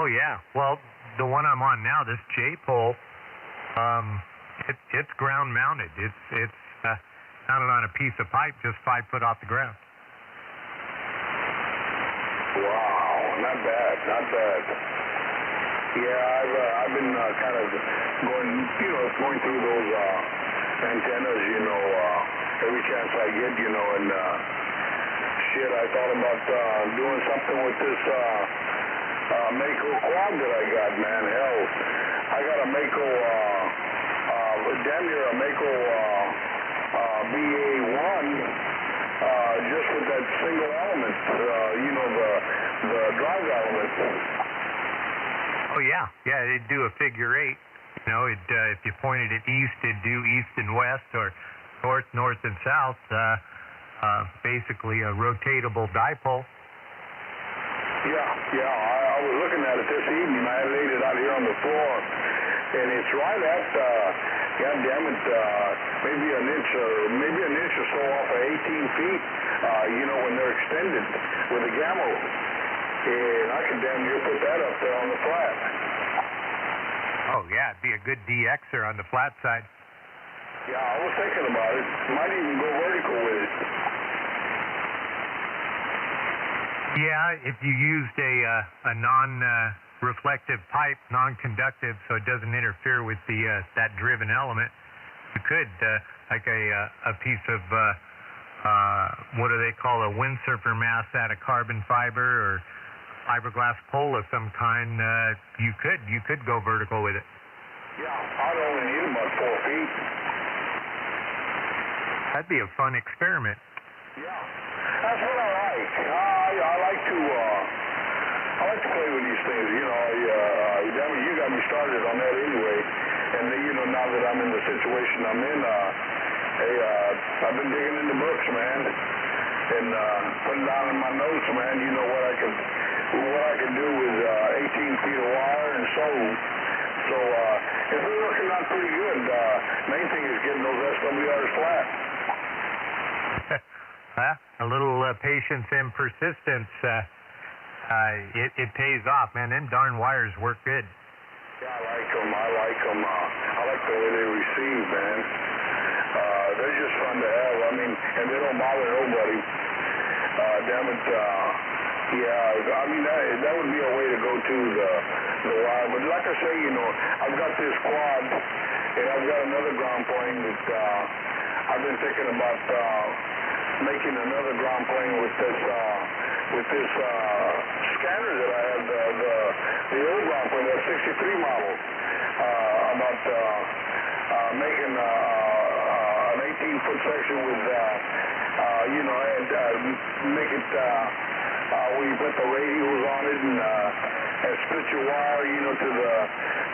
Oh yeah. Well, the one I'm on now, this J pole, it's ground mounted. It's mounted on a piece of pipe just 5 foot off the ground. Wow, not bad, not bad. Yeah, I've been kind of going through those antennas, every chance I get, and shit, I thought about doing something with this Mako quad that I got, man. Hell, I got a Mako, damn near a Mako BA1, just with that single element, the drive element. Oh yeah, it'd do a figure 8. If you pointed it east, it'd do east and west, or north and south. Basically a rotatable dipole. Yeah, I was looking at it this evening. I laid it out here on the floor, and it's right at, God damn it, maybe an inch or so off of 18 feet, when they're extended with a gamo. And I could damn near put that up there on the flat. Oh, yeah, it'd be a good DXer on the flat side. Yeah, I was thinking about it. Might even go vertical with it. Yeah, if you used a non-reflective pipe, non-conductive, so it doesn't interfere with that driven element, you could, like a piece of, what do they call a windsurfer mast out of carbon fiber or fiberglass pole of some kind, you could go vertical with it. Yeah, I'd only need about 4 feet. That'd be a fun experiment. Yeah, that's what I like. I like to play with these things. Damn it, you got me started on that anyway. And then, now that I'm in the situation I'm in, I've been digging in the books, man, and putting down in my notes, man. What I can do with 18 feet of wire and so it's been working out pretty good. Main thing is getting those SWRs flat. A little patience and persistence, it pays off, man. Them darn wires work good. Yeah, I like them. I like the way they receive, man. They're just fun to have. And they don't bother nobody. Damn it. That would be a way to go to the wire. But like I say, I've got this quad, and I've got another ground plane that I've been thinking about making another ground plane with this scanner that I have, the old ground plane, that 63 model, about making an 18-foot section with, and make it where you put the radios on it and split your wire, to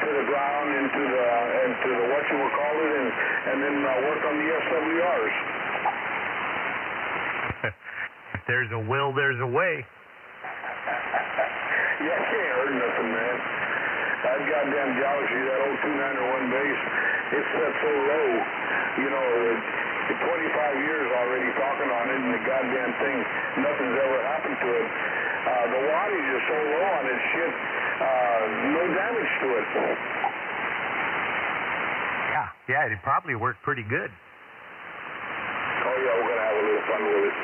the ground and to the whatchamacallit, and then work on the SWRs. If there's a will, there's a way. Yeah, I can't hurt nothing, man. That goddamn Galaxy, that old 291 base, it's set so low. 25 years already talking on it, and the goddamn thing, nothing's ever happened to it. The wattage is so low on it, shit, no damage to it. Yeah, it'd probably work pretty good. Oh yeah, we're gonna have a little fun with it.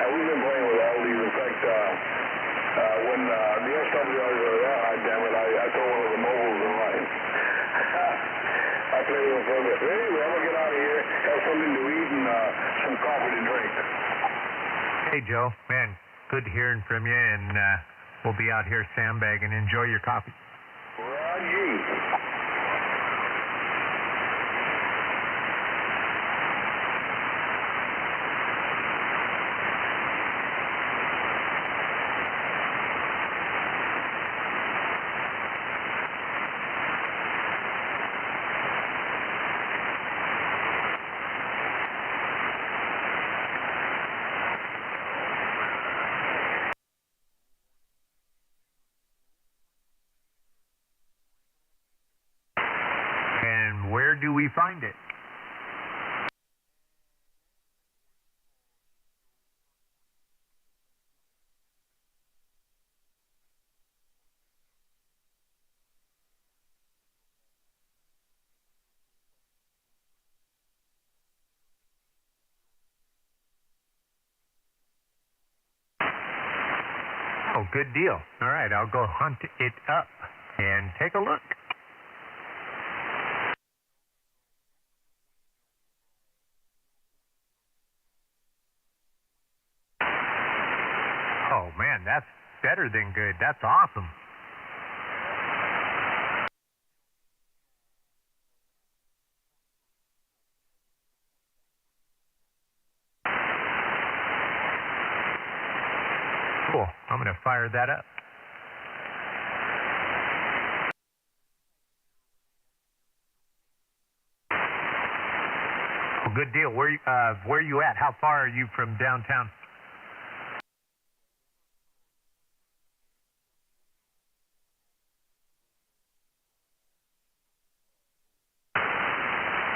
We've been playing with all these. In fact, when the SWRs are that high, damn it, I throw one of the mobiles in line. I play with them for a bit. Anyway, I'm gonna get out of here, have something to eat, and some coffee to drink. Hey, Joe, man, good hearing from you, and we'll be out here sandbagging. Enjoy your coffee. Roger. Where do we find it? Oh, good deal. All right, I'll go hunt it up and take a look. Oh, man, that's better than good. That's awesome. Cool. I'm going to fire that up. Well, good deal. Where are you at? How far are you from downtown?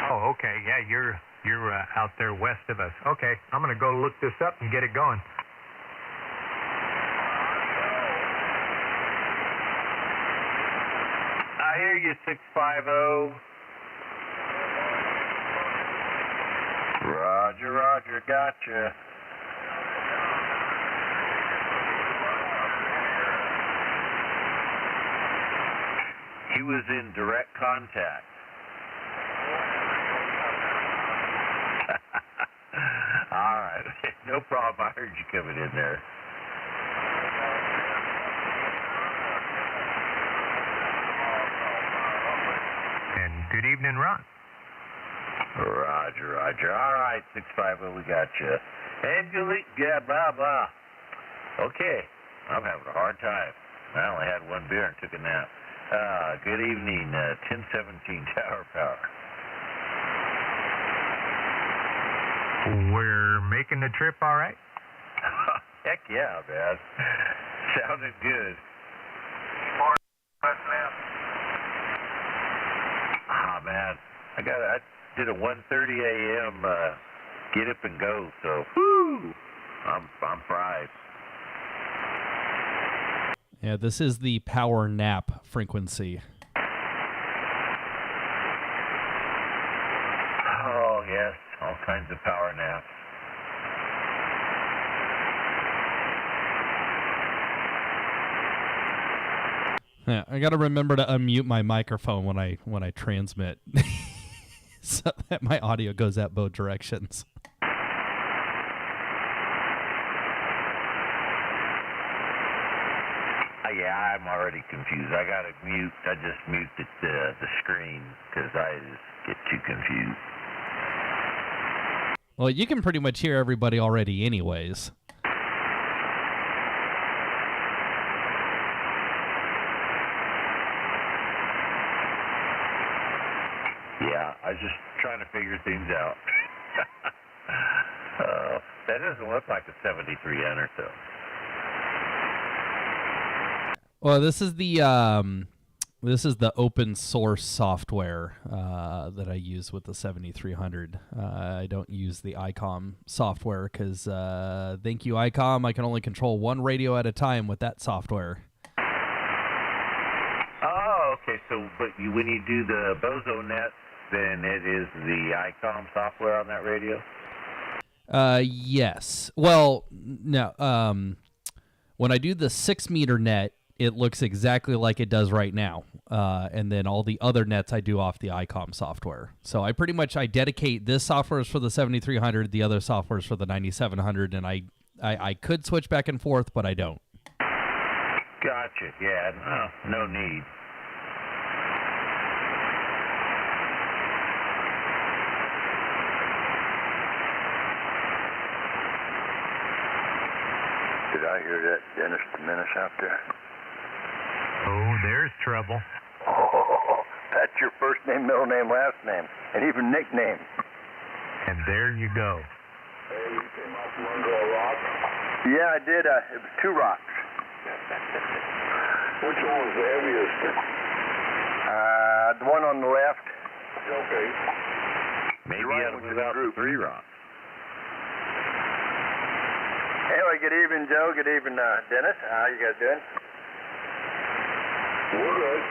Oh, okay. Yeah, you're out there west of us. Okay, I'm going to go look this up and get it going. I hear you, 650. Roger, roger, gotcha. He was in direct contact. All right, no problem. I heard you coming in there. And good evening, Ron. Roger, roger. All right, 650, we got you. Angelique, yeah, blah, blah. Okay, I'm having a hard time. I only had one beer and took a nap. Good evening, 1017 Tower Power. We're making the trip all right? Heck yeah, man. Sounded good. Ah, man. I did a 1:30 a.m. Get up and go, so whoo, I'm fried. Yeah, this is the power nap frequency. Oh, yes, all kinds of power naps. Yeah, I got to remember to unmute my microphone when I transmit, so that my audio goes out both directions. Yeah, I'm already confused. I got to mute. I just mute the screen because I just get too confused. Well, you can pretty much hear everybody already anyways. Yeah, I was just trying to figure things out. That doesn't look like a 7300 though. Well, this is the open source software that I use with the 7300. I don't use the ICOM software because, thank you, ICOM, I can only control one radio at a time with that software. Oh, okay. So, but when you do the Bozo Net, then it is the ICOM software on that radio? Yes. Well, no. When I do the 6-meter net, it looks exactly like it does right now. And then all the other nets I do off the ICOM software. So I dedicate this software is for the 7300, the other software is for the 9700, and I could switch back and forth, but I don't. Gotcha. Yeah, no need. Did I hear that Dennis the Menace out there? Oh, there's trouble. Oh, that's your first name, middle name, last name, and even nickname. And there you go. Hey, you came out from under a rock? Yeah, I did. It was 2 rocks. Which one was the heaviest? The one on the left. Okay. Maybe you ought to move out to 3 rocks. Anyway, good evening, Joe. Good evening, Dennis. How you guys doing? We're good.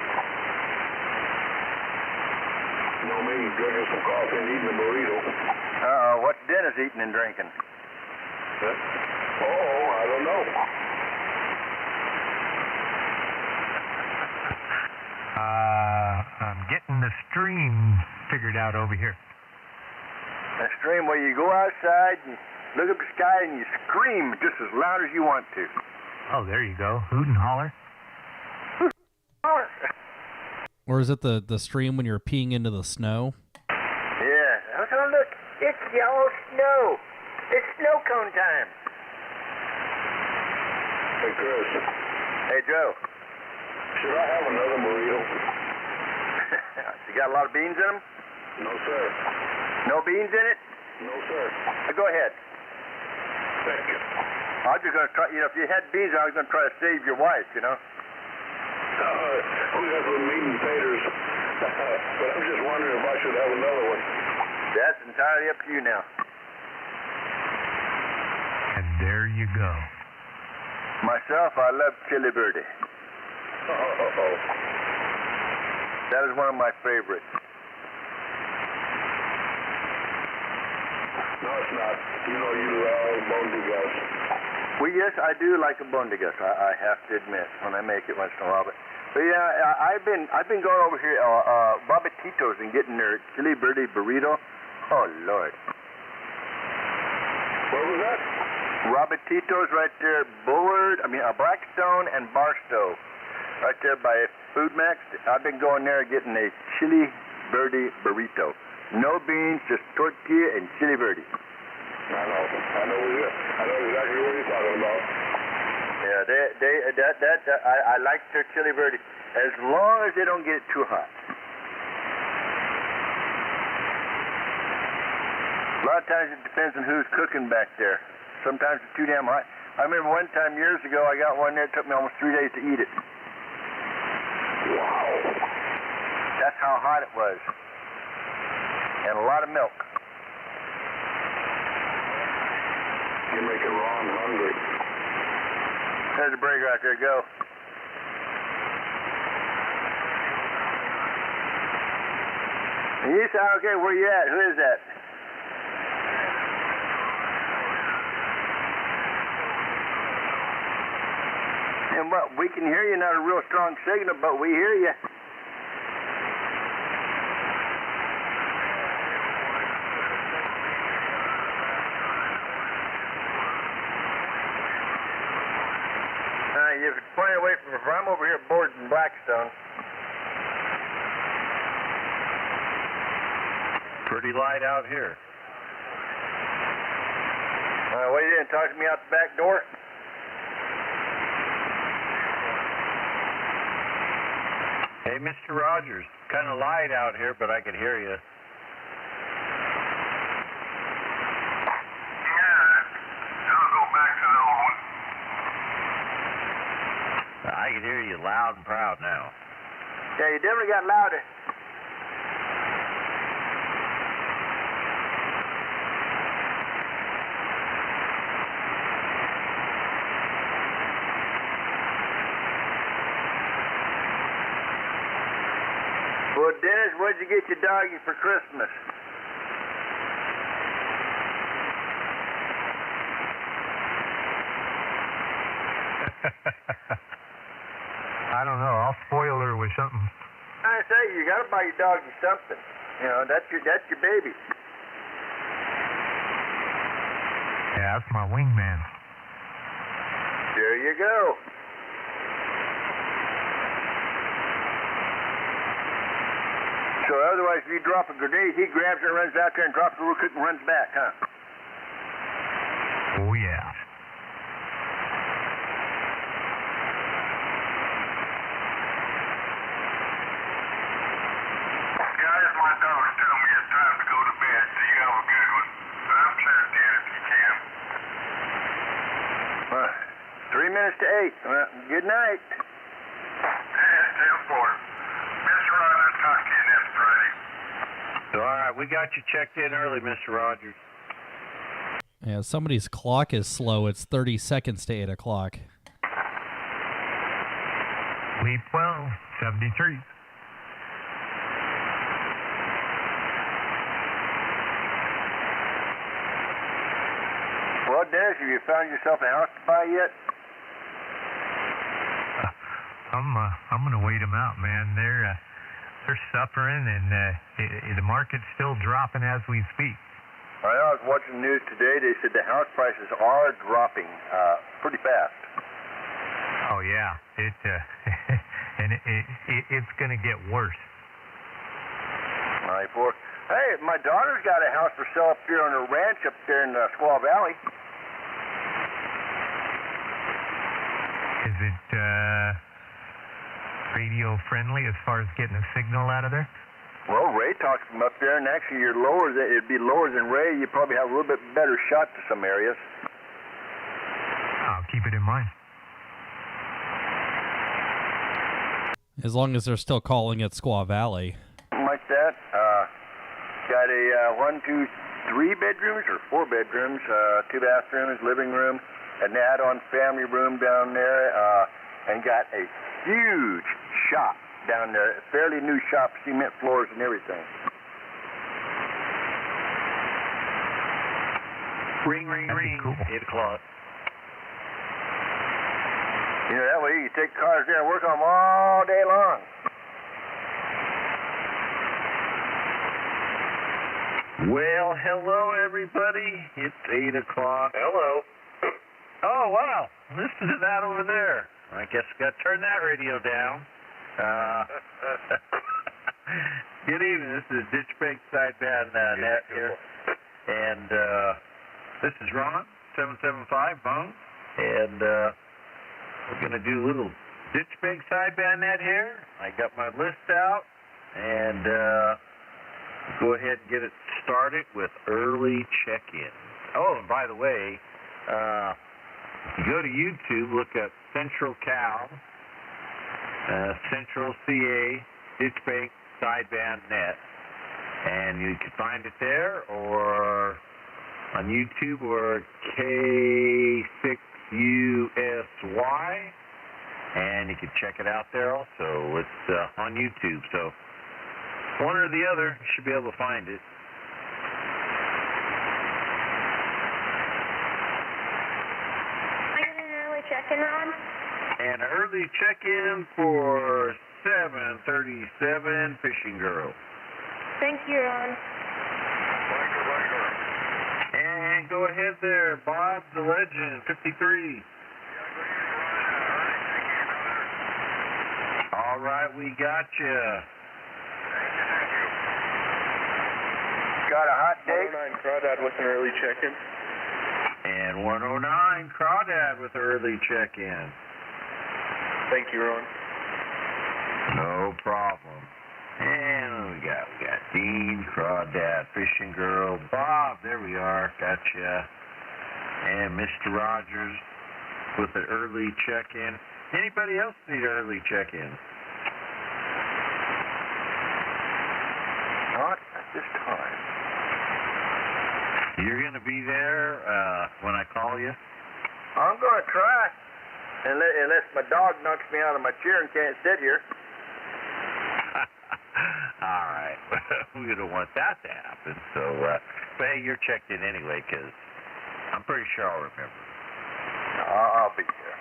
You know, maybe drinking some coffee and eating a burrito. What's Dennis eating and drinking? Oh, I don't know. I'm getting the stream figured out over here. A stream where you go outside and look up the sky and you scream just as loud as you want to. Oh, there you go. Hoot and holler. Or is it the stream when you're peeing into the snow? Yeah. Oh, look. It's yellow snow. It's snow cone time. Hey, Chris. Hey, Joe. Should I have another burrito? You got a lot of beans in them? No, sir. No beans in it? No, sir. Go ahead. Thank you. I was just going to try, if you had beans, I was going to try to save your wife, We got some meat and taters. But I'm just wondering if I should have another one. That's entirely up to you now. And there you go. Myself, I love chili birdie. That is one of my favorites. No, it's not. You love bondigas. Well, yes, I do like a bondigas. I have to admit when I make it once in a while. But yeah, I've been going over here, Babatitos, and getting their chili birdie burrito. Oh Lord. What was that? Robatitos right there, Blackstone and Barstow, right there by Food Max. I've been going there getting a chili birdie burrito. No beans, just tortilla and chili birdie. I know exactly what you're talking about. Yeah, I like their chili birdie as long as they don't get it too hot. A lot of times it depends on who's cooking back there. Sometimes it's too damn hot. I remember one time years ago, I got one there. It took me almost 3 days to eat it. Wow. That's how hot it was. And a lot of milk. You're making Ron hungry. There's a break right there. Go. You sound okay. Where you at? Who is that? And what? We can hear you. Not a real strong signal, but we hear you. You're plenty away from me. I'm over here bored in Blackstone. Pretty light out here. What are you doing? Talk to me out the back door? Hey, Mr. Rogers, kind of light out here, but I could hear you. I can hear you loud and proud now. Yeah, you definitely got louder. Well, Dennis, what'd you get your doggy for Christmas? I don't know. I'll spoil her with something. I say, you gotta buy your doggy something. That's your baby. Yeah, that's my wingman. There you go. So otherwise, if you drop a grenade, he grabs it, runs out there, and drops it real quick and runs back, huh? Oh, yeah. Guys, my dog's telling me it's time to go to bed, so you have a good one. But I'm checked in if you can. 3 minutes to 8. Well, good night. Yeah, 10-4. Mr. Rogers, talk to you next Friday. All right, we got you checked in early, Mr. Rogers. Yeah, somebody's clock is slow. It's 30 seconds to 8 o'clock. Lead 12, 73. Well, Dennis, have you found yourself a house to buy yet? I'm gonna wait them out, man. they're suffering, and the market's still dropping as we speak. I was watching the news today. They said the house prices are dropping pretty fast. Oh yeah, and it's going to get worse. Hey, my daughter's got a house for sale up here on her ranch up there in Squaw Valley. Is it radio friendly as far as getting a signal out of there? Well, Ray talks from up there, and actually it'd be lower than Ray. You probably have a little bit better shot to some areas. I'll keep it in mind. As long as they're still calling it Squaw Valley. Like that. Got a 1, 2, 3 bedrooms or 4 bedrooms, 2 bathrooms, living room, an add-on family room down there, and got a huge shop down there, fairly new shop, cement floors and everything. Ring, ring, ring. Cool. 8 o'clock. You know, that way you can take cars there and work on them all day long. Well, hello, everybody. It's 8 o'clock. Hello. Oh, wow. Listen to that over there. I guess I got to turn that radio down. Good evening. This is Ditchbank Sideband Net here. And this is Ron, 775 Bone. And we're going to do a little Ditchbank Sideband Net here. I got my list out. And go ahead and get it started with early check-in. Oh, and by the way, if you go to YouTube, look up Central Cal, Central CA, Ditchbank Sideband Net, and you can find it there, or on YouTube, or K6USY, and you can check it out there also. It's on YouTube, so one or the other, you should be able to find it. Check-in, Ron? And early check-in for 737 Fishing Girl. Thank you, Ron. And go ahead there, Bob the Legend, 53. All right, we got you. Got a hot date? 109 Crawdad with an early check-in. And 109 Crawdad with early check-in. Thank you, Ron. No problem. And we got Dean, Crawdad, Fishing Girl, Bob, there we are, gotcha. And Mr. Rogers with an early check-in. Anybody else need an early check-in? Not at this time. You're going to be there when I call you? I'm going to try, unless my dog knocks me out of my chair and can't sit here. All right. We don't want that to happen. So, but hey, you're checked in anyway, because I'm pretty sure I'll remember. I'll be here.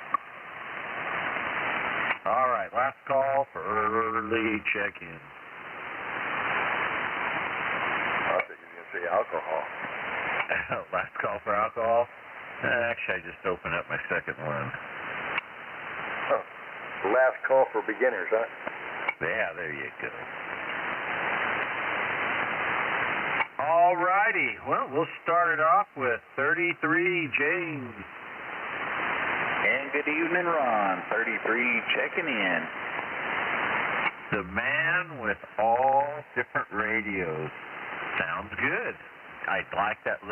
All right. Last call for early check-in. I think you're going to say alcohol. Last call for alcohol? Actually, I just opened up my second one. Huh. Last call for beginners, huh? Yeah, there you go. All righty. Well, we'll start it off with 33 James. And good evening, Ron. 33 checking in. The man with all different radios. Sounds good. I like that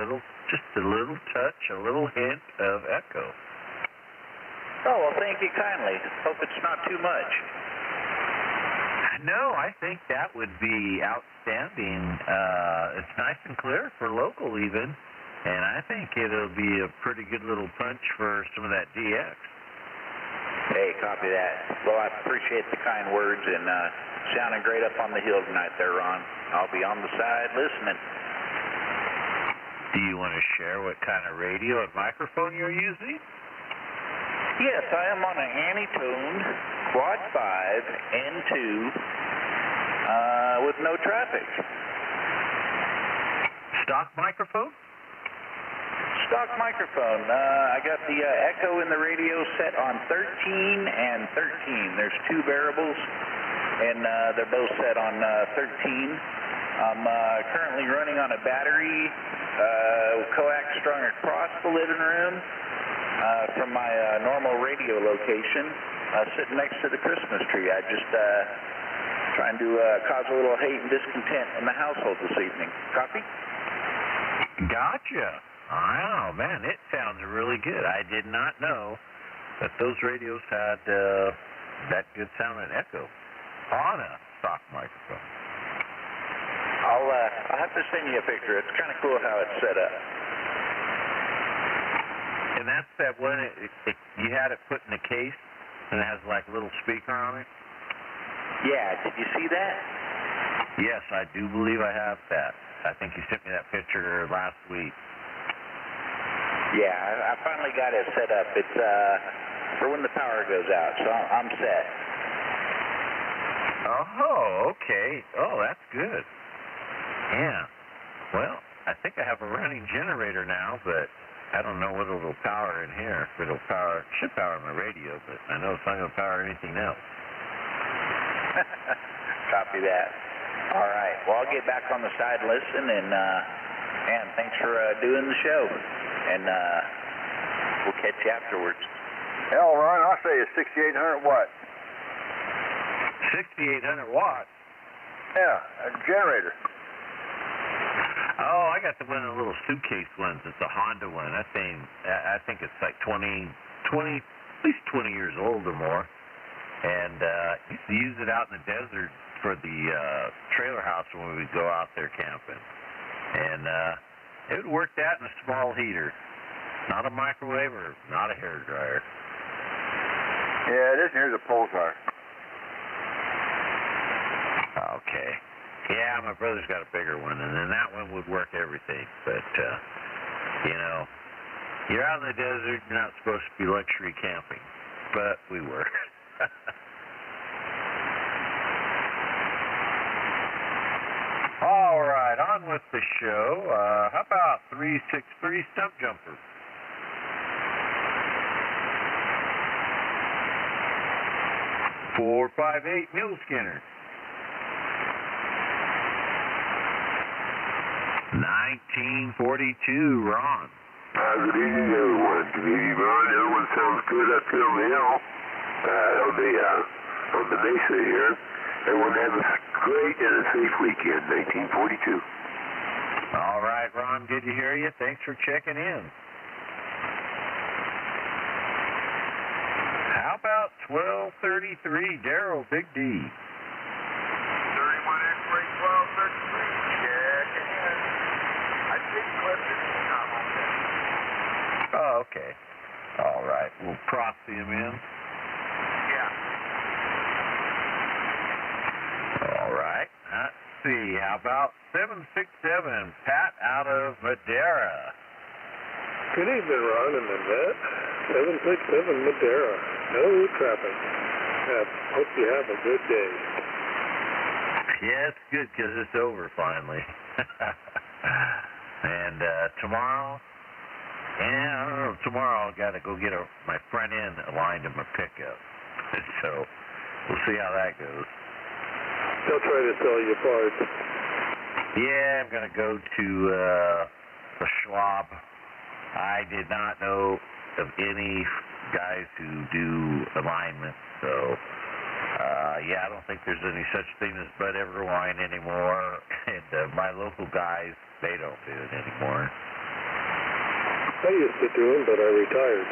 just a little touch, a little hint of echo. Oh, well, thank you kindly. Hope it's not too much. No, I think that would be outstanding. It's nice and clear for local even, and I think it'll be a pretty good little punch for some of that DX. Hey, copy that. Well, I appreciate the kind words, and sounding great up on the hill tonight there, Ron. I'll be on the side listening. Do you want to share what kind of radio and microphone you're using? Yes, I am on an Anitone Quad 5 N2 with no traffic. Stock microphone? Stock microphone. I got the echo in the radio set on 13 and 13. There's two variables, and they're both set on 13. I'm currently running on a battery, coax strung across the living room from my normal radio location, sitting next to the Christmas tree. I just trying to cause a little hate and discontent in the household this evening. Copy? Gotcha. Wow, man, it sounds really good. I did not know that those radios had that good sound and echo on a stock microphone. I'll have to send you a picture. It's kind of cool how it's set up. And that's that one, you had it put in a case, and it has like a little speaker on it? Yeah, did you see that? Yes, I do believe I have that. I think you sent me that picture last week. Yeah, I finally got it set up. It's for when the power goes out, so I'm set. Oh, okay. Oh, that's good. Yeah. Well, I think I have a running generator now, but I don't know what it'll power in here. If it'll power, it should power my radio, but I know it's not going to power anything else. Copy that. All right. Well, I'll get back on the side and listen, and man, thanks for doing the show. And we'll catch you afterwards. Hell, Ron, I'll say it's 6,800 watts. 6,800 watts? Yeah, a generator. Oh, I got the one of the little suitcase ones. It's a Honda one. That thing, I think it's like 20, at least 20 years old or more. And used to use it out in the desert for the trailer house when we would go out there camping. And it would work that in a small heater. Not a microwave or not a hair dryer. Yeah, this here's a pulsar. Okay. Yeah, my brother's got a bigger one, and then that one would work everything. But, you know, you're out in the desert, you're not supposed to be luxury camping. But we were. All right, on with the show. How about 363 Stump Jumper? .458 Mule Skinner. 1942 Ron. Good evening, everyone. Good evening, Ron. Everyone sounds good up here on the hill, on the mesa here. Everyone have a great and a safe weekend, 1942. All right, Ron, good to hear you. Thanks for checking in. How about 1233 Darrell Big D? 31 X-ray 1233. Checking in. I think Clifton is not on there. Oh, okay. All right. We'll proxy him in. Yeah. All right. Let's see. How about 767 Pat out of Madera? Good evening, Ron and Annette. 767 Madera. No traffic. Hope you have a good day. Yeah, it's good because it's over finally. And tomorrow, I don't know, tomorrow I've got to go get my front end aligned to my pickup. So we'll see how that goes. They'll try to sell you parts. Yeah, I'm going to go to the Schwab. I did not know of any guys who do alignment, so yeah, I don't think there's any such thing as Bud Everwine anymore, and my local guys, they don't do it anymore. I used to do them, but I retired.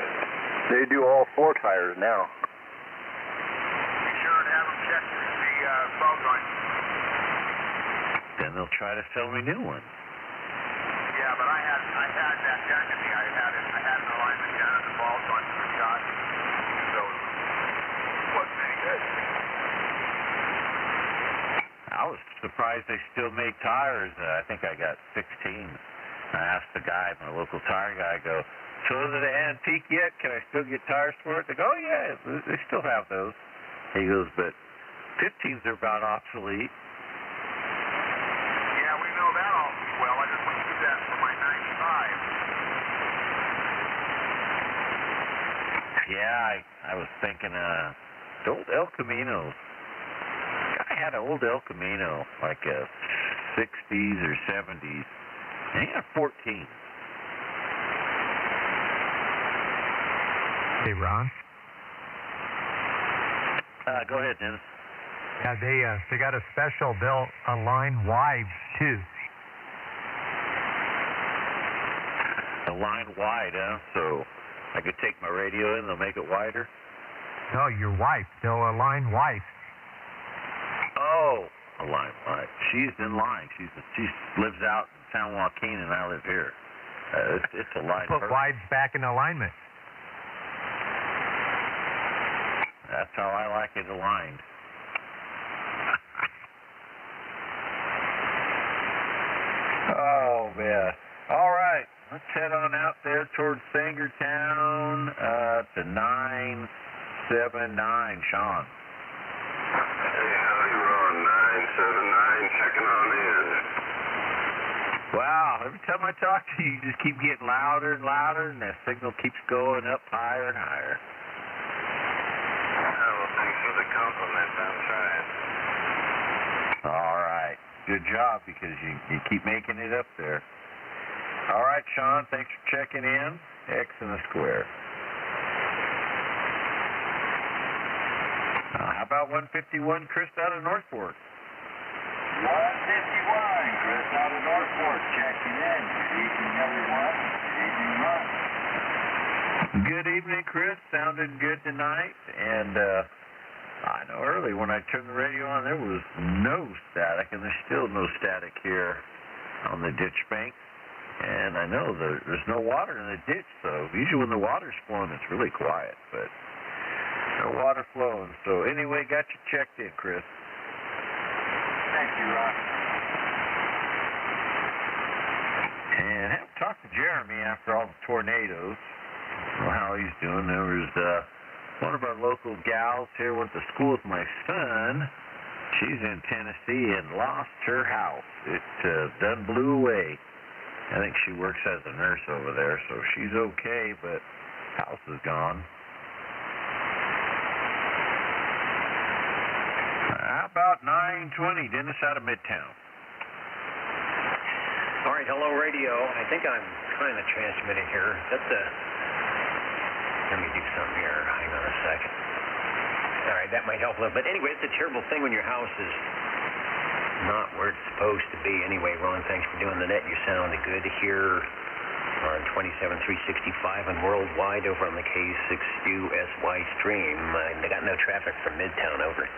They do all 4 tires now. Be sure to have them check the ball joint. Then they'll try to sell me new ones. Yeah, but I had that done to me. I had an alignment done and the ball joint was shot. So it wasn't any good. I was surprised they still make tires. I think I got 16. I asked the guy, my local tire guy, I go, so is it an antique yet? Can I still get tires for it? They go, oh, yeah, they still have those. He goes, but 15s are about obsolete. Yeah, I was thinking, old El Camino. I had an old El Camino, like a 60s or 70s. And he had 14. Hey, Ron. Go ahead, Dennis. Yeah, they got a special. They'll align wide too. Align wide, huh? So I could take my radio in, they'll make it wider? No, your wife. They'll align wife. Oh, align wide. She's in line. She lives out in San Joaquin, and I live here. It's aligned. Put wides back in alignment. That's how I like it aligned. Oh, man. All right. Let's head on out there towards Sangertown to 979, Sean. Hey, howdy, Ron. 979, checking on in. Wow, every time I talk to you, you just keep getting louder and louder, and that signal keeps going up higher and higher. Well, thanks for the compliment. I'm trying. All right. Good job, because you keep making it up there. All right, Sean, thanks for checking in. X in the square. How about 151, Chris out of Northport? 151, Chris out of Northport, checking in. Good evening, everyone. Good evening, Ron. Good evening, Chris. Sounding good tonight. And I know early when I turned the radio on, there was no static, and there's still no static here on the Ditchbank. And I know there's no water in the ditch, so usually when the water's flowing, it's really quiet, but no water flowing. So anyway, got you checked in, Chris. Thank you, Ron. And I haven't talked to Jeremy after all the tornadoes. I don't know how he's doing. There was one of our local gals here went to school with my son. She's in Tennessee and lost her house. It done blew away. I think she works as a nurse over there, so she's okay, but house is gone. How about 920, Dennis out of Midtown? All right, hello, radio. I think I'm kind of transmitting here. Let me do something here. Hang on a second. All right, that might help a little bit. Anyway, it's a terrible thing when your house is not where it's supposed to be. Anyway, Ron, thanks for doing the net. You sound good here on 27365 and worldwide over on the K6USY stream. They got no traffic from Midtown over.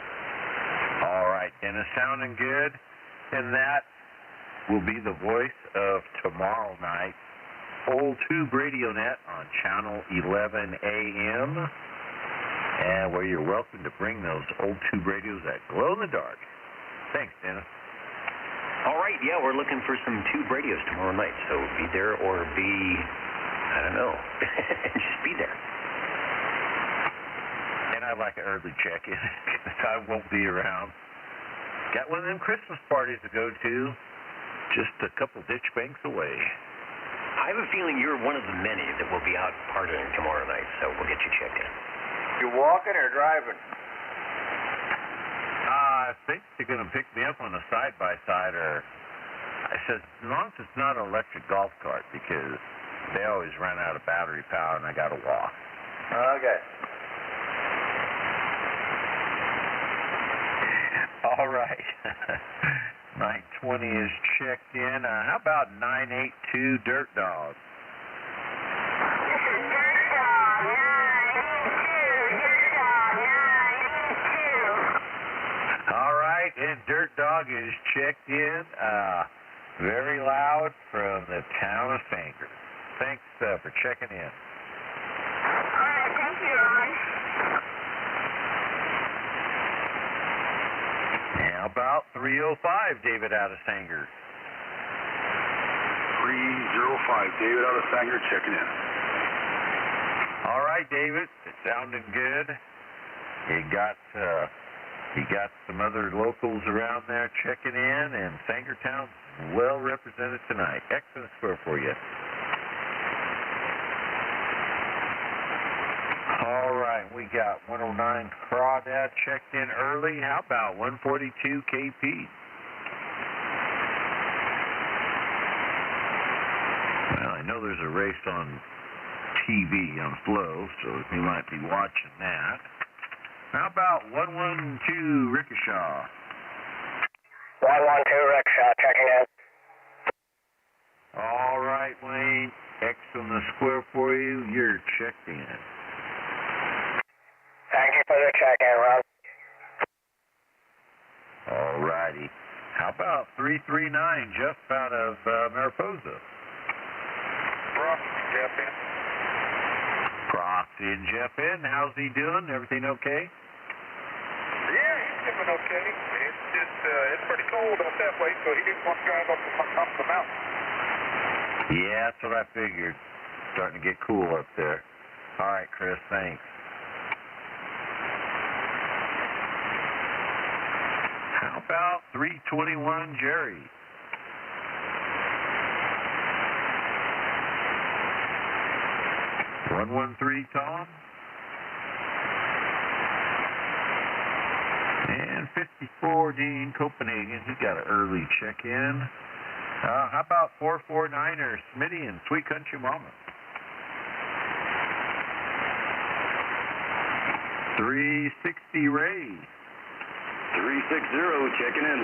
All right, Dennis, sounding good. And that will be the voice of tomorrow night, Old Tube Radio Net on Channel 11 AM, and where you're welcome to bring those old tube radios that glow in the dark. Thanks, Dennis. All right, yeah, we're looking for some tube radios tomorrow night, so be there or be, I don't know, just be there. And I'd like an early check-in, because I won't be around. Got one of them Christmas parties to go to, just a couple ditch banks away. I have a feeling you're one of the many that will be out partying tomorrow night, so we'll get you checked in. You walking or driving? I think they're going to pick me up on a side-by-side, or I said, as long as it's not an electric golf cart, because they always run out of battery power and I got to walk. Okay. All right. 920 is checked in. How about 982 Dirt Dog? All right, and Dirt Dog is checked in. Very loud from the town of Sanger. Thanks for checking in. All right, thank you, Ron. How about 305, David out of Sanger? 305, David out of Sanger, checking in. All right, David, it's sounding good. You got some other locals around there checking in, and Sangertown's well represented tonight. Excellent score for you. All we got 109 Crawdad checked in early. How about 142 KP? Well, I know there's a race on TV on Flow, so you might be watching that. How about 112 Ricochet? 112 Rickshaw, checking in. All right, Wayne. X on the square for you. You're checked in. Thank you for the check-in, Ron. All righty. How about 339 Jeff out of Mariposa? Proxy, Jeff in. Proxy and Jeff in. How's he doing? Everything okay? Yeah, he's doing okay. It's just, it's pretty cold up that way, so he didn't want to drive up the mountain. Yeah, that's what I figured. Starting to get cool up there. All right, Chris, thanks. How about 321 Jerry? (113) Tom? And 54 Dean Copenhagen. He got an early check-in. How about 449er Smitty and Sweet Country Mama? 360 Ray. 360, checking in.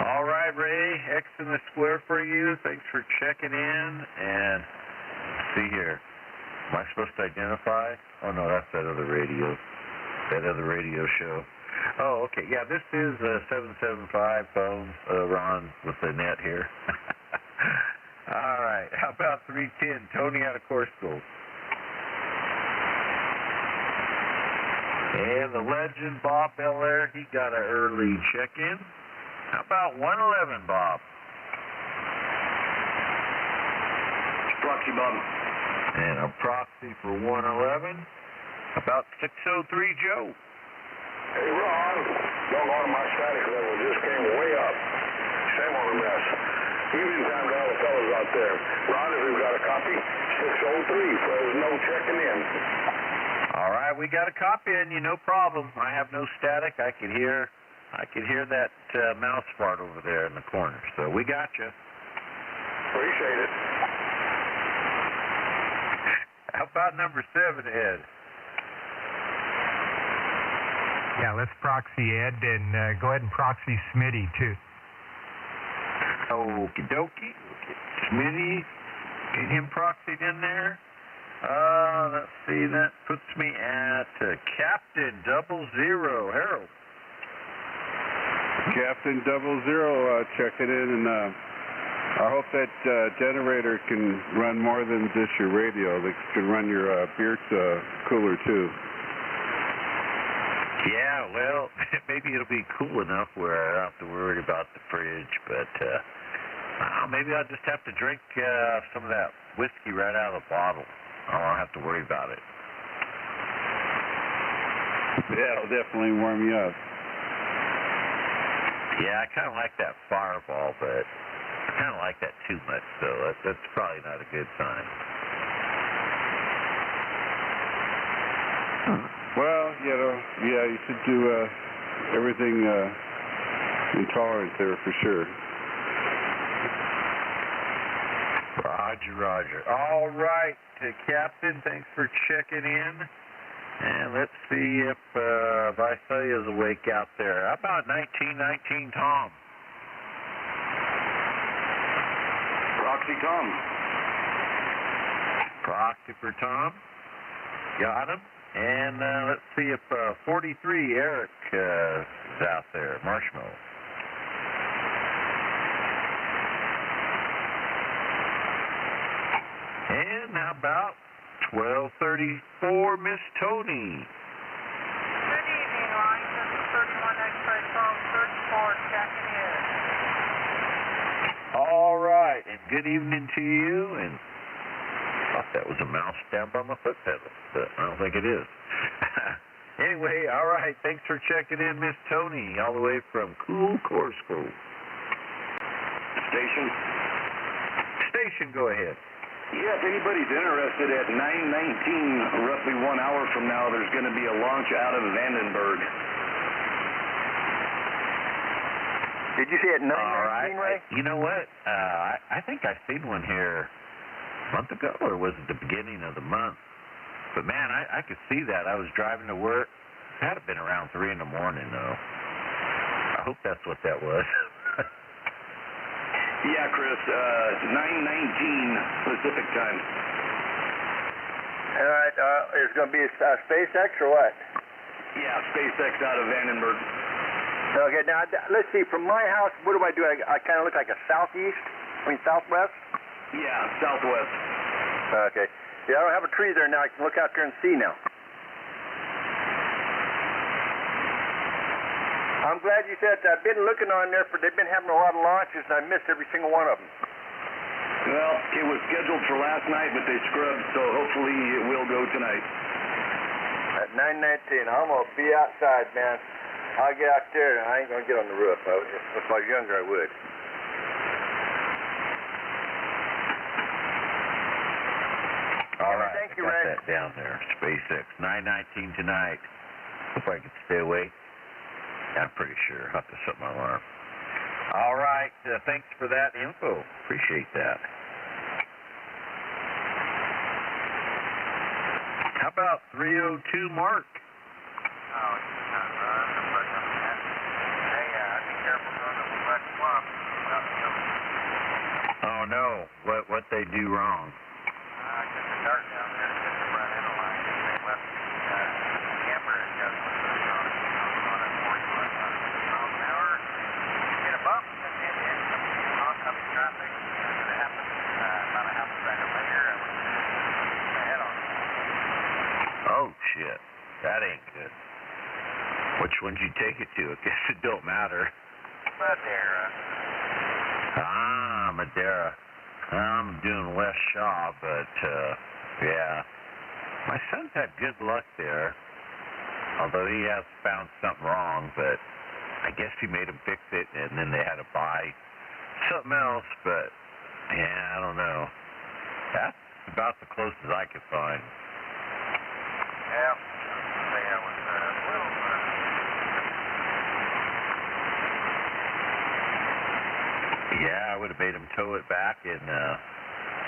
All right, Ray. X in the square for you. Thanks for checking in. And let's see here. Am I supposed to identify? Oh, no, that's that other radio. That other radio show. Oh, okay. Yeah, this is 775 phones, Ron, with the net here. All right. How about 310? Tony out of Course School. And the legend, Bob Belair, he got an early check-in. How about 111, Bob? Proxy, Bob. And a proxy for 111. About 603, Joe. Hey, Ron, doggone my static level just came way up. Same old mess. Evening time to all the fellas out there. Ron, if we've got a copy, 603, Fresno checking in. All right, we got a copy in you, no problem. I have no static. I could hear that mouse fart over there in the corner. So we got you. Appreciate it. How about number 7, Ed? Yeah, let's proxy Ed and go ahead and proxy Smitty too. Okie dokie. Smitty, get him proxied in there. Let's see, that puts me at Captain 00, Harold. Captain 00 checking in, and I hope that generator can run more than just your radio. They can run your beer cooler too. Yeah, well, maybe it'll be cool enough where I don't have to worry about the fridge, but maybe I'll just have to drink some of that whiskey right out of the bottle. I won't have to worry about it. Yeah, it'll definitely warm you up. Yeah, I kind of like that Fireball, but I kind of like that too much, so that's probably not a good sign. Well, yeah, you should do everything intolerant there for sure. Roger. All right, Captain, thanks for checking in. And let's see if Visalia's awake out there. How about 1919 Tom? Proxy Tom. Proxy for Tom. Got him. And let's see if 43 Eric is out there. Marshmallow. And how about 1234 Miss Tony? Good evening, line. This is 31 X-ray 1234 checking in. All right, and good evening to you. And I thought that was a mouse down by my foot pedal, but I don't think it is. Anyway, all right, thanks for checking in, Miss Tony, all the way from Cool Core School. Station. Station, go ahead. Yeah, if anybody's interested, at 9:19, roughly 1 hour from now, there's going to be a launch out of Vandenberg. Did you say at 9:19, Ray? You know what? I think I seen one here a month ago, or was it the beginning of the month? But man, I could see that. I was driving to work. It had been around 3 in the morning, though. I hope that's what that was. Yeah, Chris, 9:19 Pacific time. All right, it's going to be SpaceX or what? Yeah, SpaceX out of Vandenberg. Okay, now, let's see, from my house, what do? I kind of look like a southeast? Southwest? Yeah, southwest. Okay. Yeah, I don't have a tree there now. I can look out there and see now. I'm glad you said that. I've been looking on there, they've been having a lot of launches, and I missed every single one of them. Well, it was scheduled for last night, but they scrubbed, so hopefully it will go tonight. At 9:19, I'm going to be outside, man. I'll get out there, and I ain't going to get on the roof. If I was younger, I would. All right, thank you, I got Ray. that down there. SpaceX, 9:19 tonight. Hope I can stay awake. I'm pretty sure. I'll have to set my alarm. All right. Thanks for that info. Appreciate that. How about 302 Mark? Oh, it's not right. Hey, be careful going to the Black Swamp. Oh, no. What they do wrong? Just a dart down there to get the front end line. They left the camper and got one on at 45 miles an hour. You get a bump and oncoming traffic. It happened about a half a second later. I was ahead on it. Oh, shit. That ain't good. Which one did you take it to? I guess it don't matter. Madeira. Madeira. I'm doing West Shaw, but, yeah. My son's had good luck there, although he has found something wrong, but I guess he made him fix it, and then they had to buy something else, but, yeah, I don't know. That's about the closest I could find. Yeah. I was a little... Yeah, I would have made him tow it back and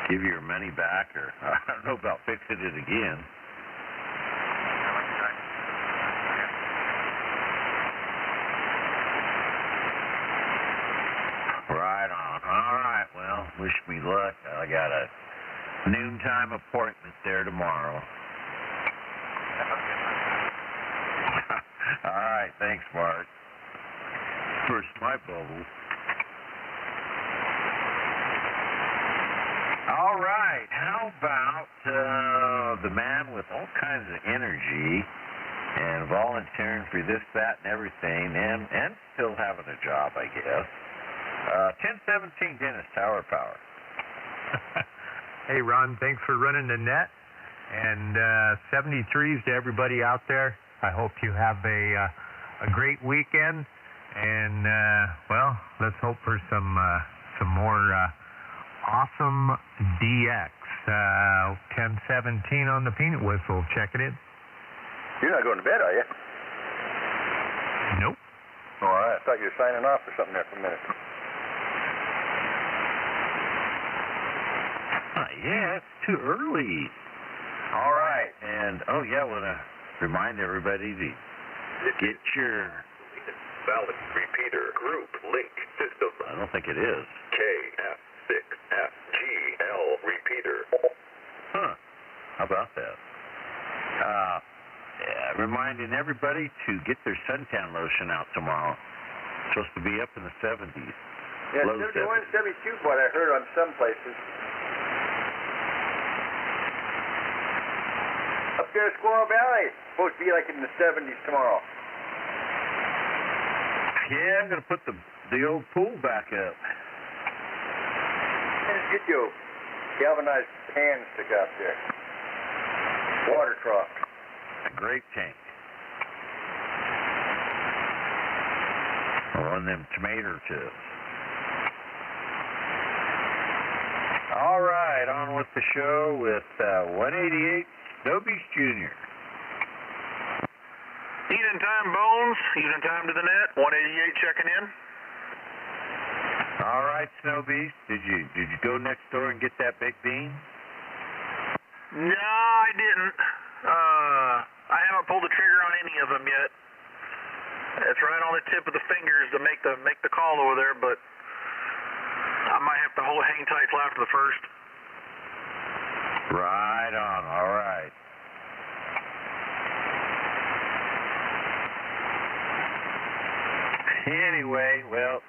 give you your money back, or I don't know about fixing it again. Right on. All right, well, wish me luck. I got a noontime appointment there tomorrow. All right, thanks, Mark. First my bubble. All right, how about the man with all kinds of energy and volunteering for this, that, and everything, and still having a job, I guess. 1017 Dennis, Tower Power. Hey, Ron, thanks for running the net. And 73s to everybody out there. I hope you have a great weekend. And, well, let's hope for some more awesome DX. 1017 on the peanut whistle. Check it in. You're not going to bed, are you? Nope. Oh, I thought you were signing off or something there for a minute. Yeah, it's too early. All right, and I want to remind everybody to get your valid repeater group link system. I don't think it is. KF6FGL repeater. Huh. How about that? Reminding everybody to get their suntan lotion out tomorrow. It's supposed to be up in the 70s. Yeah, Low 71, 72, what I heard on some places. Up there at Squirrel Valley, supposed to be like in the 70s tomorrow. Yeah, I'm going to put the old pool back up. Just get your galvanized pan stick out there. Water trough. A grape tank. Or one of them tomato tips. All right. right, on with the show with 188 Snow Beast Jr. Evening time, Bones. Evening time to the net. 188 checking in. All right, Snow Beast. Did you go next door and get that big bean? No, I didn't. I haven't pulled the trigger on any of them yet. It's right on the tip of the fingers to make the call over there, but I might have to hang tight till after the first. Right on. All right. Anyway, well,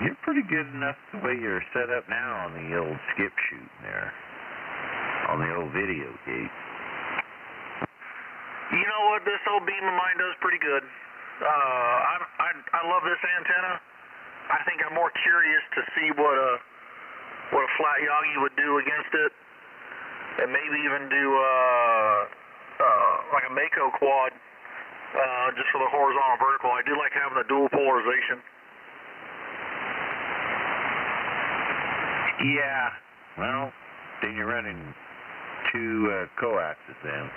you're pretty good enough the way you're set up now on the old skip shoot there, on the old video gate. You know what? This old beam of mine does pretty good. I love this antenna. I think I'm more curious to see what a flat Yagi would do against it, and maybe even do like a Mako quad, just for the horizontal vertical. I do like having the dual polarization. Yeah, well, then you're running two coaxes then.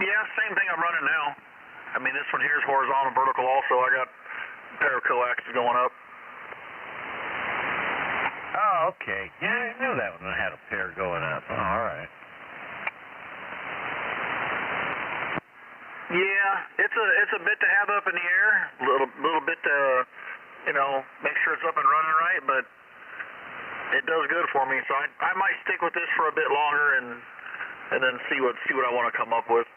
Yeah, same thing I'm running now. I mean, this one here is horizontal and vertical also. I got a pair of coaxes going up. Oh, okay. Yeah, I knew that one had a pair going up. Oh, all right. Yeah, it's a bit to have up in the air, little bit to, make sure it's up and running right, but it does good for me. So I might stick with this for a bit longer and then see what I want to come up with.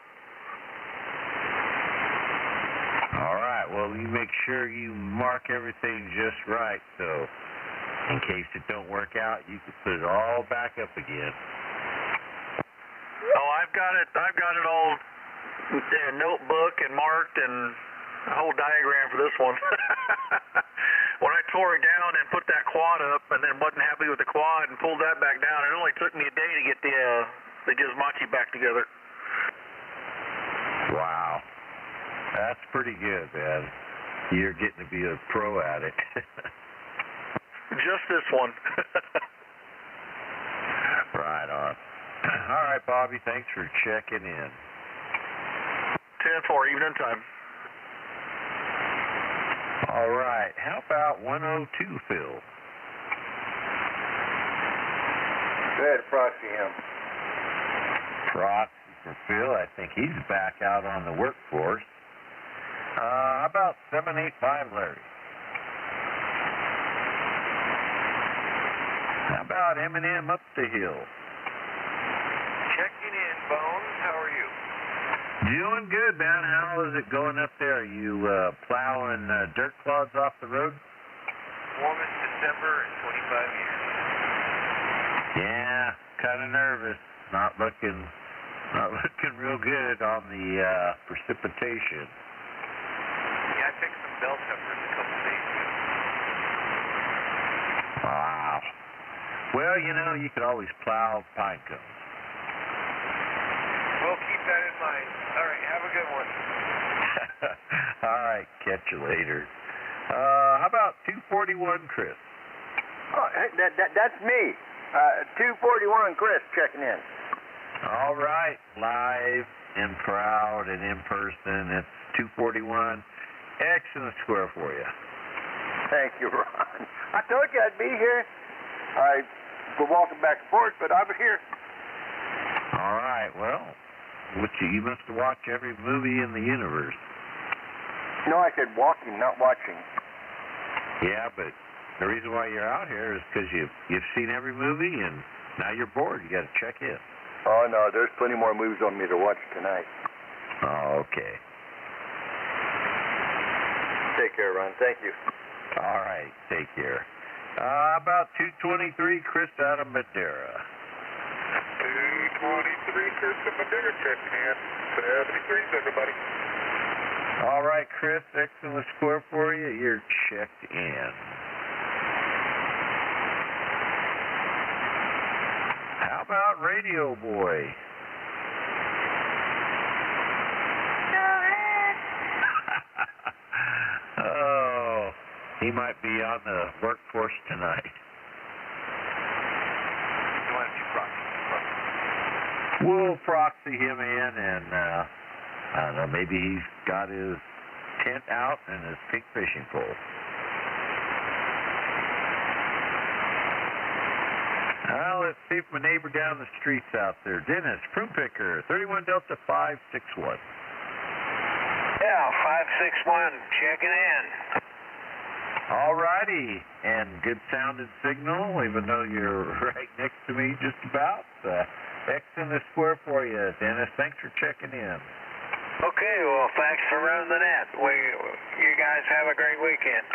All right. Well, you make sure you mark everything just right, so in case it don't work out, you can put it all back up again. Oh, I've got it all in a notebook and marked and a whole diagram for this one. When I tore it down and put that quad up and then wasn't happy with the quad and pulled that back down, it only took me a day to get the Gizmochi back together. Wow. That's pretty good, man. You're getting to be a pro at it. Just this one. Right on. All right, Bobby, thanks for checking in. 10-4, evening time. All right, how about 102, Phil? Go ahead, proxy him. Proxy for Phil. I think he's back out on the workforce. How about 785, Larry? How about M&M up the hill? Checking in, Bones. How are you? Doing good, man. How is it going up there? Are you plowing dirt clods off the road? Warmest December in 25 years. Yeah, kind of nervous. Not looking real good on the precipitation. Yeah, I picked some bell peppers a couple days ago. Wow. Well, you could always plow pine cones. Well, keep that in mind. All right, have a good one. All right, catch you later. How about 241, Chris? Oh, that's me. 241, Chris, checking in. All right, live and proud and in person. It's 241. X in the square for you. Thank you, Ron. I told you I'd be here. I was walking back and forth, but I was here. All right, well, you must watch every movie in the universe. No, I said walking, not watching. Yeah, but the reason why you're out here is because you've seen every movie and now you're bored. You got to check in. Oh, no, there's plenty more movies on me to watch tonight. Oh, okay. Take care, Ron. Thank you. All right, take care. About 223, Chris out of Madera. 223, Chris out of Madera, checking in. 73, everybody. All right, Chris, X in the square for you. You're checked in. How about Radio Boy? Oh, he might be on the workforce tonight. We'll proxy him in, and I don't know, maybe he's got his tent out and his pink fishing pole. Let's see if my neighbor down the street's out there. Dennis, Prune Picker, 31 Delta 561. Yeah, 561, checking in. All righty, and good sound and signal, even though you're right next to me just about. X in the square for you, Dennis. Thanks for checking in. Okay, well, thanks for running the net. You guys have a great weekend.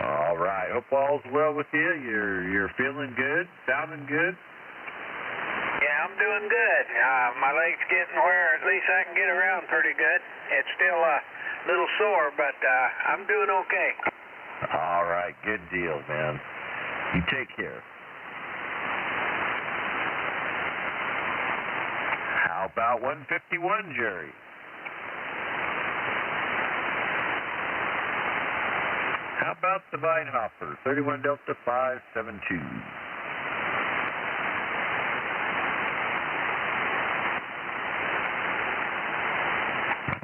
All right. Hope all's well with you. You're feeling good, sounding good. Yeah, I'm doing good. My leg's getting where at least I can get around pretty good. It's still a little sore, but I'm doing okay. All right. Good deal, man. You take care. How about 151, Jerry? How about the Vinehopper, 31 Delta 572?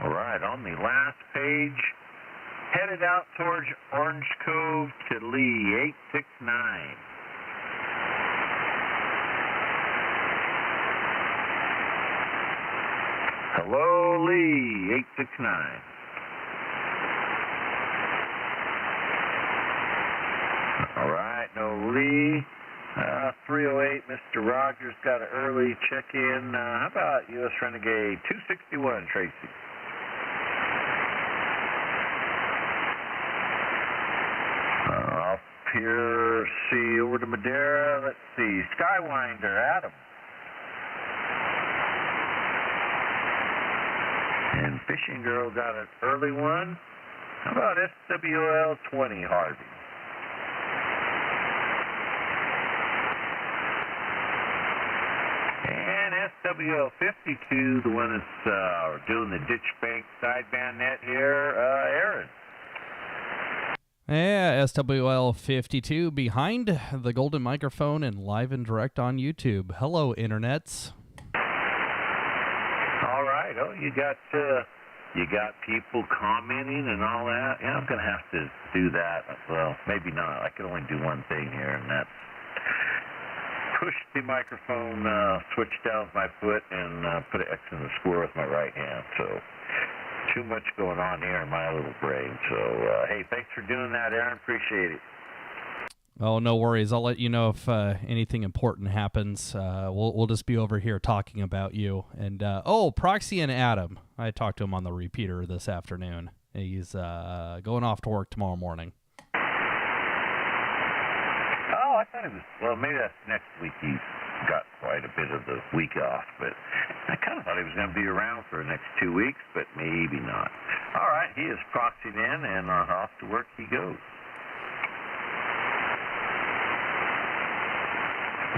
All right, on the last page, headed out towards Orange Cove to Lee, 869. Hello, Lee, 869. All right, no Lee. 308, Mr. Rogers got an early check-in. How about U.S. Renegade 261, Tracy? Up here, see, over to Madera. Let's see, Skywinder, Adam. And Fishing Girl got an early one. How about SWL 20, Harvey? And SWL 52, the one that's doing the Ditchbank sideband net here, Aaron. Yeah, SWL 52 behind the golden microphone and live and direct on YouTube. Hello, internets. All right. Oh, you got people commenting and all that. Yeah, I'm gonna have to do that. Well, maybe not. I can only do one thing here, and that's push the microphone switch down with my foot and put an X in the square with my right hand. So too much going on here in my little brain. So hey, thanks for doing that, Aaron. Appreciate it. Oh, no worries. I'll let you know if anything important happens. We'll just be over here talking about you. And Proxy and Adam. I talked to him on the repeater this afternoon. He's going off to work tomorrow morning. Oh, I thought it was, well, maybe that's next week. He's got quite a bit of the week off, but I kind of thought he was going to be around for the next 2 weeks, but maybe not. All right, he is proxied in, and off to work he goes.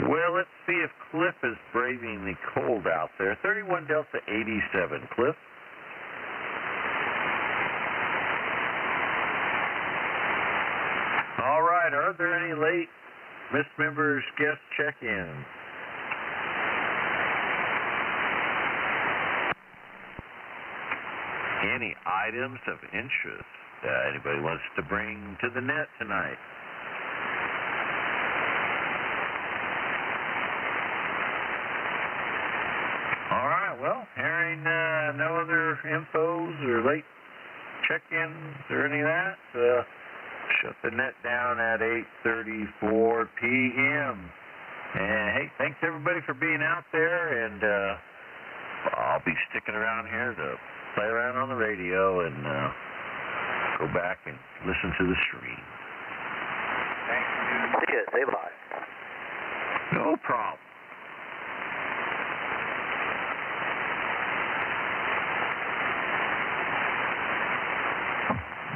Well, let's see if Cliff is braving the cold out there. 31 Delta 87, Cliff. All right, are there any late missed members guest check-ins? Any items of interest anybody wants to bring to the net tonight? All right, well, hearing no other infos or late check-ins or any of that, shut the net down at 8:34 p.m. And, hey, thanks, everybody, for being out there, and I'll be sticking around here to play around on the radio and go back and listen to the stream. Thanks for doing it. See you. Say bye. No problem.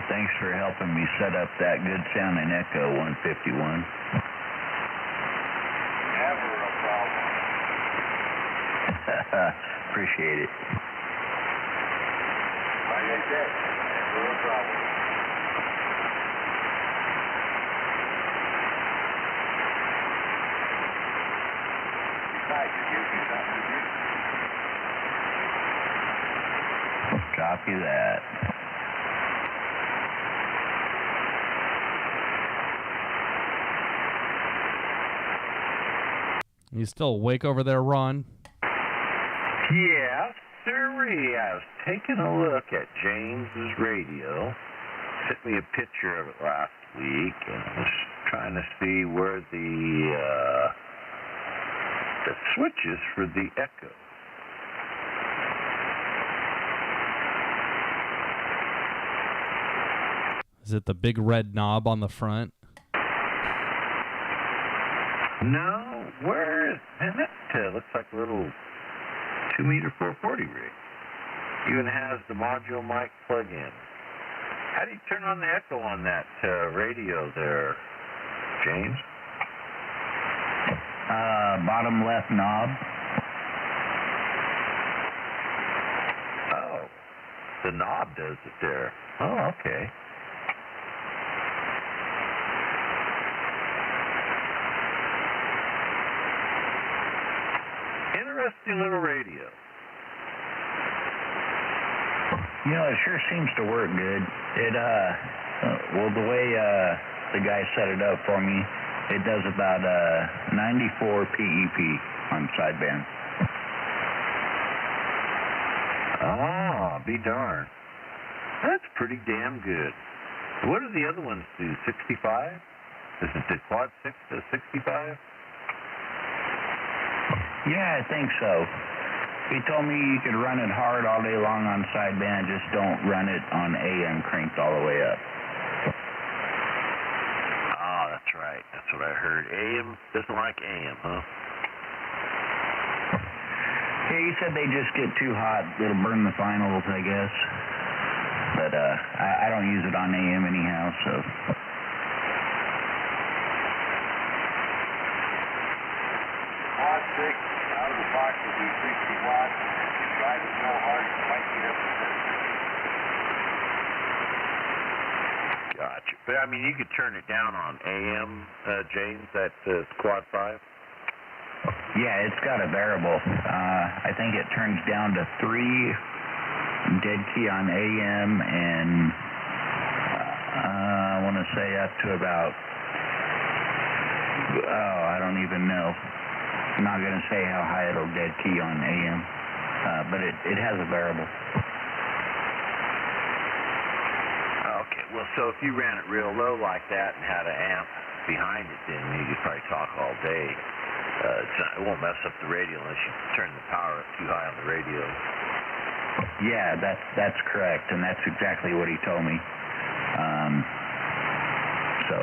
Thanks for helping me set up that good sounding Echo 151. Never a problem. Appreciate it. Like I said, never a problem. Besides, it gives me something to do. Copy that. You still awake over there, Ron? Yeah, sirree. I was taking a look at James's radio. Sent me a picture of it last week, and I was trying to see where the switches for the Echo. Is it the big red knob on the front? No, where is it? Looks like a little 2-meter 440 rig. Even has the module mic plug-in. How do you turn on the Echo on that radio there, James? Bottom left knob. Oh, the knob does it there. Oh, okay. Interesting little radio. You know, it sure seems to work good. It, well, the way the guy set it up for me, it does about 94 PEP on sideband. Ah, be darned. That's pretty damn good. What do the other ones do? 65? Is it the quad 6 to 65? Yeah, I think so. He told me you could run it hard all day long on sideband, just don't run it on AM cranked all the way up. Oh, that's right. That's what I heard. AM doesn't like AM, huh? Yeah, he said they just get too hot. It'll burn the finals, I guess. But I don't use it on AM anyhow, so... Quad 6 out of the box will be 60 watts. If you drive it so hard, you might get up to 70. Gotcha. But, I mean, you could turn it down on AM, James, that quad 5? Yeah, it's got a variable. I think it turns down to 3 dead key on AM and I want to say up to about, I don't even know. I'm not going to say how high it'll dead key on AM, but it has a variable. Okay, well, so if you ran it real low like that and had an amp behind it, then you could probably talk all day. It won't mess up the radio unless you turn the power up too high on the radio. Yeah, that's correct, and that's exactly what he told me. So,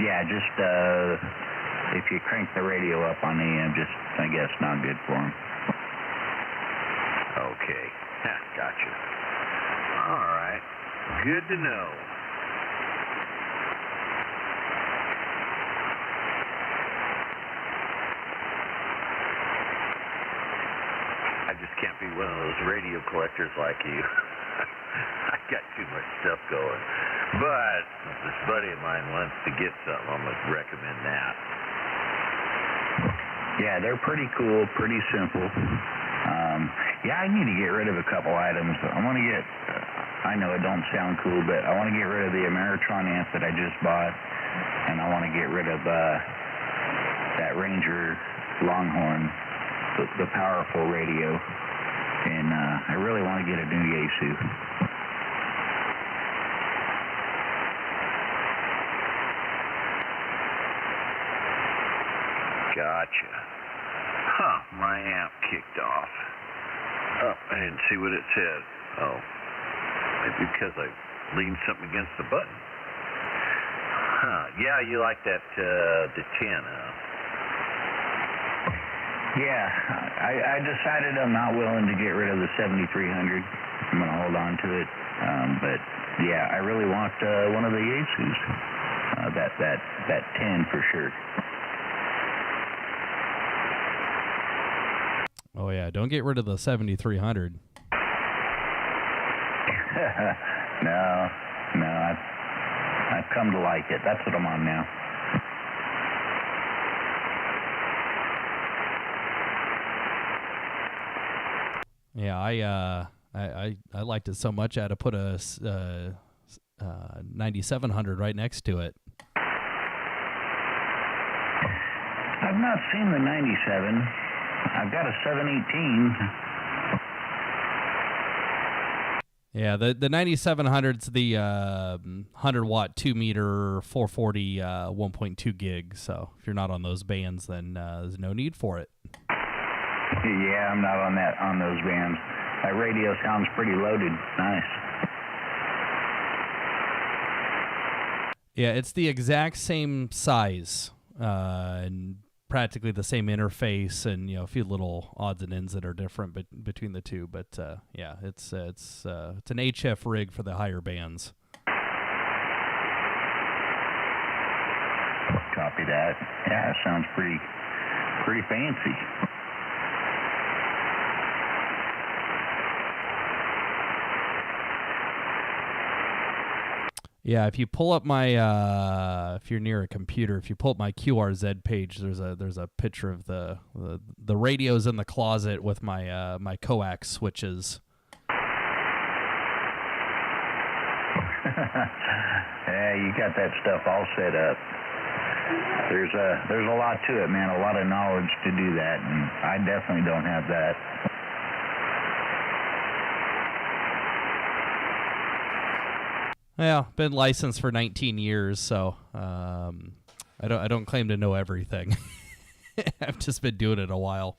yeah, just if you crank the radio up on AM, just, I guess, not good for him. Okay, gotcha. All right, good to know. I just can't be one of those radio collectors like you. I got too much stuff going. But if this buddy of mine wants to get something, I'm going to recommend that. Yeah, they're pretty cool, pretty simple. Yeah, I need to get rid of a couple items. I want to get, I know it don't sound cool, but I want to get rid of the Ameritron amp that I just bought, and I want to get rid of that Ranger Longhorn, the powerful radio, and I really want to get a new Yaesu. Gotcha. Huh, my amp kicked off. Oh, I didn't see what it said. Oh, maybe because I leaned something against the button. Huh, yeah, you like that, the 10, huh? Yeah, I decided I'm not willing to get rid of the 7300. I'm going to hold on to it. But, yeah, I really want one of the Yaesus. That 10 for sure. Oh, yeah, don't get rid of the 7300. No, I've come to like it. That's what I'm on now. Yeah, I liked it so much I had to put a 9700 right next to it. I've not seen the 97. I've got a 718. Yeah, the 9700's the 100 watt 2 meter 440 1.2 gig. So if you're not on those bands, then there's no need for it. Yeah, I'm not on those bands. That radio sounds pretty loaded. Nice. Yeah, it's the exact same size and practically the same interface, and a few little odds and ends that are different between the two. But yeah, it's an HF rig for the higher bands. Copy that. Yeah, it sounds pretty fancy. Yeah, if you pull up my if you're near a computer, if you pull up my QRZ page, there's a picture of the radios in the closet with my my coax switches. Yeah, you got that stuff all set up. There's a lot to it, man. A lot of knowledge to do that, and I definitely don't have that. Well, been licensed for 19 years, so I don't claim to know everything. I've just been doing it a while.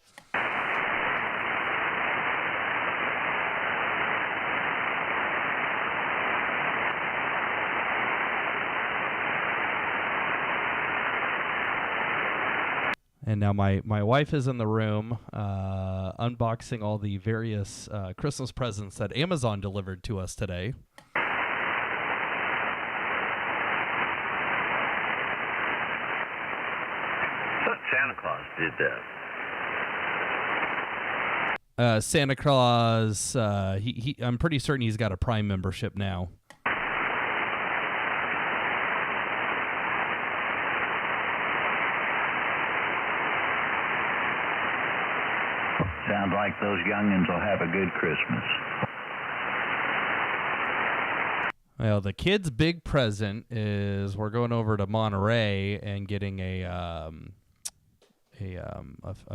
And now my wife is in the room unboxing all the various Christmas presents that Amazon delivered to us today. Santa Claus did that. Santa Claus, I'm pretty certain he's got a Prime membership now. Sounds like those youngins will have a good Christmas. Well, the kid's big present is we're going over to Monterey and getting a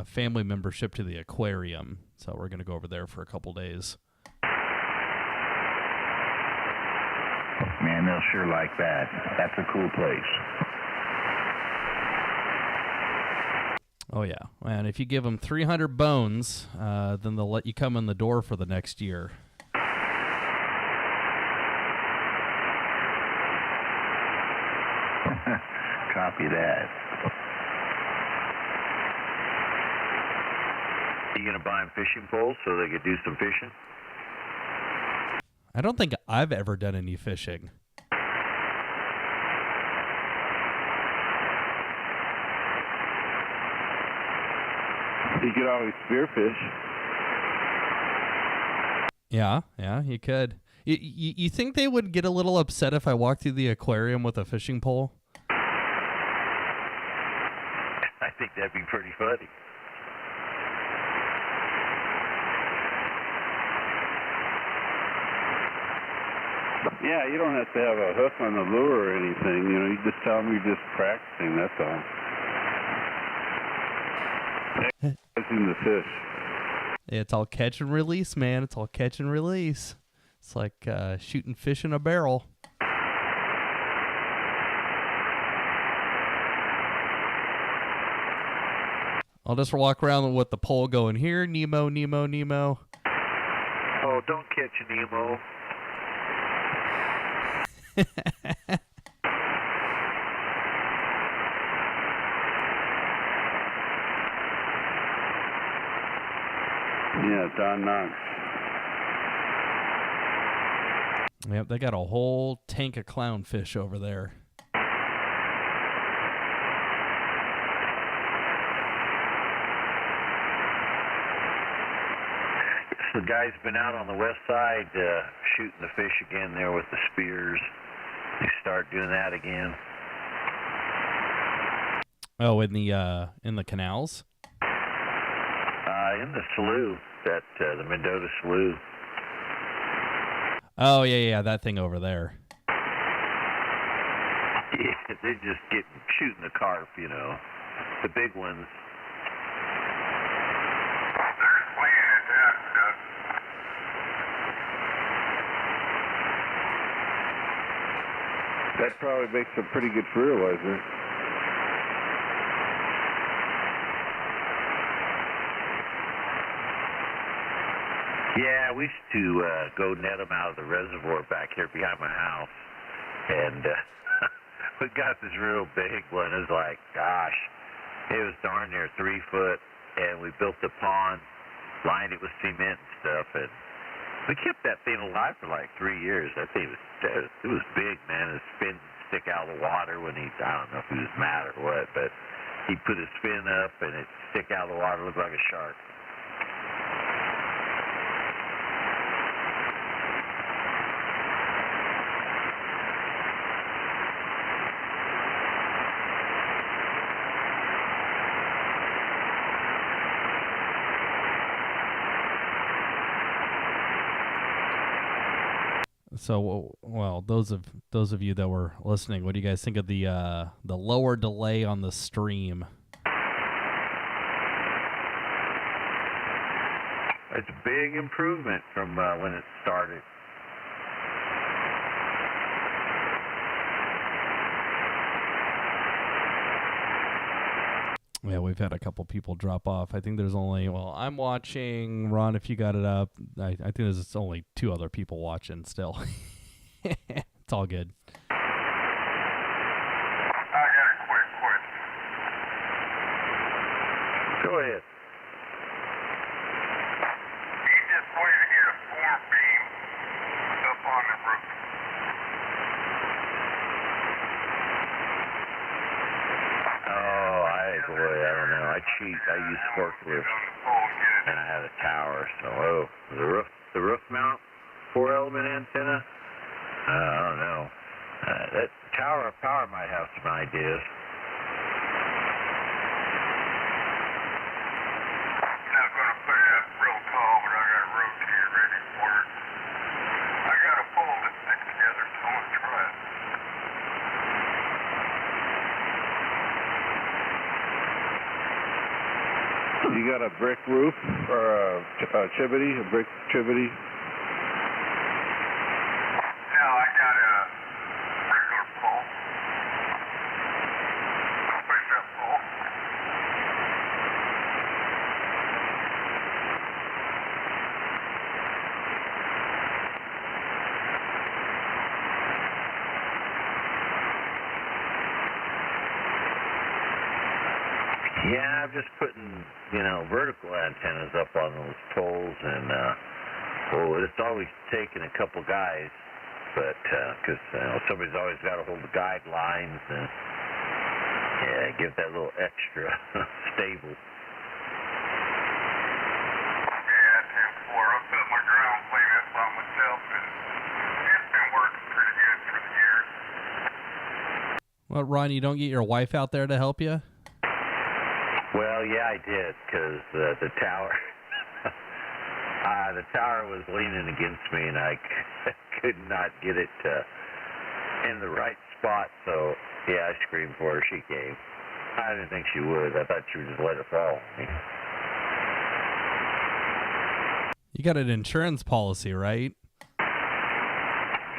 family membership to the aquarium. So we're going to go over there for a couple days. Man, they'll sure like that. That's a cool place. Oh, yeah. And if you give them 300 bones, then they'll let you come in the door for the next year. Copy that. You going to buy them fishing poles so they could do some fishing? I don't think I've ever done any fishing. You could always spearfish. Yeah, you could. You think they would get a little upset if I walked through the aquarium with a fishing pole? I think that'd be pretty funny. Yeah, you don't have to have a hook on the lure or anything. You just tell them you're just practicing, that's all. Catching the fish. It's all catch and release, man. It's all catch and release. It's like shooting fish in a barrel. I'll just walk around with the pole going, here, Nemo, Nemo, Nemo. Oh, don't catch a Nemo. Yeah, Don Knox. Yep, they got a whole tank of clownfish over there. The guy's been out on the west side shooting the fish again there with the spears. They start doing that again. Oh, in the canals? In the slough, the Mendota Slough. Oh, yeah, that thing over there. Yeah, they just get shooting the carp, you know, the big ones. They're playing at that stuff. That probably makes a pretty good fertilizer. Yeah, we used to go net them out of the reservoir back here behind my house, and we got this real big one. It was like, gosh, it was darn near 3 foot, and we built a pond, lined it with cement and stuff, and we kept that thing alive for like 3 years. That thing was big, man. His fin would stick out of the water when I don't know if he was mad or what, but he'd put his fin up, and it'd stick out of the water, look like a shark. So, well, those of you that were listening, what do you guys think of the lower delay on the stream? It's a big improvement from when it started. Yeah, we've had a couple people drop off. I think there's only, I'm watching. Ron, if you got it up, I think there's only 2 other people watching still. It's all good. I got a quick question. Go ahead. You just wait to hit a 4-beam up on the roof. Boy, I don't know. I cheat. I use forklifts, and I had a tower. So, the roof mount 4-element antenna. I don't know. That tower of power might have some ideas. Not going to put it up real tall, but I got a rotator ready for it. I got a pole to stick together, so I'm going to try it. You got a brick roof or a chimney, a brick chimney? No, I got a regular pole. Push-up pole. Yeah, I'm just putting, vertical antennas up on those poles, and it's always taken a couple guys, but because somebody's always got to hold the guidelines and give that little extra stable. Yeah, 10-4. I put my ground plate up by myself, and it's been working pretty good for the years. Well, Ron, you don't get your wife out there to help you? Well, yeah, I did, because the tower, the tower was leaning against me, and I could not get it in the right spot. So, yeah, I screamed for her. She came. I didn't think she would. I thought she would just let it fall on me. You got an insurance policy, right?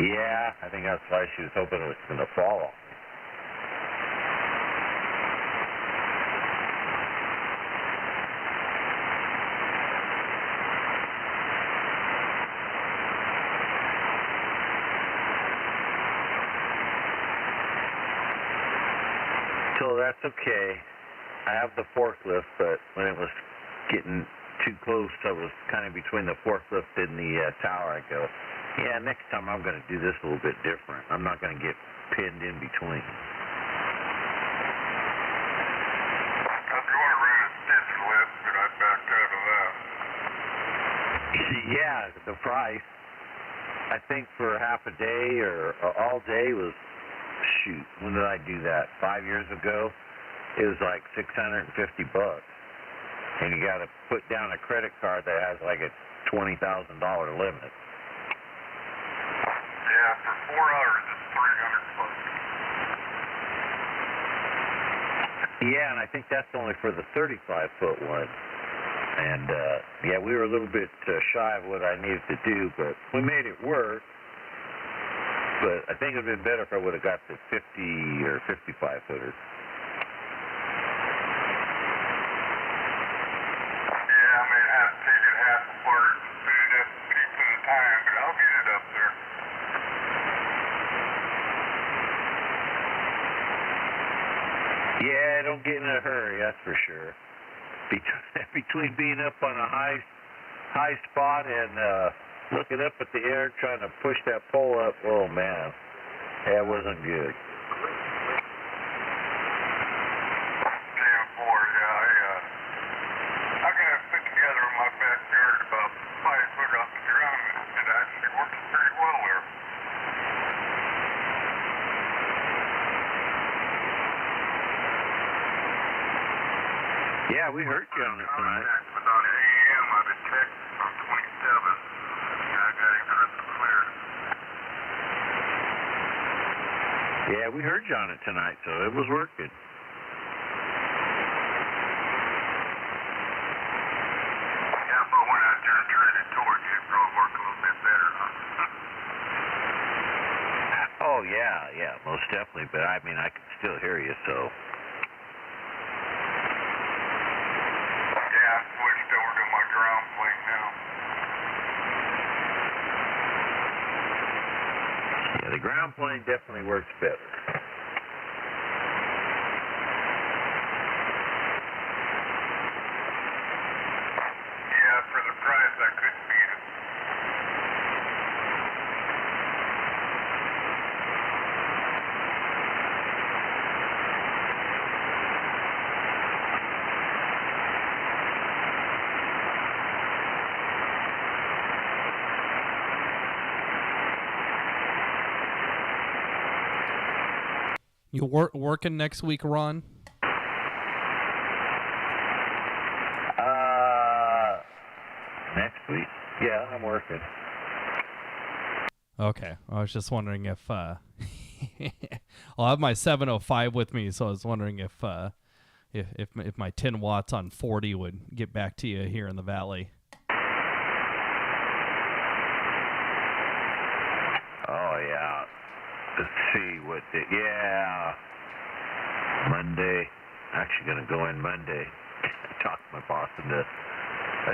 Yeah, I think that's why she was hoping it was going to fall off. So that's okay. I have the forklift, but when it was getting too close, I was kind of between the forklift and the tower. I go, yeah, next time I'm going to do this a little bit different. I'm not going to get pinned in between. I was going to run a stitch lift, but I backed out of that. Yeah, the price, I think for half a day or all day was, shoot, when did I do that? 5 years ago? It was like $650. And you got to put down a credit card that has like a $20,000 limit. 4 hours is 300 bucks. Yeah, and I think that's only for the 35-foot one. And, yeah, we were a little bit shy of what I needed to do, but we made it work. But I think it would have been better if I would have got the 50 or 55-footer. Yeah, I may have to take it half apart and fit it up cheap at a time, but I'll get it up there. Yeah, don't get in a hurry, that's for sure. Between being up on a high spot and looking up at the air trying to push that pole up, oh man, that wasn't good. 10-4, yeah, I got it put together in my backyard about 5 foot off the ground, and it actually works pretty well there. Yeah, we heard you on it tonight. About 8 a.m. I've been checking from 27. I got it crystal clear. Yeah, we heard you on it tonight, so it was working. Yeah, but when I turn it towards you, it probably work a little bit better, huh? Oh, yeah, most definitely. But, I mean, I can still hear you, so... Switched over to my ground plane now. Yeah, the ground plane definitely works better. Yeah, for the price, I couldn't beat it. You working next week, Ron? Next week? Yeah, I'm working. Okay, I was just wondering if I'll have my 705 with me, so I was wondering if my 10 watts on 40 would get back to you here in the valley. Oh yeah. Let's see what day. Yeah. Monday. Actually going to go in Monday. Talk to my boss and I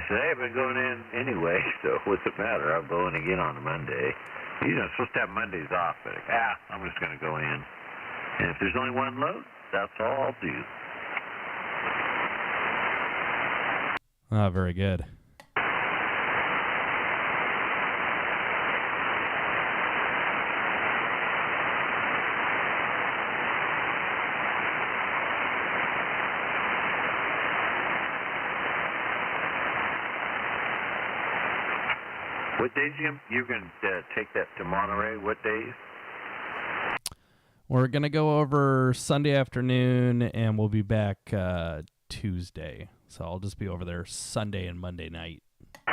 said, hey, I've been going in anyway, so what's the matter? I'm going again on a Monday. You know, supposed to have Mondays off, but I'm just going to go in. And if there's only one load, that's all I'll do. Ah, very good. What days you're going to take that to Monterey? What days? We're going to go over Sunday afternoon, and we'll be back Tuesday. So I'll just be over there Sunday and Monday night. Yeah,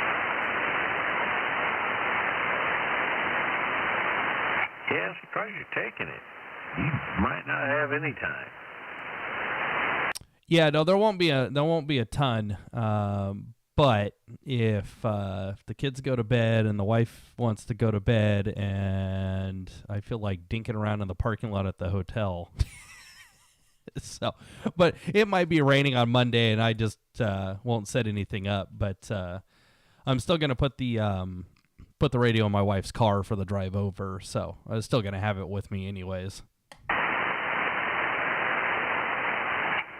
I'm surprised you're taking it. You might not have any time. Yeah, no, there won't be a ton. But if the kids go to bed and the wife wants to go to bed and I feel like dinking around in the parking lot at the hotel, but it might be raining on Monday and I just won't set anything up. But I'm still gonna put the radio in my wife's car for the drive over, so I'm still gonna have it with me anyways.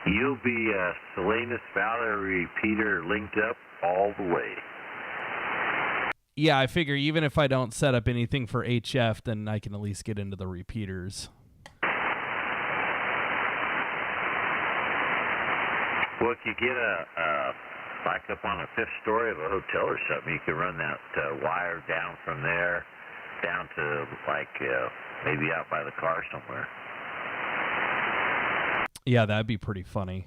You'll be Salinas Valley repeater linked up all the way. Yeah, I figure even if I don't set up anything for HF, then I can at least get into the repeaters. Well, if you get like up on a 5th story of a hotel or something, you can run that wire down from there down to like maybe out by the car somewhere. Yeah, that'd be pretty funny.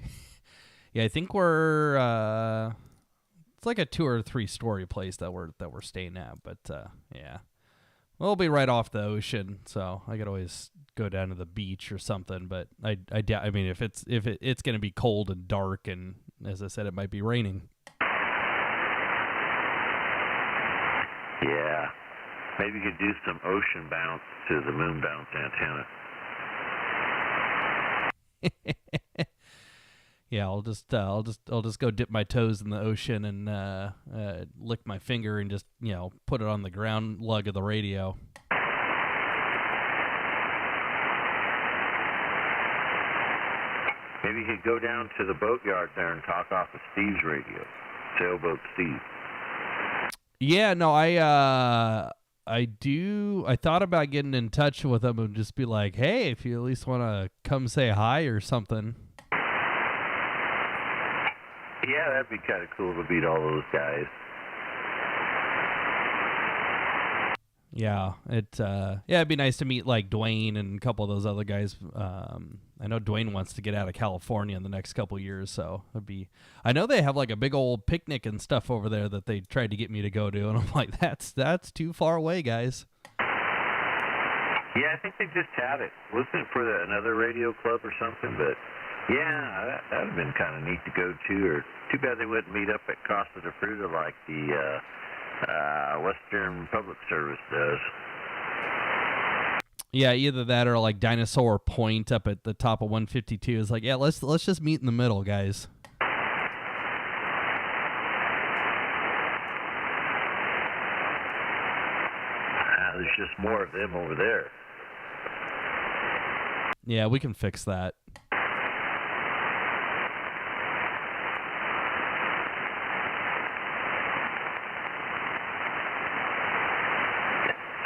Yeah, I think we're it's like a 2 or 3 story place that we're staying at, but yeah, Well, it'll be right off the ocean, so I could always go down to the beach or something. But I doubt. I mean, if it's going to be cold and dark, and as I said, it might be raining. Yeah, maybe you could do some ocean bounce to the moon bounce antenna. Yeah, I'll just go dip my toes in the ocean and lick my finger and just put it on the ground lug of the radio. Maybe you could go down to the boatyard there and talk off of Steve's radio, Sailboat Steve. Yeah, no, I thought about getting in touch with him and just be like, hey, if you at least want to come say hi or something. Yeah, that'd be kind of cool to meet all those guys. Yeah, it'd be nice to meet like Dwayne and a couple of those other guys. I know Dwayne wants to get out of California in the next couple of years, so I know they have like a big old picnic and stuff over there that they tried to get me to go to, and I'm like, that's too far away, guys. Yeah, I think they just had it. Wasn't it for another radio club or something? But yeah, that would have been kind of neat to go to. Or too bad they wouldn't meet up at Costa de Fruta like the Western Public Service does. Yeah, either that or like Dinosaur Point up at the top of 152 is like, yeah, let's just meet in the middle, guys. There's just more of them over there. Yeah, we can fix that.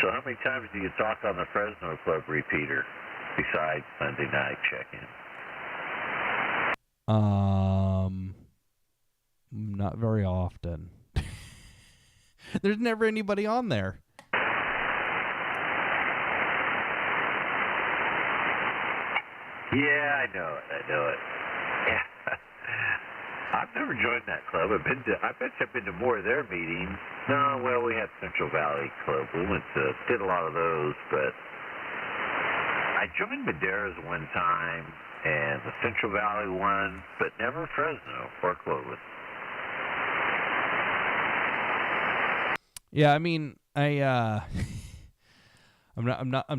So how many times do you talk on the Fresno Club repeater besides Sunday night check-in? Not very often. There's never anybody on there. Yeah, I know it. Yeah. I've never joined that club. I bet I've been to more of their meetings. No, well, we had Central Valley Club. We did a lot of those, but I joined Madera's one time and the Central Valley one, but never Fresno or Clovis. Yeah, I mean, I'm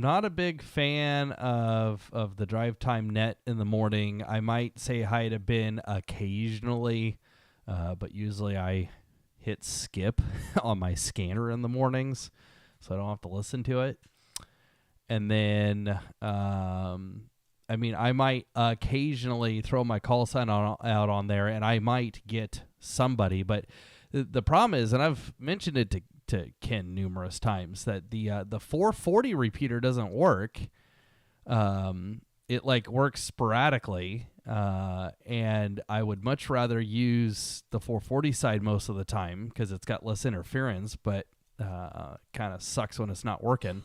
not a big fan of the drive time net in the morning. I might say hi to Ben occasionally, but usually I hit skip on my scanner in the mornings, so I don't have to listen to it. And then, I mean, I might occasionally throw my call sign out on there, and I might get somebody. But the problem is, and I've mentioned it to Ken numerous times, that the 440 repeater doesn't work. It like works sporadically, and I would much rather use the 440 side most of the time because it's got less interference, but kind of sucks when it's not working.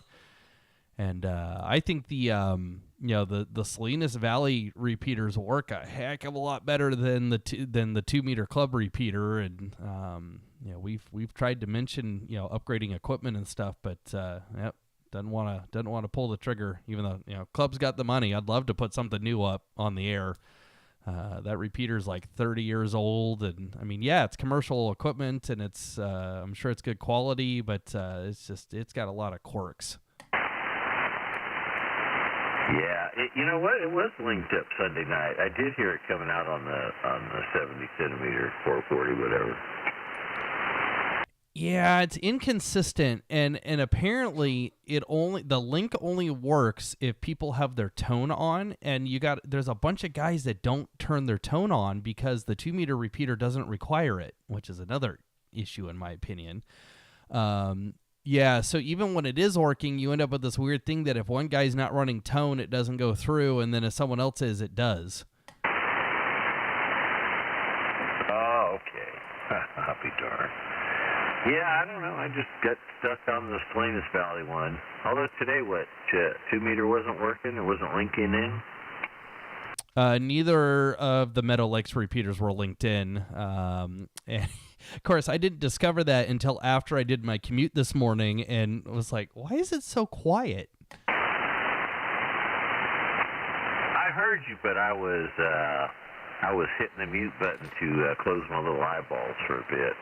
And I think the Salinas Valley repeaters work a heck of a lot better than the 2 meter club repeater. And we've tried to mention upgrading equipment and stuff, but doesn't want to pull the trigger. Even though club's got the money, I'd love to put something new up on the air. That repeater's like 30 years old, and I mean, yeah, it's commercial equipment, and it's I'm sure it's good quality, but it's got a lot of quirks. Yeah, you know what? It was linked up Sunday night. I did hear it coming out on the 70 centimeter 440, whatever. Yeah, it's inconsistent, and apparently the link only works if people have their tone on, and there's a bunch of guys that don't turn their tone on because the 2 meter repeater doesn't require it, which is another issue in my opinion. Yeah, so even when it is working, you end up with this weird thing that if one guy's not running tone, it doesn't go through, and then if someone else is, it does. Oh, okay. I'll be darned. Yeah, I don't know. I just got stuck on the Salinas Valley one. Although today, 2 meter wasn't working? It wasn't linking in? Neither of the Meadow Lakes repeaters were linked in. And Of course, I didn't discover that until after I did my commute this morning and was like, why is it so quiet? I heard you, but I was hitting the mute button to close my little eyeballs for a bit,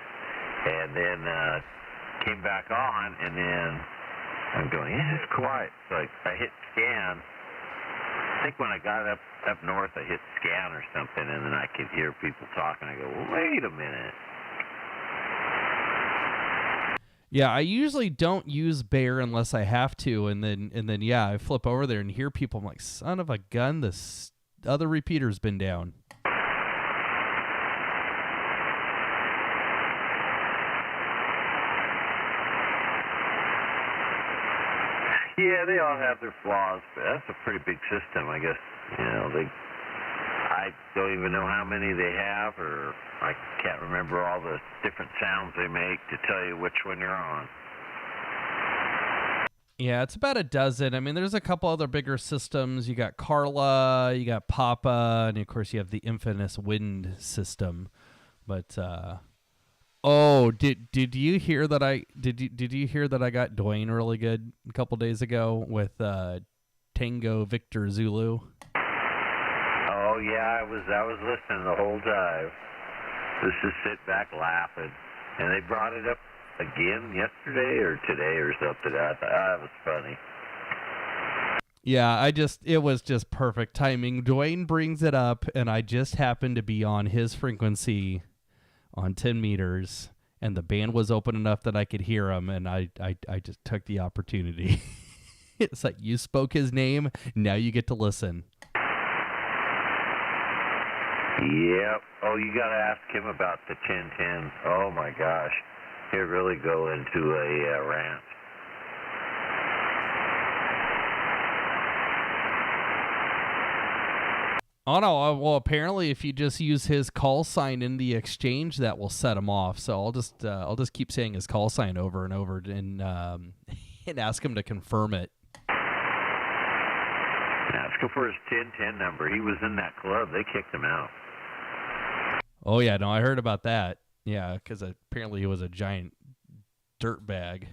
and then came back on, and then I'm going, yeah, it's quiet. So I hit scan. I think when I got up north, I hit scan or something, and then I could hear people talking. I go, well, wait a minute. Yeah, I usually don't use Bear unless I have to, and then yeah, I flip over there and hear people. I'm like, son of a gun, this other repeater's been down. Yeah, they all have their flaws, but that's a pretty big system, I guess. I don't even know how many they have, or I can't remember all the different sounds they make to tell you which one you're on. Yeah, it's about a dozen. I mean, there's a couple other bigger systems. You got Carla, you got Papa, and of course you have the infamous Wind system. But oh, did you hear that I did you hear that I got Dwayne really good a couple days ago with Tango Victor Zulu? Oh yeah, I was listening the whole time. Just sit back laughing, and they brought it up again yesterday or today or something. I thought that was funny. Yeah, it was just perfect timing. Dwayne brings it up, and I just happened to be on his frequency on 10 meters, and the band was open enough that I could hear him, and I just took the opportunity. It's like, you spoke his name, now you get to listen. Yep. Oh, you got to ask him about the 1010. Oh, my gosh. He'll really go into a rant. Oh, no. Well, apparently if you just use his call sign in the exchange, that will set him off. So I'll just keep saying his call sign over and over and ask him to confirm it. Ask him for his 1010 number. He was in that club. They kicked him out. Oh, yeah. No, I heard about that. Yeah, because apparently he was a giant dirt bag.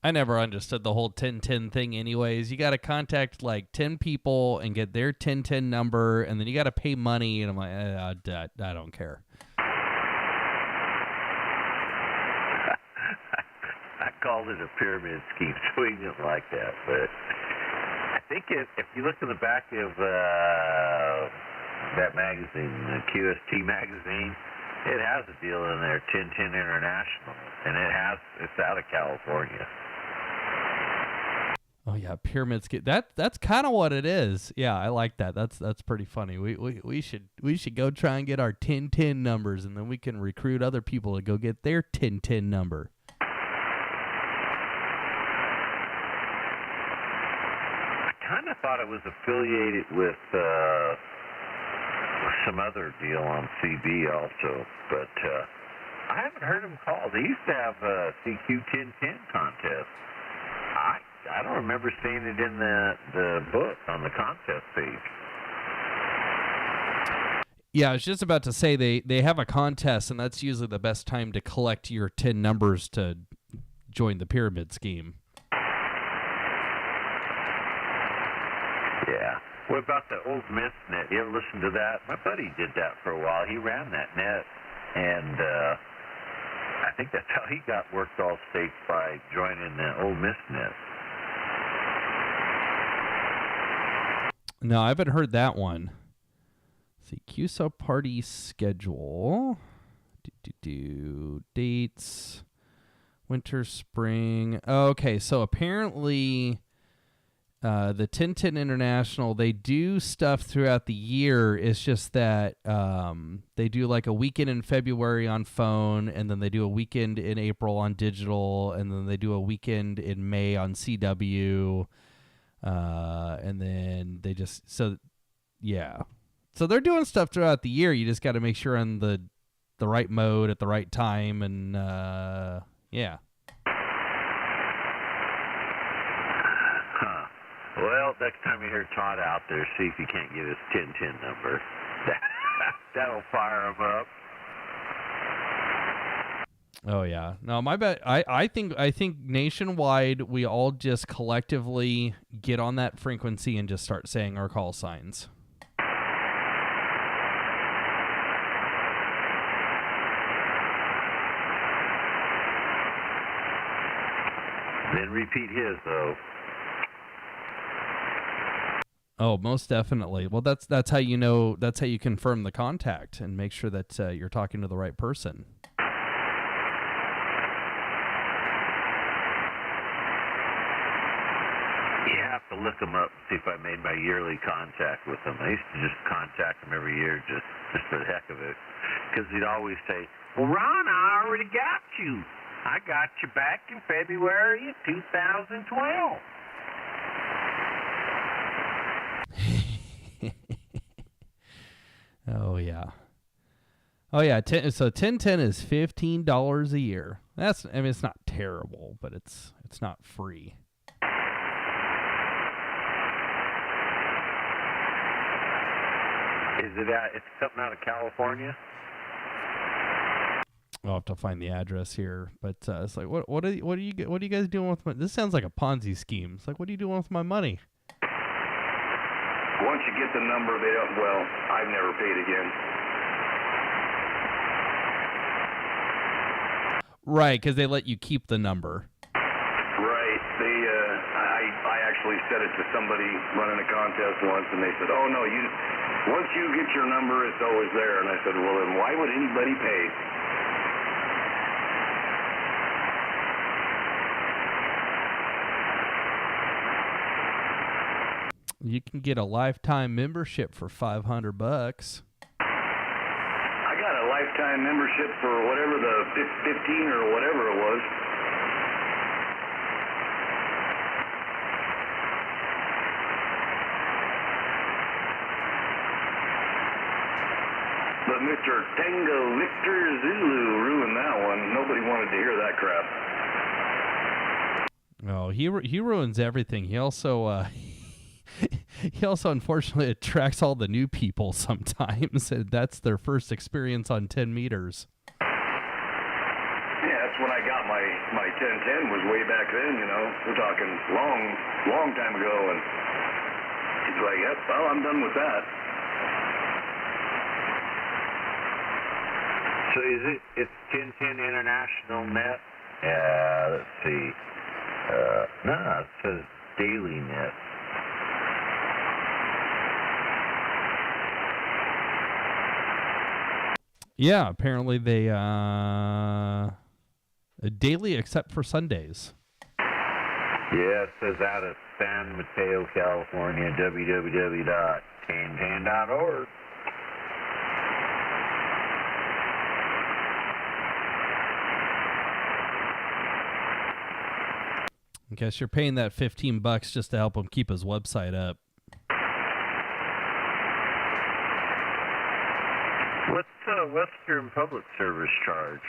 I never understood the whole 1010 thing anyways. You got to contact like 10 people and get their 1010 number, and then you got to pay money, and I'm like, I don't care. I called it a pyramid scheme, so he didn't like that. But I think if you look in the back of that magazine, the QST magazine, it has a deal in there, 1010 International, and it's out of California. Oh yeah, pyramid scheme. That's kind of what it is. Yeah, I like that. That's pretty funny. We should go try and get our 1010 numbers, and then we can recruit other people to go get their 1010 number. I kind of thought it was affiliated with some other deal on CB also, but I haven't heard them call. They used to have a CQ 1010 contest. I don't remember seeing it in the book on the contest page. Yeah, I was just about to say they have a contest, and that's usually the best time to collect your 10 numbers to join the pyramid scheme. Yeah. What about the old Miss net? You ever listen to that? My buddy did that for a while. He ran that net, and I think that's how he got worked all states, by joining the old Miss net. No, I haven't heard that one. Let's see, QSO party schedule. Dates. Winter, spring. Okay, so apparently the 1010 International, they do stuff throughout the year. It's just that they do like a weekend in February on phone, and then they do a weekend in April on digital, and then they do a weekend in May on CW. And then they just, so yeah. So they're doing stuff throughout the year. You just got to make sure on the right mode at the right time. And, yeah. Well, next time you hear Todd out there, see if you can't get his 1010 number. That'll fire him up. Oh yeah, no, my bet. I think nationwide we all just collectively get on that frequency and just start saying our call signs. Then repeat his though. Oh, most definitely. Well, that's how you know. That's how you confirm the contact and make sure that you're talking to the right person. You have to look them up, see if I made my yearly contact with them. I used to just contact them every year just for the heck of it. Because he'd always say, well, Ron, I already got you. I got you back in February of 2012. Oh, yeah. Oh, yeah. So 1010 is $15 a year. It's not terrible, but it's not free. It's something out of California? I'll have to find the address here, but it's like, what are you guys doing with my? This sounds like a Ponzi scheme. It's like, what are you doing with my money? Once you get the number, they don't. Well, I've never paid again. Right, because they let you keep the number. Right. I actually said it to somebody running a contest once, and they said, "Oh no, once you get your number, it's always there." And I said, "Well, then why would anybody pay?" You can get a lifetime membership for $500. I got a lifetime membership for whatever the 15 or whatever it was. But Mr. Tango Victor Zulu ruined that one. Nobody wanted to hear that crap. Oh, he ruins everything. He also he also unfortunately attracts all the new people sometimes. That's their first experience on 10 meters. Yeah, that's when I got my 1010 was way back then, you know. We're talking long time ago, and he's like, yep, well, I'm done with that. So it's 1010 International Net? Yeah, let's see. No, it says Daily Net. Yeah, apparently they daily except for Sundays. Yeah, it says out of San Mateo, California, www.1010.org. I guess you're paying that $15 just to help him keep his website up. What's Western Public Service charge?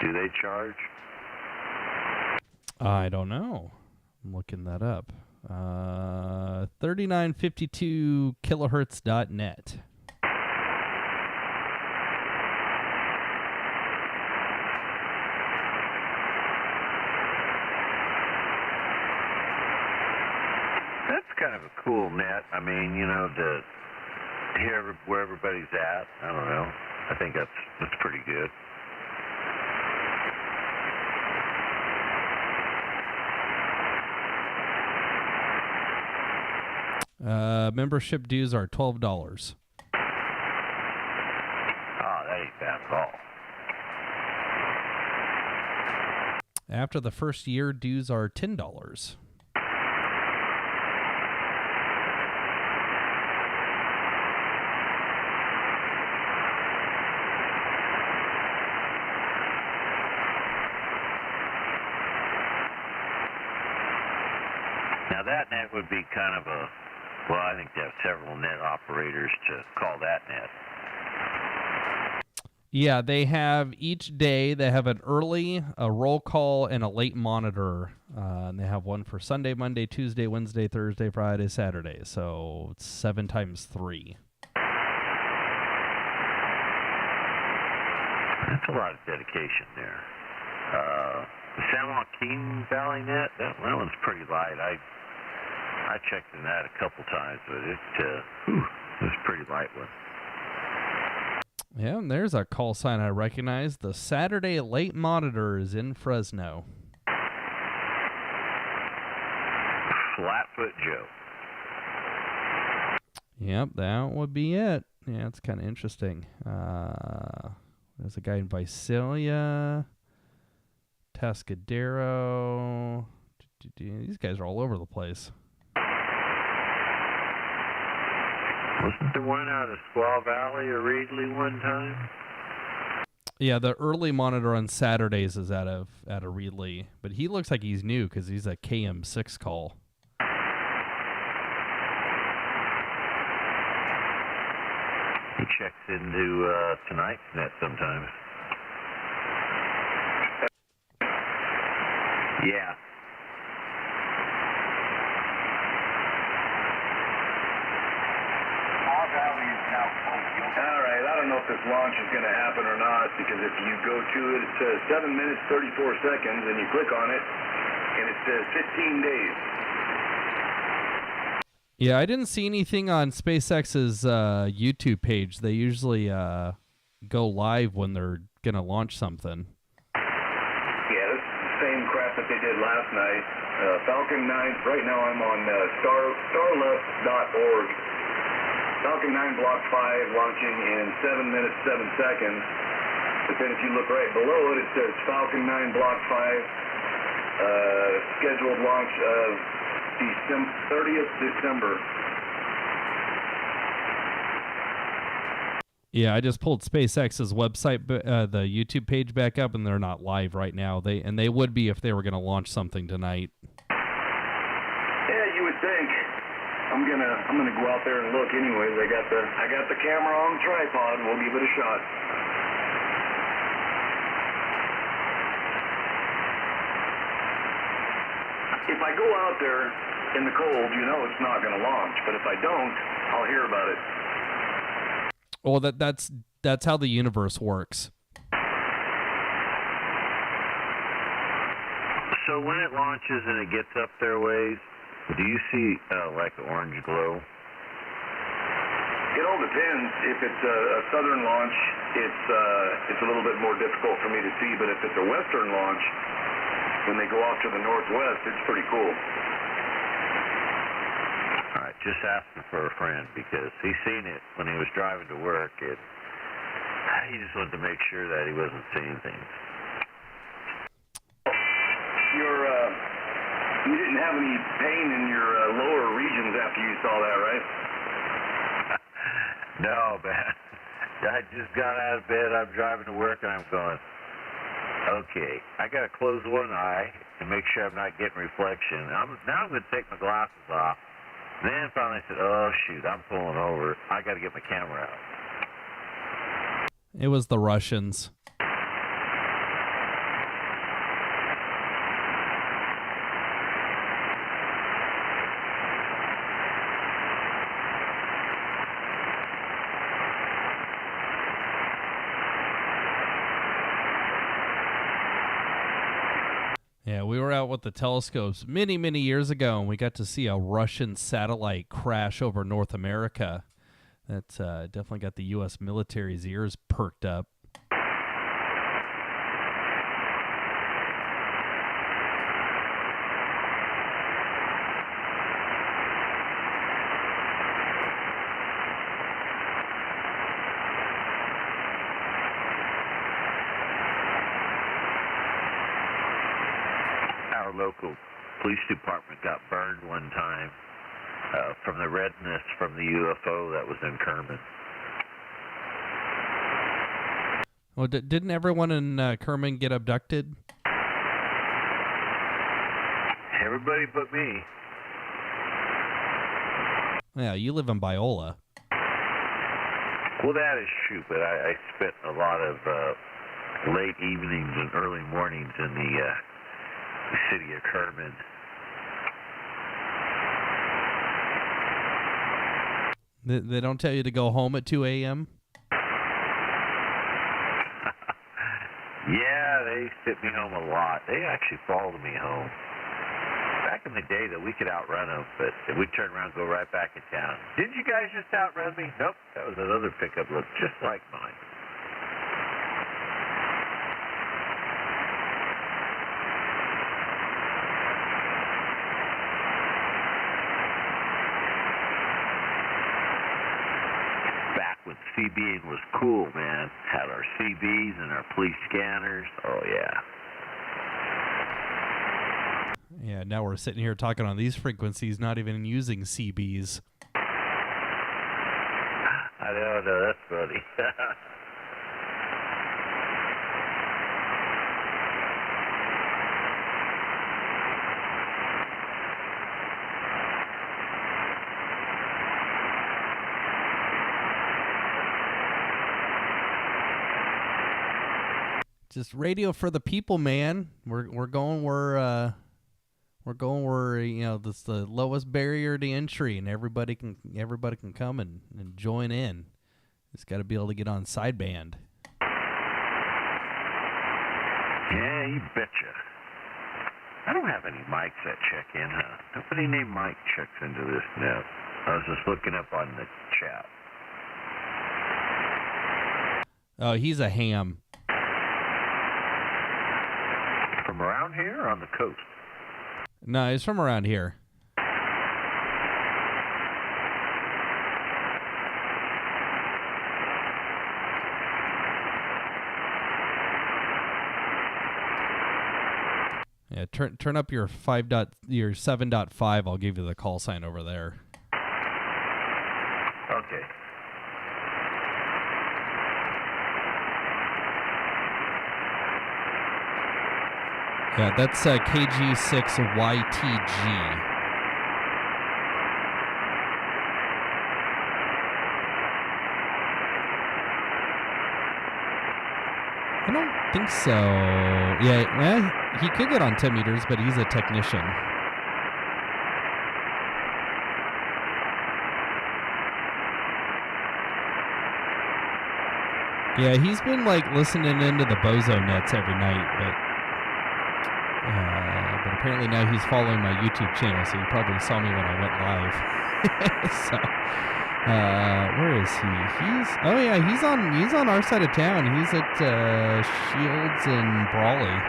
Do they charge? I don't know. I'm looking that up. 3952kilohertz.net. That's kind of a cool net. I mean, you know, to hear where everybody's at. I don't know. I think that's pretty good. Membership dues are $12. Oh, that ain't bad at all. After the first year, dues are $10. Now that net would be kind of a, well, I think they have several net operators to call that net. Yeah, they have each day, they have an early, a roll call, and a late monitor. And they have one for Sunday, Monday, Tuesday, Wednesday, Thursday, Friday, Saturday. So it's 7 times 3. That's a lot of dedication there. The San Joaquin Valley net, that one's pretty light. I checked in that a couple times, but it was a pretty light one. Yeah, and there's a call sign I recognize. The Saturday late monitor is in Fresno. Flatfoot Joe. Yep, that would be it. Yeah, it's kind of interesting. There's a guy in Visalia, Tascadero. These guys are all over the place. Wasn't there one out of Squaw Valley or Reedley one time? Yeah, the early monitor on Saturdays is out of Reedley, but he looks like he's new because he's a KM6 call. He checks into tonight's net sometimes. Yeah. All right, I don't know if this launch is going to happen or not, because if you go to it, it says 7 minutes, 34 seconds, and you click on it, and it says 15 days. Yeah, I didn't see anything on SpaceX's YouTube page. They usually go live when they're going to launch something. Yeah, this is the same crap that they did last night. Falcon 9, right now I'm on starleft.org. Falcon 9 Block 5 launching in 7 minutes, 7 seconds. But then if you look right below it, it says Falcon 9 Block 5, scheduled launch of 30th December. Yeah, I just pulled SpaceX's website, the YouTube page back up, and they're not live right now. They would be if they were going to launch something tonight. Yeah, you would think. I'm gonna go out there and look anyways. I got the camera on the tripod. We'll give it a shot. If I go out there in the cold, you know it's not going to launch. But if I don't, I'll hear about it. Well, that's how the universe works. So when it launches and it gets up there ways, do you see like an orange glow? It all depends. If it's a southern launch, it's a little bit more difficult for me to see. But if it's a western launch, when they go off to the northwest, it's pretty cool. All right, just asking for a friend because he's seen it when he was driving to work. He just wanted to make sure that he wasn't seeing things. You didn't have any pain in your lower regions after you saw that, right? No, man. I just got out of bed. I'm driving to work, and I'm going, okay, I got to close one eye and make sure I'm not getting reflection. Now I'm going to take my glasses off. Then finally I said, oh, shoot, I'm pulling over. I got to get my camera out. It was the Russians. Yeah, we were out with the telescopes many, many years ago, and we got to see a Russian satellite crash over North America. That definitely got the U.S. military's ears perked up. Local police department got burned one time from the redness from the UFO that was in Kerman. Well, didn't everyone in Kerman get abducted? Everybody but me. Yeah, you live in Biola. Well, that is true, but I spent a lot of late evenings and early mornings in the city of Kerman. They don't tell you to go home at 2 a.m.? Yeah, they sent me home a lot. They actually followed me home. Back in the day, that we could outrun them, but we'd turn around and go right back in town. Didn't you guys just outrun me? Nope, that was another pickup look just like mine. CBing was cool, man. Had our CBs and our police scanners. Oh, yeah. Yeah, now we're sitting here talking on these frequencies, not even using CBs. I know, that's funny. Just radio for the people, man. We're going where that's the lowest barrier to entry, and everybody can come and join in. It's got to be able to get on Sideband. Yeah, you betcha. I don't have any mics that check in, huh? Nobody named Mike checks into this now. I was just looking up on the chat. Oh, he's a ham. From around here or on the coast? No, he's from around here. Yeah, turn up your 7.5. I'll give you the call sign over there. Okay. Yeah, that's KG6YTG. I don't think so. Yeah, he could get on 10 meters, but he's a technician. Yeah, he's been listening into the bozo nets every night, but apparently now he's following my YouTube channel, so he probably saw me when I went live. So, where is he? He's on our side of town. He's at Shields and Brawley.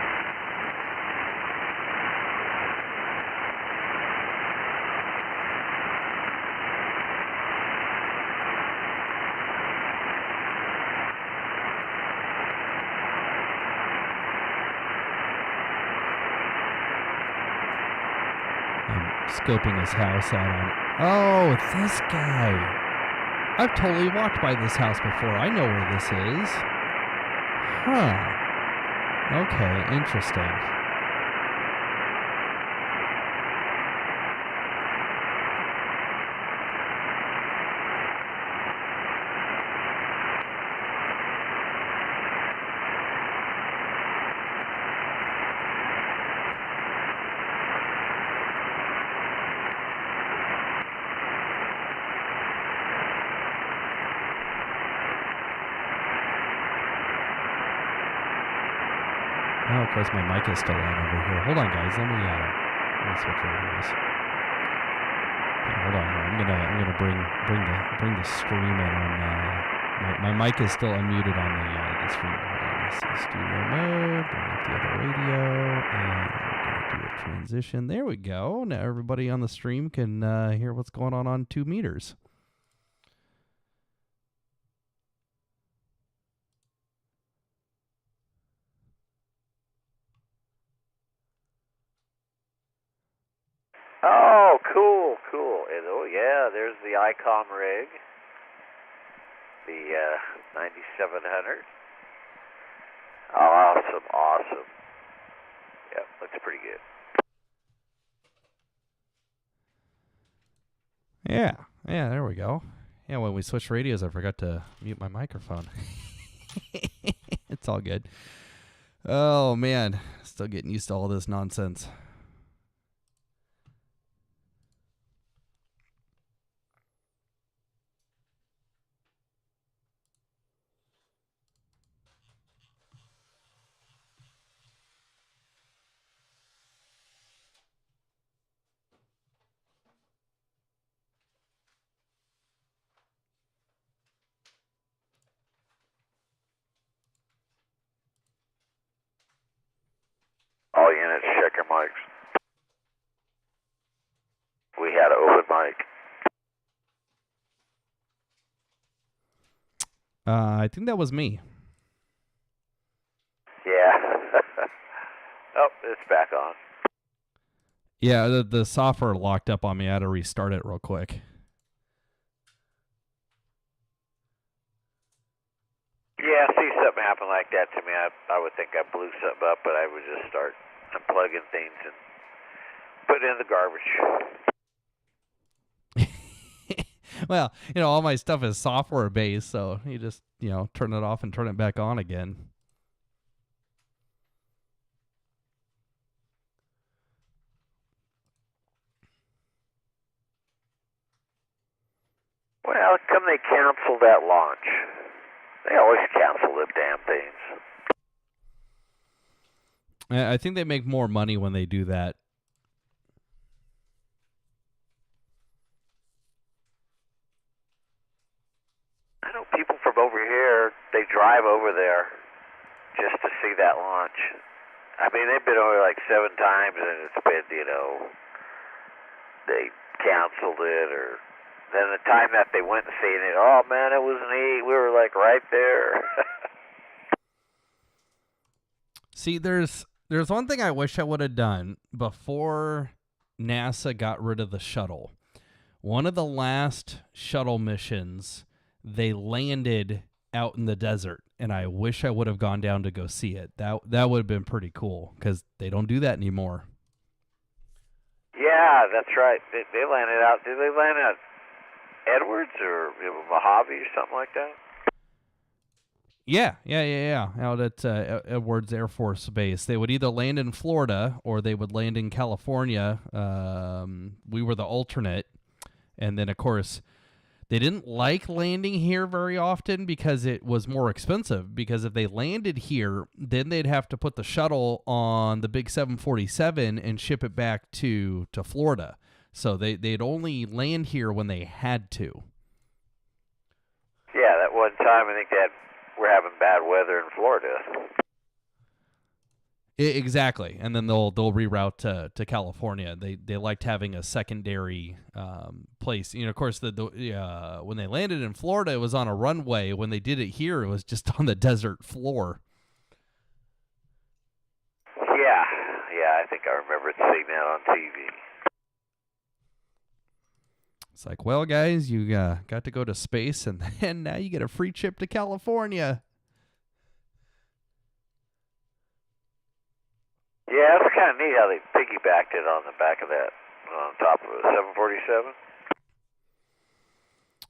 Scoping his house out on. Oh, this guy. I've totally walked by this house before. I know where this is. Huh. Okay, interesting. Oh, of course, my mic is still on over here. Hold on, guys. Let me switch radios. Okay, hold on here. I'm gonna bring the stream in on. My mic is still unmuted on the stream. Hold on. Let's see, studio mode. Bring up the other radio, and we're gonna do a transition. There we go. Now everybody on the stream can hear what's going on 2 meters. Oh, cool. And, oh, yeah, there's the ICOM rig. The 9700. Awesome. Yep, looks pretty good. Yeah, there we go. Yeah, when we switched radios, I forgot to mute my microphone. It's all good. Oh, man. Still getting used to all this nonsense. All units, check your mics. We had an open mic. I think that was me. Yeah. Oh, it's back on. Yeah, the software locked up on me. I had to restart it real quick. Yeah, see something happen like that to me, I would think I blew something up, but I would just start unplugging things and put it in the garbage. Well, all my stuff is software based, so you just, turn it off and turn it back on again. Well, how come they canceled that launch? They always cancel the damn things. I think they make more money when they do that. I know people from over here, they drive over there just to see that launch. I mean, they've been over like 7 times, and it's been, they canceled it, or then the time that they went and seen it, oh man, it was neat. We were like right there. See, there's one thing I wish I would have done before NASA got rid of the shuttle. One of the last shuttle missions, they landed out in the desert, and I wish I would have gone down to go see it. That would have been pretty cool, because they don't do that anymore. Yeah, that's right. They landed out. Did they land at Edwards or Mojave or something like that? Yeah. Out at Edwards Air Force Base. They would either land in Florida or they would land in California. We were the alternate. And then, of course, they didn't like landing here very often because it was more expensive. Because if they landed here, then they'd have to put the shuttle on the big 747 and ship it back to Florida. So they'd only land here when they had to. Yeah, that one time I think we're having bad weather in Florida. Exactly, and then they'll reroute to California. They liked having a secondary place. Of course, when they landed in Florida, it was on a runway. When they did it here, it was just on the desert floor. Yeah, I think I remember seeing that on TV. It's like, well, guys, you got to go to space, and then now you get a free trip to California. Yeah, it's kind of neat how they piggybacked it on the back of that, on top of a 747.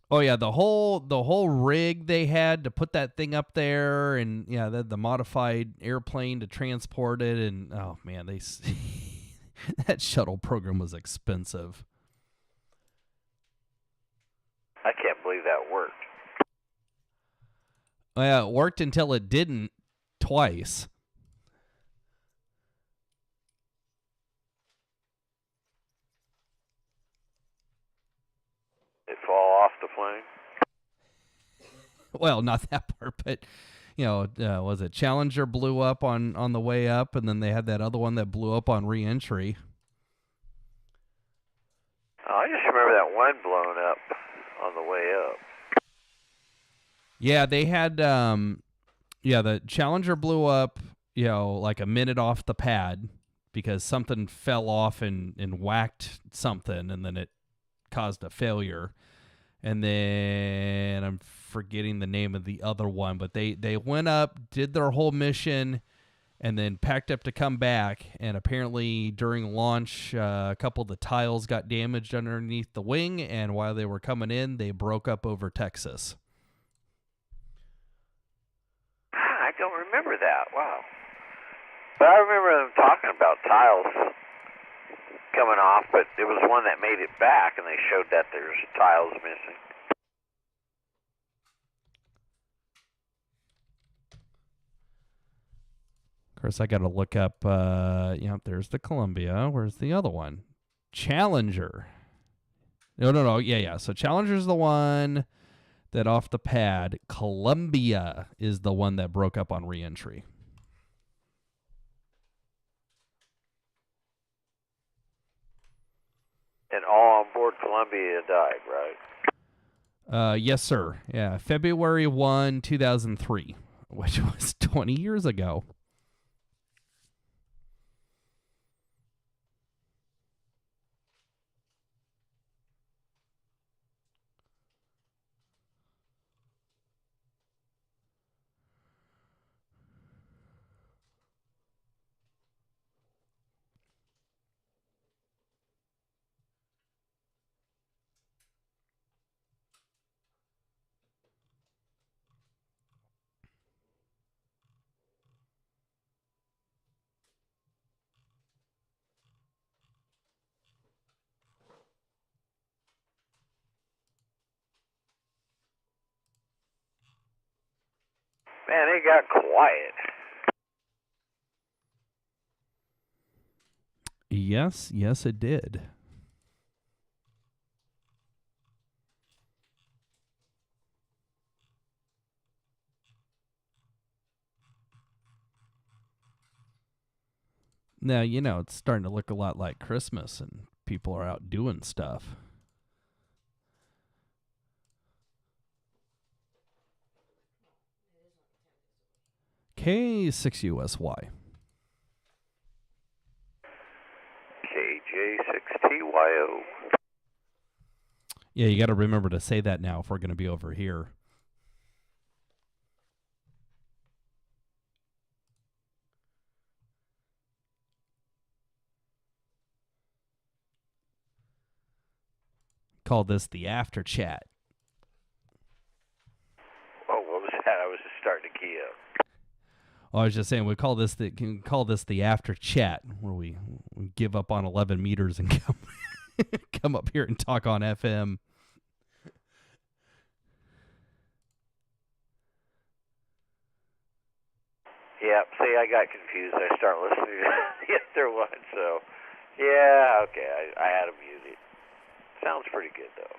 Oh yeah, the whole rig they had to put that thing up there, and yeah, the modified airplane to transport it, and oh man, that shuttle program was expensive. I can't believe that worked. Well, it worked until it didn't twice. It fall off the plane? Well, not that part, but was it Challenger blew up on the way up, and then they had that other one that blew up on re-entry. Oh, I just remember that one blown up on the way up. Yeah, they had the Challenger blew up, like a minute off the pad because something fell off and whacked something, and then it caused a failure. And then I'm forgetting the name of the other one, but they went up, did their whole mission, and then packed up to come back. And apparently during launch, a couple of the tiles got damaged underneath the wing, and while they were coming in, they broke up over Texas. I don't remember that. Wow. But I remember them talking about tiles coming off, but it was one that made it back, and they showed that there's tiles missing. Of course, I got to look up, there's the Columbia. Where's the other one? Challenger. No. Yeah. So Challenger's the one that off the pad. Columbia is the one that broke up on reentry. And all on board Columbia died, right? Yes, sir. Yeah, February 1, 2003, which was 20 years ago. Man, it got quiet. Yes, it did. Now, it's starting to look a lot like Christmas, and people are out doing stuff. K6USY. KJ6TYO. Yeah, you got to remember to say that now if we're going to be over here. Call this the after chat. Oh, what was that? I was just starting to key up. I was just saying we call this the after chat, where we give up on 11 meters and come up here and talk on FM. Yeah, see, I got confused. I started listening to the other one, so yeah, okay, I had him muted. Sounds pretty good, though.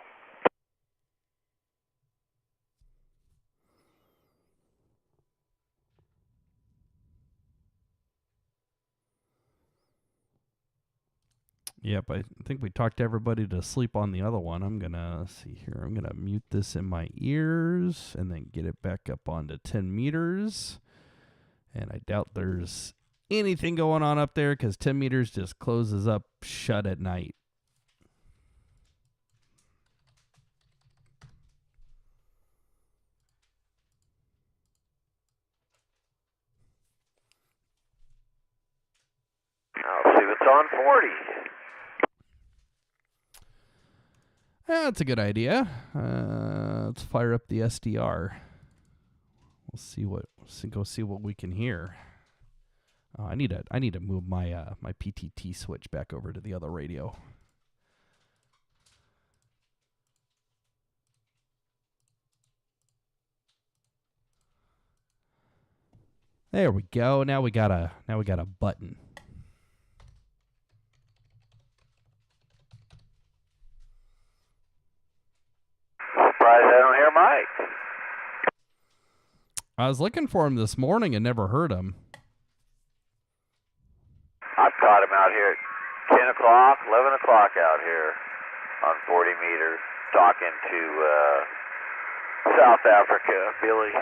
Yep, I think we talked everybody to sleep on the other one. I'm going to see here. I'm going to mute this in my ears and then get it back up onto 10 meters. And I doubt there's anything going on up there because 10 meters just closes up shut at night. I'll see what's on 40. That's a good idea. Let's fire up the SDR. Go see what we can hear. Oh, I need to move my my PTT switch back over to the other radio. There we go. Now we got a button. Surprised I don't hear Mike. I was looking for him this morning and never heard him. I've caught him out here at 10 o'clock, 11 o'clock out here on 40 meters, talking to South Africa, Billy.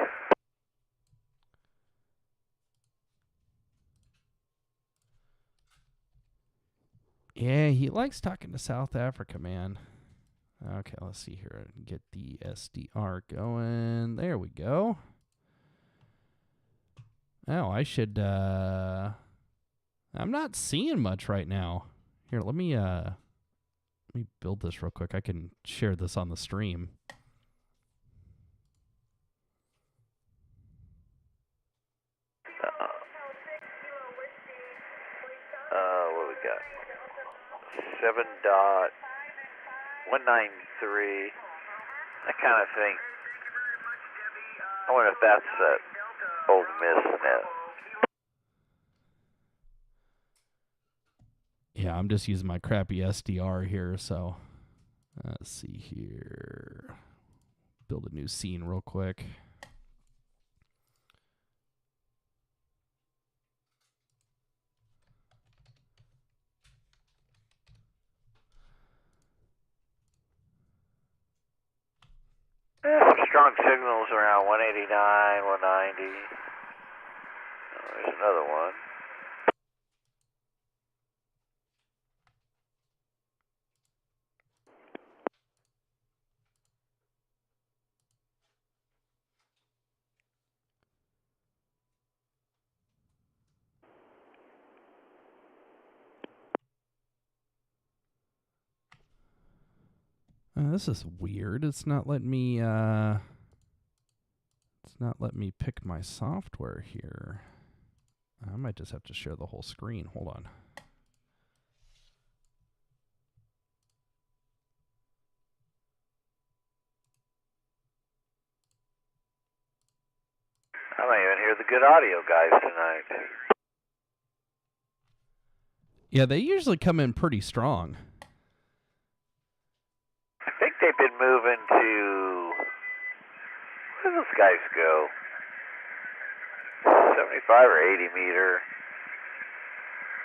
Yeah, he likes talking to South Africa, man. Okay, let's see here. Get the SDR going. There we go. Oh, I should, I'm not seeing much right now. Here, let me build this real quick. I can share this on the stream. What we got? 7.193. I kind of think, I wonder if that's that old Miss net. Yeah, I'm just using my crappy SDR here, so let's see here. Build a new scene real quick. Some strong signals around 189, 190. There's another one. This is weird. It's not letting me pick my software here. I might just have to share the whole screen. Hold on. I might even hear the good audio guys tonight. Yeah, they usually come in pretty strong. I think they've been moving to, where do those guys go? 75 or 80 meter.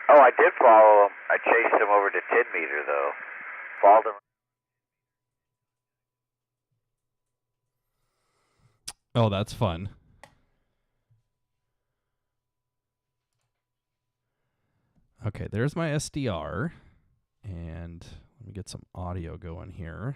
Oh, I did follow them. I chased them over to 10 meter though. Followed them. Oh, that's fun. Okay, there's my SDR. And let me get some audio going here.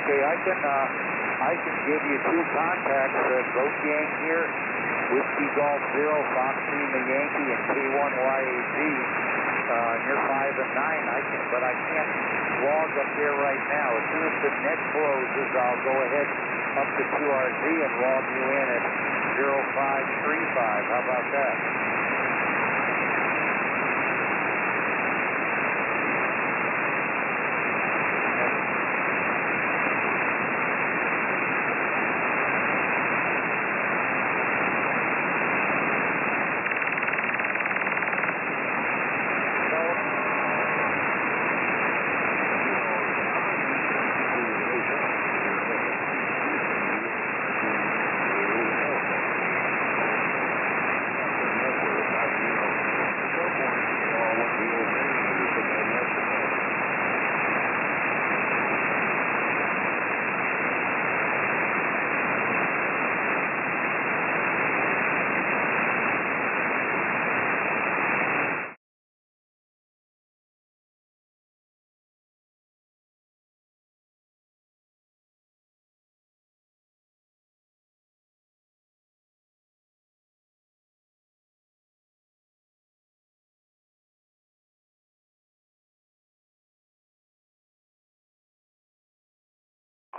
Okay, I can give you two contacts. Boat Gang here, Whiskey Golf Zero, Fox Lima Yankee, and K1YAG. You're 5 and 9. But I can't log up there right now. As soon as the net closes, I'll go ahead up to 2RZ and log you in at 0535. How about that?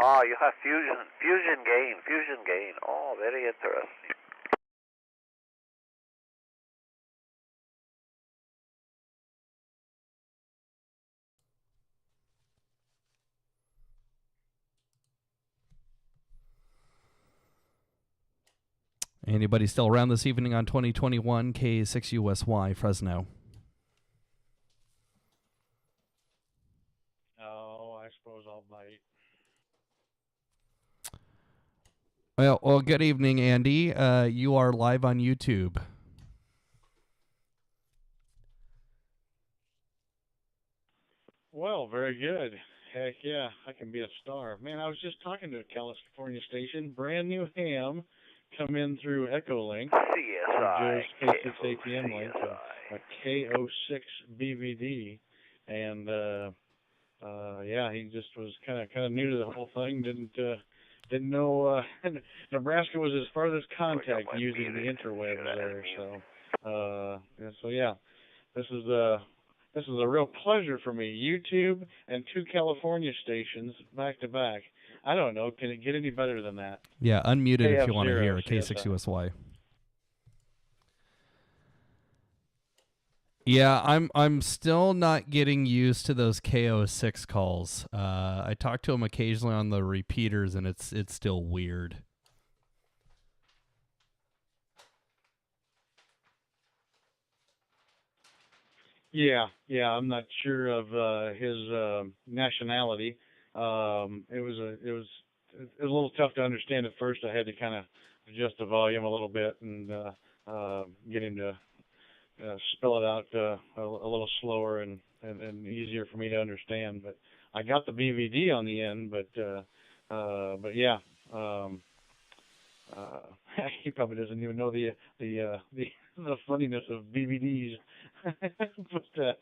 Oh, you have fusion gain. Oh, very interesting. Anybody still around this evening on 2021 K6USY Fresno? Oh, I suppose I'll bite. Well, good evening, Andy. You are live on YouTube. Well, very good. Heck yeah, I can be a star. Man, I was just talking to a California station, brand new ham, come in through Echolink. CSI. Joe's K6ATM link, a K06 BVD, and yeah, he just was kind of new to the whole thing. Didn't know Nebraska was his farthest contact using the interweb there. So yeah, this is a real pleasure for me. YouTube and two California stations back to back. I don't know. Can it get any better than that? Yeah, unmuted if you want to hear K6USY. Yeah, I'm still not getting used to those K06 calls. I talk to them occasionally on the repeaters, and it's still weird. Yeah, I'm not sure of his nationality. It was a little tough to understand at first. I had to kind of adjust the volume a little bit and get him to spell it out a little slower and easier for me to understand. But I got the BVD on the end. But yeah. He probably doesn't even know the funniness of BVDs. But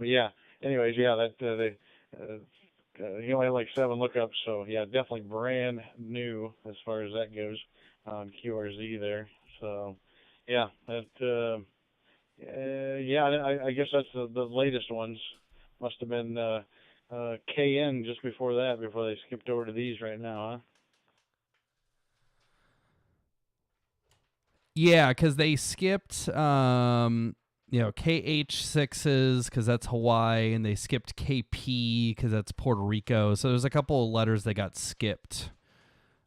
yeah. Anyways, yeah, that he only had like 7 lookups, so yeah, definitely brand new as far as that goes on QRZ there. So yeah, that yeah, I guess that's the latest ones. Must have been KN just before that, before they skipped over to these right now, huh? Yeah, because they skipped, KH6s because that's Hawaii, and they skipped KP because that's Puerto Rico. So there's a couple of letters that got skipped.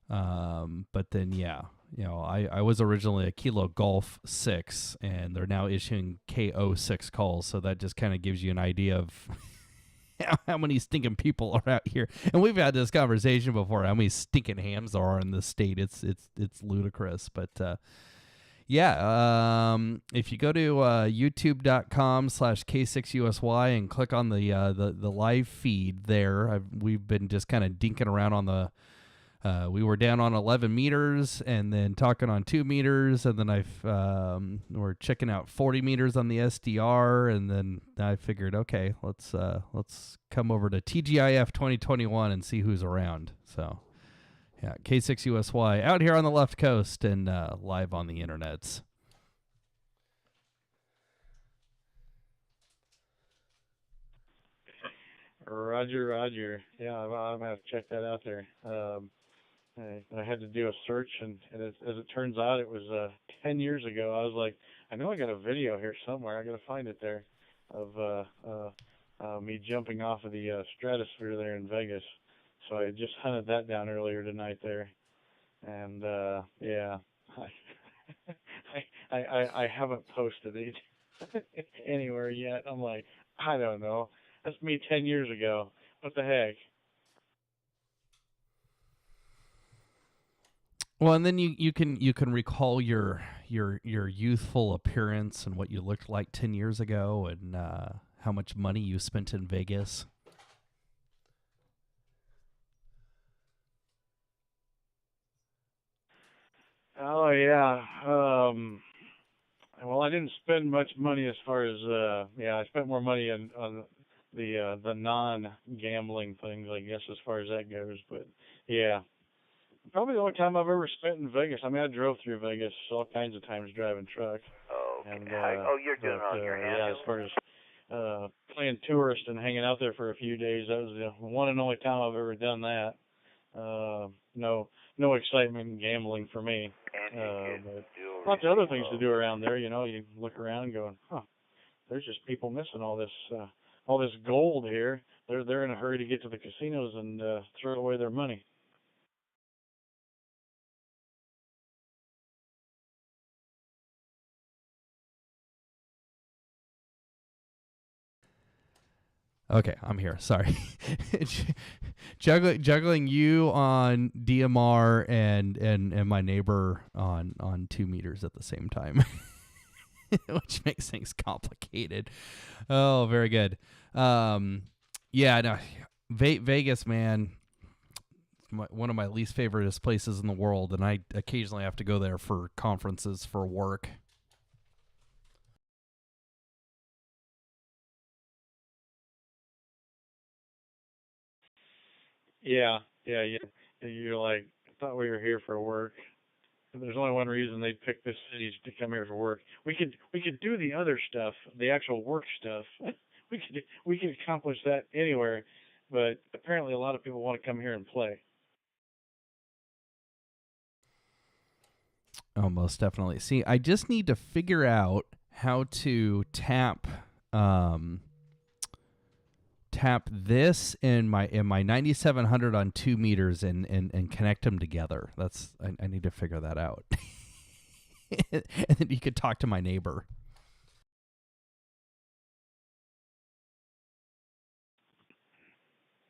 But then, yeah, I was originally a Kilo Golf 6, and they're now issuing KO6 calls. So that just kind of gives you an idea of how many stinking people are out here. And we've had this conversation before, how many stinking hams there are in this state. It's ludicrous, but yeah, if you go to youtube.com/K6USY and click on the live feed there, we've been just kind of dinking around on the we were down on 11 meters and then talking on 2 meters, and then we're checking out 40 meters on the SDR, and then I figured, okay, let's come over to TGIF 2021 and see who's around. So yeah, K6USY out here on the left coast and live on the internets. Roger. Yeah, I'm gonna have to check that out there. I had to do a search, and as it turns out, it was 10 years ago. I was like, I know I got a video here somewhere. I got to find it there of me jumping off of the stratosphere there in Vegas. So I just hunted that down earlier tonight there, and yeah, I haven't posted it anywhere yet. I'm like, I don't know. That's me 10 years ago. What the heck? Well, and then you can recall your youthful appearance and what you looked like 10 years ago, and how much money you spent in Vegas. Oh yeah. Well, I didn't spend much money as far as I spent more money on the non-gambling things, I guess, as far as that goes. But yeah, probably the only time I've ever spent in Vegas. I mean, I drove through Vegas all kinds of times driving truck. Oh, okay. And, You're doing it on your hand. Yeah, as far as playing tourist and hanging out there for a few days, that was the one and only time I've ever done that. No excitement in gambling for me. But lots of other things to do around there. You know, you look around and going, there's just people missing all this gold here. They're in a hurry to get to the casinos and throw away their money. Okay, I'm here. Sorry. juggling you on DMR and my neighbor on 2 meters at the same time, which makes things complicated. Oh, very good. Yeah, no, Vegas, man, one of my least favorite places in the world, and I occasionally have to go there for conferences for work. Yeah. You're like, I thought we were here for work. There's only one reason they picked this city to come here for work. We could do the other stuff, the actual work stuff. we could accomplish that anywhere, but apparently a lot of people want to come here and play. Oh, most definitely. See, I just need to figure out how to tap this in my 9700 on 2 meters and connect them together. I need to figure that out. And then you could talk to my neighbor.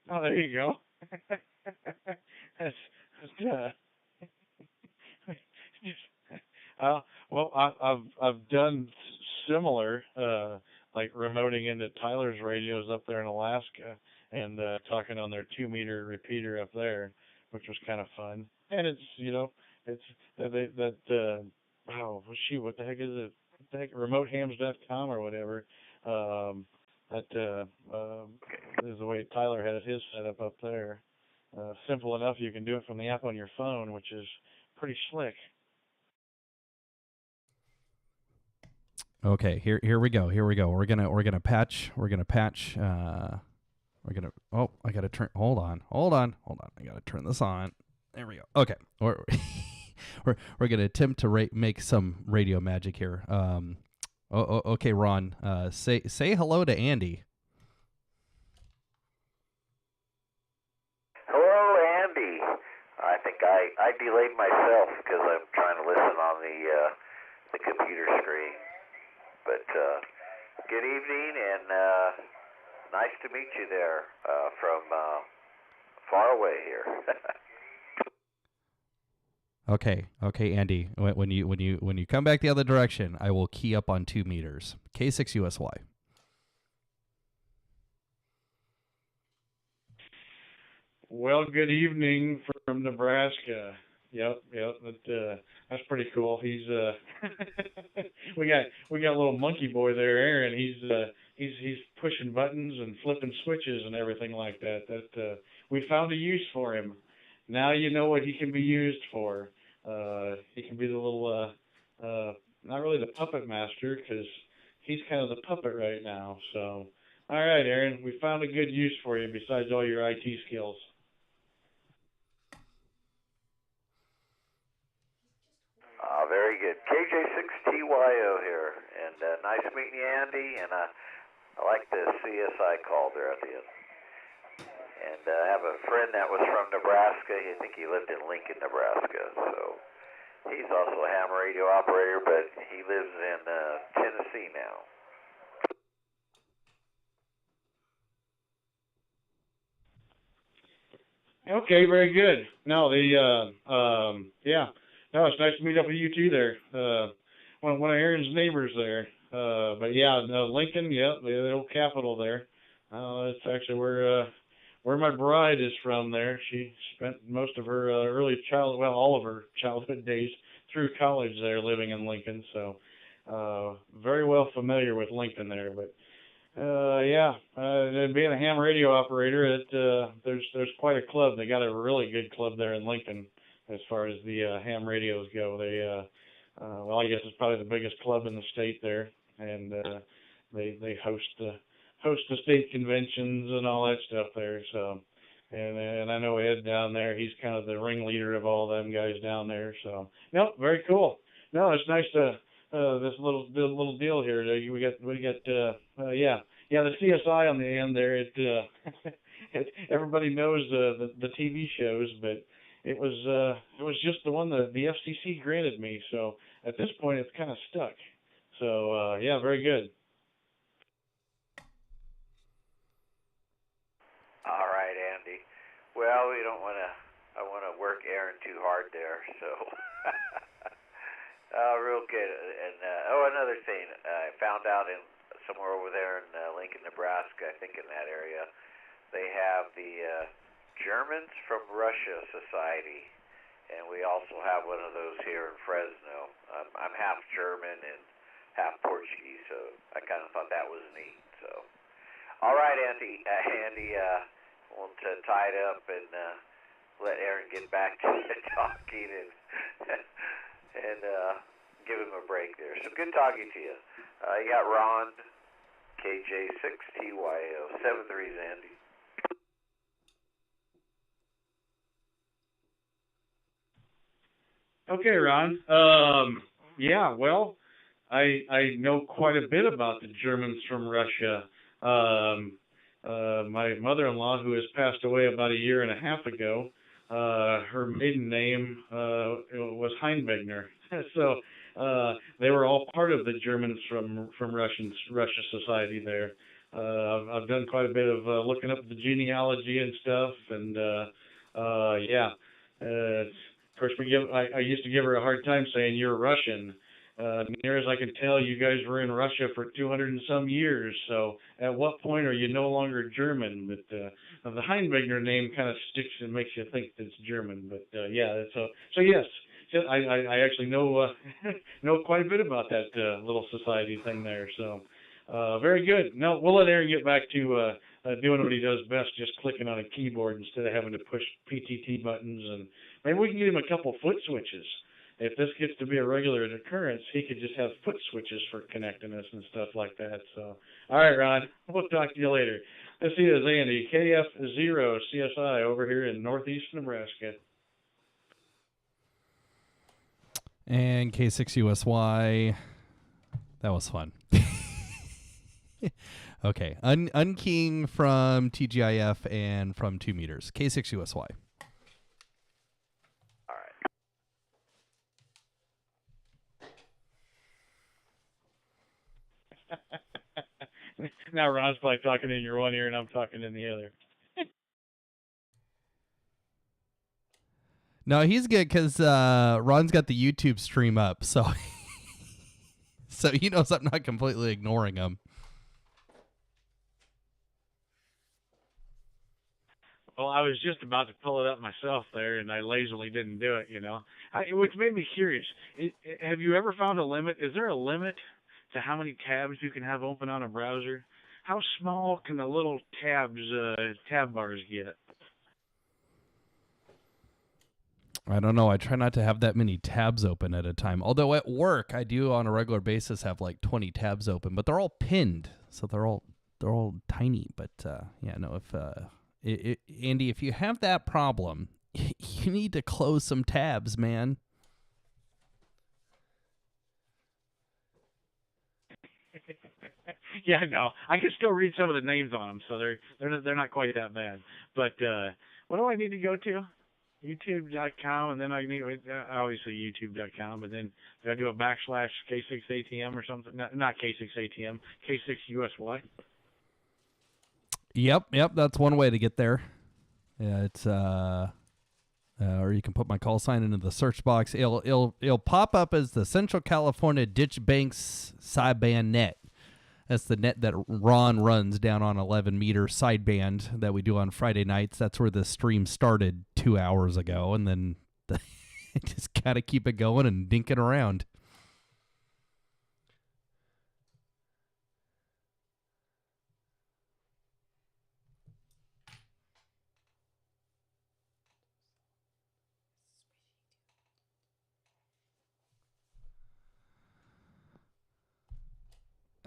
Oh, there you go. Well, I've done similar, like remoting into Tyler's radios up there in Alaska and talking on their 2 meter repeater up there, which was kind of fun. And it's what the heck is it? What the heck, remotehams.com or whatever. That is the way Tyler had his set up there. Simple enough, you can do it from the app on your phone, which is pretty slick. Okay, here we go. We're gonna patch. I gotta turn. Hold on. I gotta turn this on. There we go. Okay, we're gonna attempt to make some radio magic here. Okay, Ron. Say hello to Andy. Hello, Andy. I think I delayed myself because I'm trying to listen on the computer screen. But good evening, and nice to meet you there from far away here. Okay, Andy. When you come back the other direction, I will key up on 2 meters. K6USY. Well, good evening from Nebraska. Yep. That's pretty cool. He's we got a little monkey boy there, Aaron. He's pushing buttons and flipping switches and everything like that. We found a use for him. Now you know what he can be used for. He can be the little not really the puppet master, because he's kind of the puppet right now. So, all right, Aaron, we found a good use for you besides all your IT skills. Very good. KJ6TYO here, and nice meeting you, Andy, and I like the CSI call there at the end. And I have a friend that was from Nebraska. I think he lived in Lincoln, Nebraska, so he's also a ham radio operator, but he lives in Tennessee now. Okay, very good. No, no, it's nice to meet up with you too there. One of Aaron's neighbors there. But yeah, no, Lincoln, the old capital there. It's actually where my bride is from there. She spent most of her all of her childhood days through college there living in Lincoln. So, very well familiar with Lincoln there. But, being a ham radio operator, there's quite a club. They got a really good club there in Lincoln as far as the ham radios go. They, I guess it's probably the biggest club in the state there, and they host the state conventions and all that stuff there. So, and I know Ed down there, he's kind of the ringleader of all them guys down there. So, no, very cool. No, it's nice to this little deal here. We got the CSI on the end there. Everybody knows the TV shows, but it was just the one that the FCC granted me. So at this point, it's kind of stuck. So very good. All right, Andy. Well, I want to work Aaron too hard there, so. Real good. And another thing, I found out somewhere over there in Lincoln, Nebraska, I think in that area, they have the Germans from Russia Society, and we also have one of those here in Fresno. I'm half German and half Portuguese, so I kind of thought that was neat. So, all right, Andy, want to tie it up and let Aaron get back to talking and give him a break there. So good talking to you. You got Ron, KJ6TYO, 73's Andy. Okay, Ron. Well, I know quite a bit about the Germans from Russia. My mother-in-law, who has passed away about a year and a half ago, her maiden name was Heinwegner. So they were all part of the Germans from Russia Society there. I've done quite a bit of looking up the genealogy and stuff, and of course, I used to give her a hard time saying you're Russian. Near as I can tell, you guys were in Russia for 200 and some years. So, at what point are you no longer German? But the Heinwegner name kind of sticks and makes you think that it's German. But so yes, I actually know quite a bit about that little society thing there. So, very good. No, we'll let Aaron get back to doing what he does best, just clicking on a keyboard instead of having to push PTT buttons. And maybe we can get him a couple foot switches. If this gets to be a regular occurrence, he could just have foot switches for connecting us and stuff like that. So, all right, Ron, we'll talk to you later. This is Andy, KF0 CSI over here in northeast Nebraska. And K6USY. That was fun. Okay, unkeying from TGIF and from 2 meters. K6USY. Now Ron's probably talking in your one ear and I'm talking in the other. No, he's good because Ron's got the YouTube stream up, so he knows I'm not completely ignoring him. Well, I was just about to pull it up myself there, and I lazily didn't do it, which made me curious. Have you ever found a limit? Is there a limit to how many tabs you can have open on a browser? How small can the little tab bars get? I don't know. I try not to have that many tabs open at a time. Although at work, I do on a regular basis have like 20 tabs open, but they're all pinned, so they're all tiny. But Andy, if you have that problem, you need to close some tabs, man. Yeah, no, I can still read some of the names on them, so they're not quite that bad. But what do I need to go to? YouTube.com, and then I need obviously YouTube.com, but then do I do a / K6ATM or something? Not K6ATM, K6USY. Yep, that's one way to get there. Yeah, it's or you can put my call sign into the search box. It'll pop up as the Central California Ditchbank's Sideband net. That's the net that Ron runs down on 11-meter sideband that we do on Friday nights. That's where the stream started 2 hours ago, and then just got to keep it going and dink it around.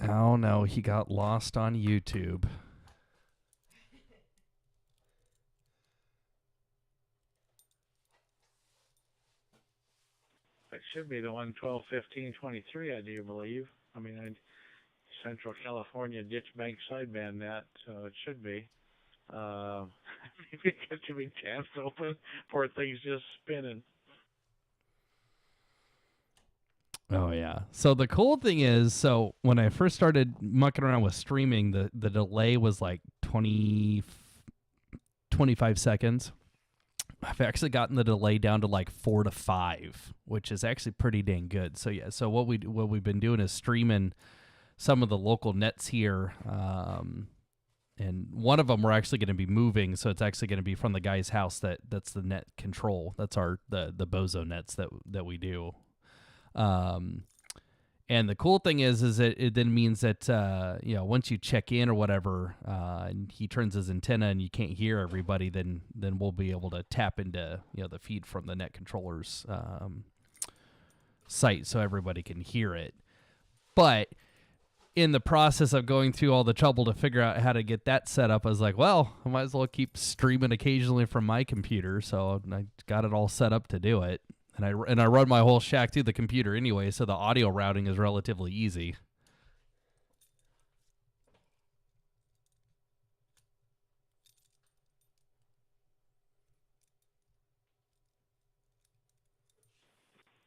Oh, no, he got lost on YouTube. It should be the one 12-15-23, I do believe. I mean, Central California Ditchbank Sideband net, so it should be. Maybe it got too many tabs open. Poor thing's just spinning. Oh, yeah. So the cool thing is, when I first started mucking around with streaming, the delay was like 25 seconds. I've actually gotten the delay down to like 4 to 5, which is actually pretty dang good. So, yeah. So what we've been doing is streaming some of the local nets here. And one of them we're actually going to be moving, so it's actually going to be from the guy's house that's the net control. That's the Bozo nets that we do. And the cool thing is that it then means that, once you check in or whatever, and he turns his antenna and you can't hear everybody, then we'll be able to tap into, the feed from the net controller's, site so everybody can hear it. But in the process of going through all the trouble to figure out how to get that set up, I was like, well, I might as well keep streaming occasionally from my computer. So I got it all set up to do it. And I run my whole shack through the computer anyway, so the audio routing is relatively easy.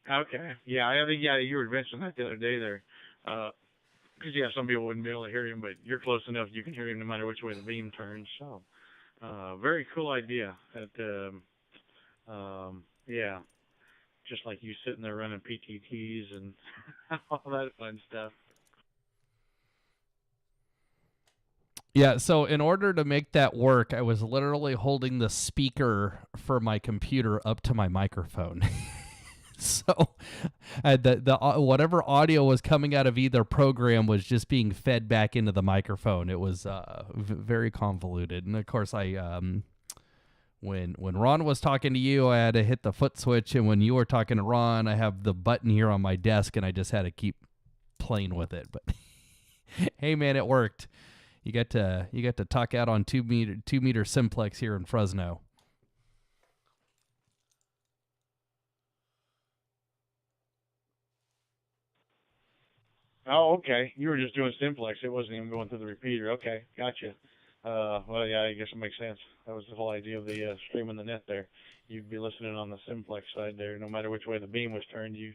Okay. Yeah, I think you were mentioning that the other day there. Because, some people wouldn't be able to hear him, but you're close enough you can hear him no matter which way the beam turns. So, very cool idea. Just like you sitting there running PTTs and all that fun stuff. Yeah, so in order to make that work, I was literally holding the speaker for my computer up to my microphone. So the whatever audio was coming out of either program was just being fed back into the microphone. It was very convoluted. And, of course, When Ron was talking to you, I had to hit the foot switch, and when you were talking to Ron, I have the button here on my desk, and I just had to keep playing with it. But hey, man, it worked. You got to talk out on 2 meter simplex here in Fresno. Oh, okay. You were just doing simplex. It wasn't even going through the repeater. Okay, gotcha. Well, yeah, I guess it makes sense. That was the whole idea of the streaming the net there. You'd be listening on the simplex side there. No matter which way the beam was turned, you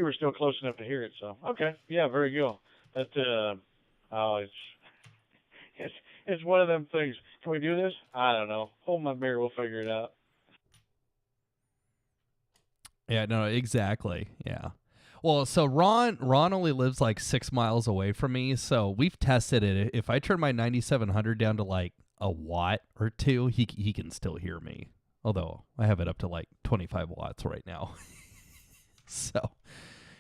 were still close enough to hear it. So, okay, yeah, very good. That it's one of them things. Can we do this? I don't know. Hold my beer. We'll figure it out. Yeah, no, exactly. Yeah. Well, so Ron only lives like 6 miles away from me, so we've tested it. If I turn my 9700 down to like a watt or two, he can still hear me. Although I have it up to like 25 watts right now. So,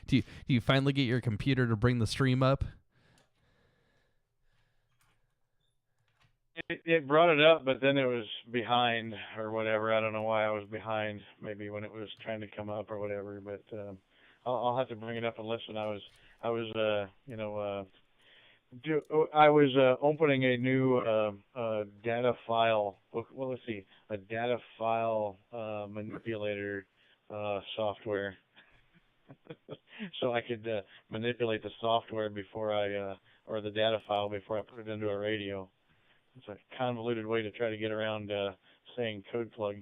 do you finally get your computer to bring the stream up? It brought it up, but then it was behind or whatever. I don't know why I was behind. Maybe when it was trying to come up or whatever. But I'll have to bring it up and listen. I was opening a new data file. Well, let's see, a data file manipulator software, so I could manipulate the software or the data file before I put it into a radio. It's a convoluted way to try to get around saying code plug.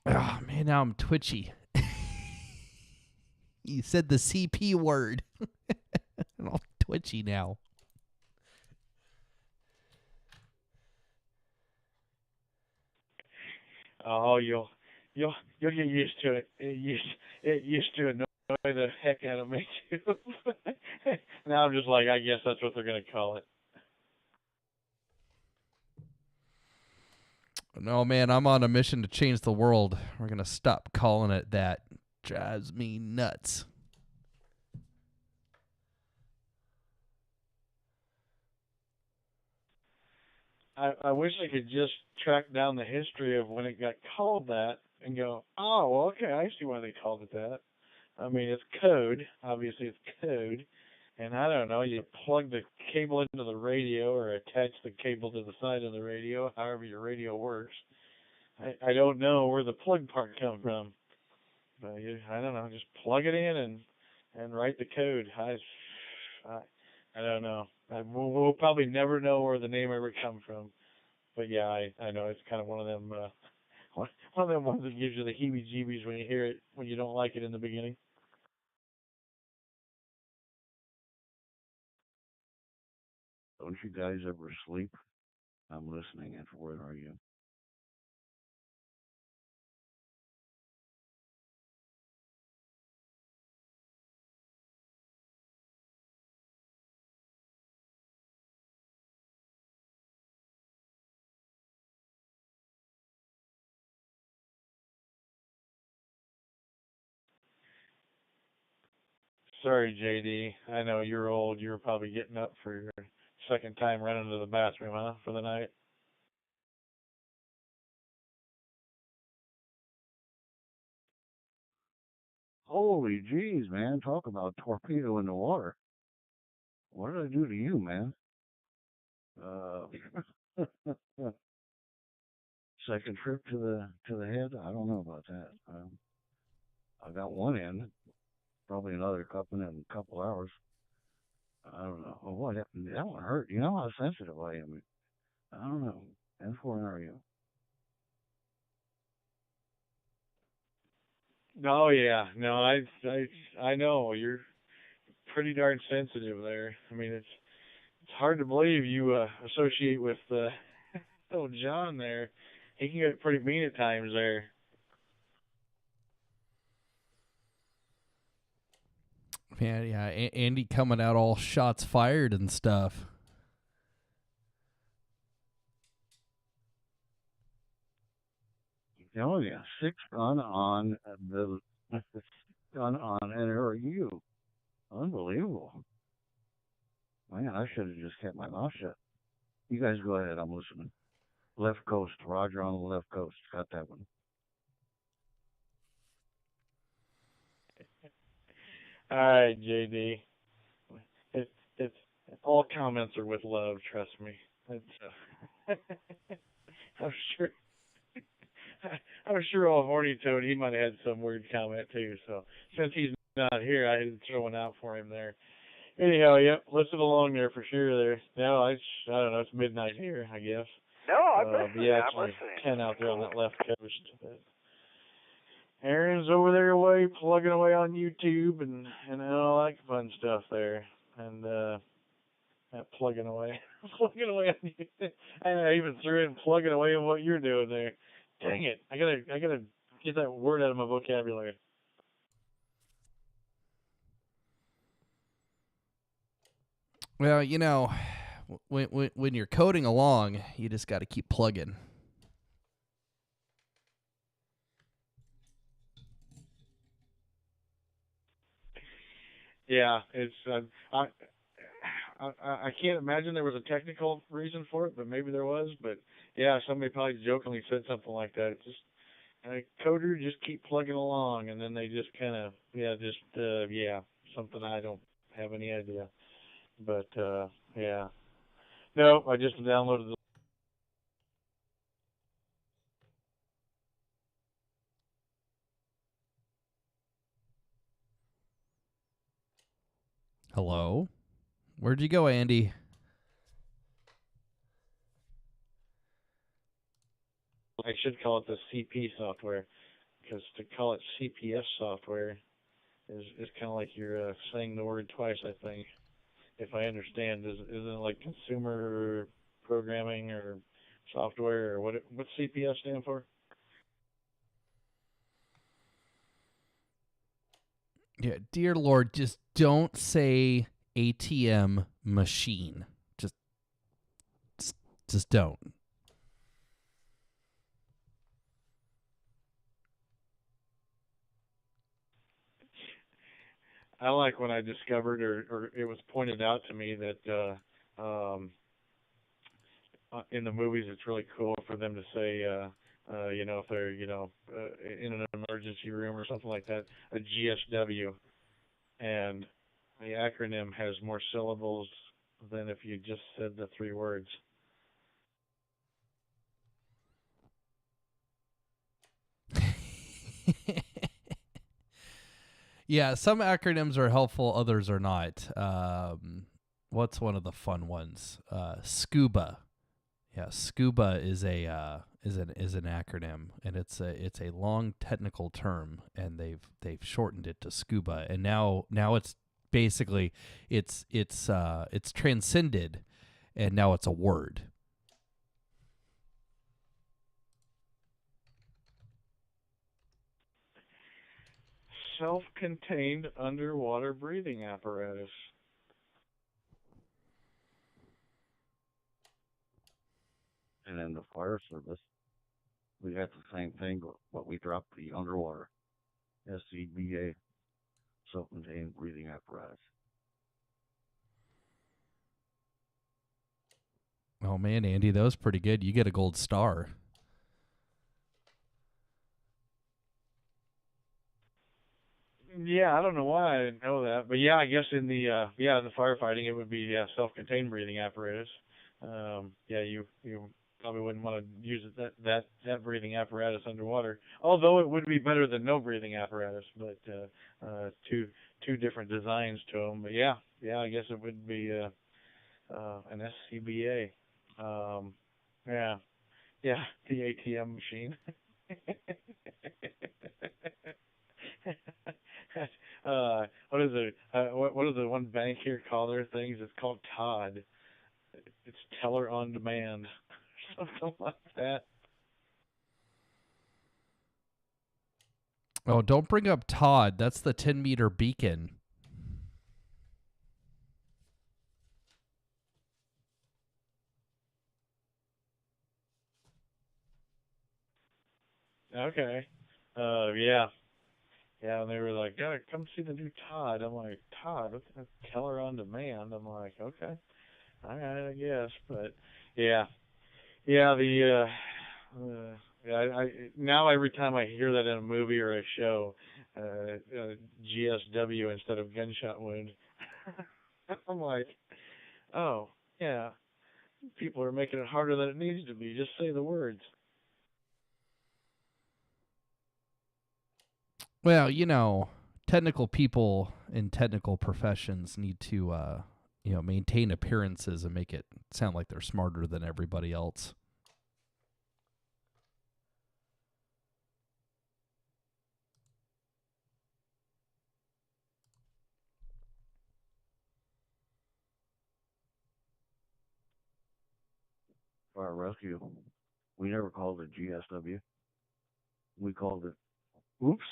Oh man, now I'm twitchy. You said the CP word. I'm all twitchy now. Oh, you'll get used to it. It used to annoy the heck out of me too. Now I'm just like, I guess that's what they're gonna call it. No, man, I'm on a mission to change the world. We're going to stop calling it that. Drives me nuts. I wish I could just track down the history of when it got called that and go, oh, well, okay, I see why they called it that. I mean, it's code. Obviously, it's code. And I don't know, you plug the cable into the radio or attach the cable to the side of the radio, however your radio works. I don't know where the plug part comes from. But I don't know, just plug it in and write the code. I don't know. We'll probably never know where the name ever come from. But yeah, I know it's kind of one of them ones that gives you the heebie-jeebies when you hear it, when you don't like it in the beginning. Don't you guys ever sleep? I'm listening. And where are you? Sorry, JD. I know you're old. You're probably getting up for your second time running to the bathroom, huh, for the night? Holy jeez, man. Talk about torpedo in the water. What did I do to you, man? Second trip to the head? I don't know about that. I got one in. Probably another couple in a couple hours. I don't know. Oh, what happened? That one hurt. You know how sensitive I am. I don't know. And where are you? Oh yeah, no, I know you're pretty darn sensitive there. I mean, it's hard to believe you associate with little John there. He can get pretty mean at times there. Man, yeah, Andy coming out all shots fired and stuff. I'm telling you, 6-gun on the 6-gun on NRU. Unbelievable. Man, I should have just kept my mouth shut. You guys go ahead. I'm listening. Left coast. Roger on the left coast. Got that one. All right, JD. It's all comments are with love. Trust me. I'm sure. I'm sure old Horny Toad, he might have had some weird comment too. So since he's not here, I had to throw one out for him there. Anyhow, yep, listen along there for sure. There. Now I don't know. It's midnight here, I guess. No, I'm listening. Yeah, I'm it's listening. 10 out there on that left coast. But Aaron's over there plugging away on YouTube and all that fun stuff there. And plugging away. Plugging away on YouTube. I even threw in plugging away on what you're doing there. Dang it. I gotta get that word out of my vocabulary. Well, you know, when you're coding along, you just got to keep plugging. Yeah, it's I can't imagine there was a technical reason for it, but maybe there was. But yeah, somebody probably jokingly said something like that. It's just coder, just keep plugging along, and then they just kind of something I don't have any idea. But yeah, no, I just downloaded the. Hello, where'd you go, Andy? I should call it the CP software, because to call it CPS software is kind of like you're saying the word twice, I think. If I understand, isn't it like consumer programming or software, or what's CPS stand for? Yeah, dear Lord, just don't say ATM machine. Just don't. I like when I discovered, or it was pointed out to me that in the movies it's really cool for them to say, if they're, in an emergency room or something like that, a GSW. And the acronym has more syllables than if you just said the three words. Yeah, some acronyms are helpful, others are not. What's one of the fun ones? SCUBA. Yeah, SCUBA is an acronym, and it's a long technical term, and they've shortened it to SCUBA, and now it's basically it's transcended, and now it's a word. Self-contained underwater breathing apparatus. And in the fire service, we got the same thing, but we dropped the underwater. SCBA, self-contained breathing apparatus. Oh man, Andy, that was pretty good. You get a gold star. Yeah, I don't know why I didn't know that, but yeah, I guess in the firefighting it would be self-contained breathing apparatus. You probably wouldn't want to use that breathing apparatus underwater. Although it would be better than no breathing apparatus, but two different designs to them. But yeah, I guess it would be an SCBA. Yeah, the ATM machine. What is it? What does the one bank here call their things? It's called Todd. It's teller on demand, something like that. Oh, don't bring up Todd. That's the 10-meter beacon. Okay. Yeah. Yeah, and they were like, "Gotta come see the new Todd." I'm like, "Todd? What's that teller on demand?" I'm like, "Okay, all right, I guess." But yeah, now every time I hear that in a movie or a show, GSW instead of gunshot wound, I'm like, "Oh yeah, people are making it harder than it needs to be. Just say the words." Well, technical people in technical professions need to, maintain appearances and make it sound like they're smarter than everybody else. Fire rescue. We never called it GSW. We called it oops.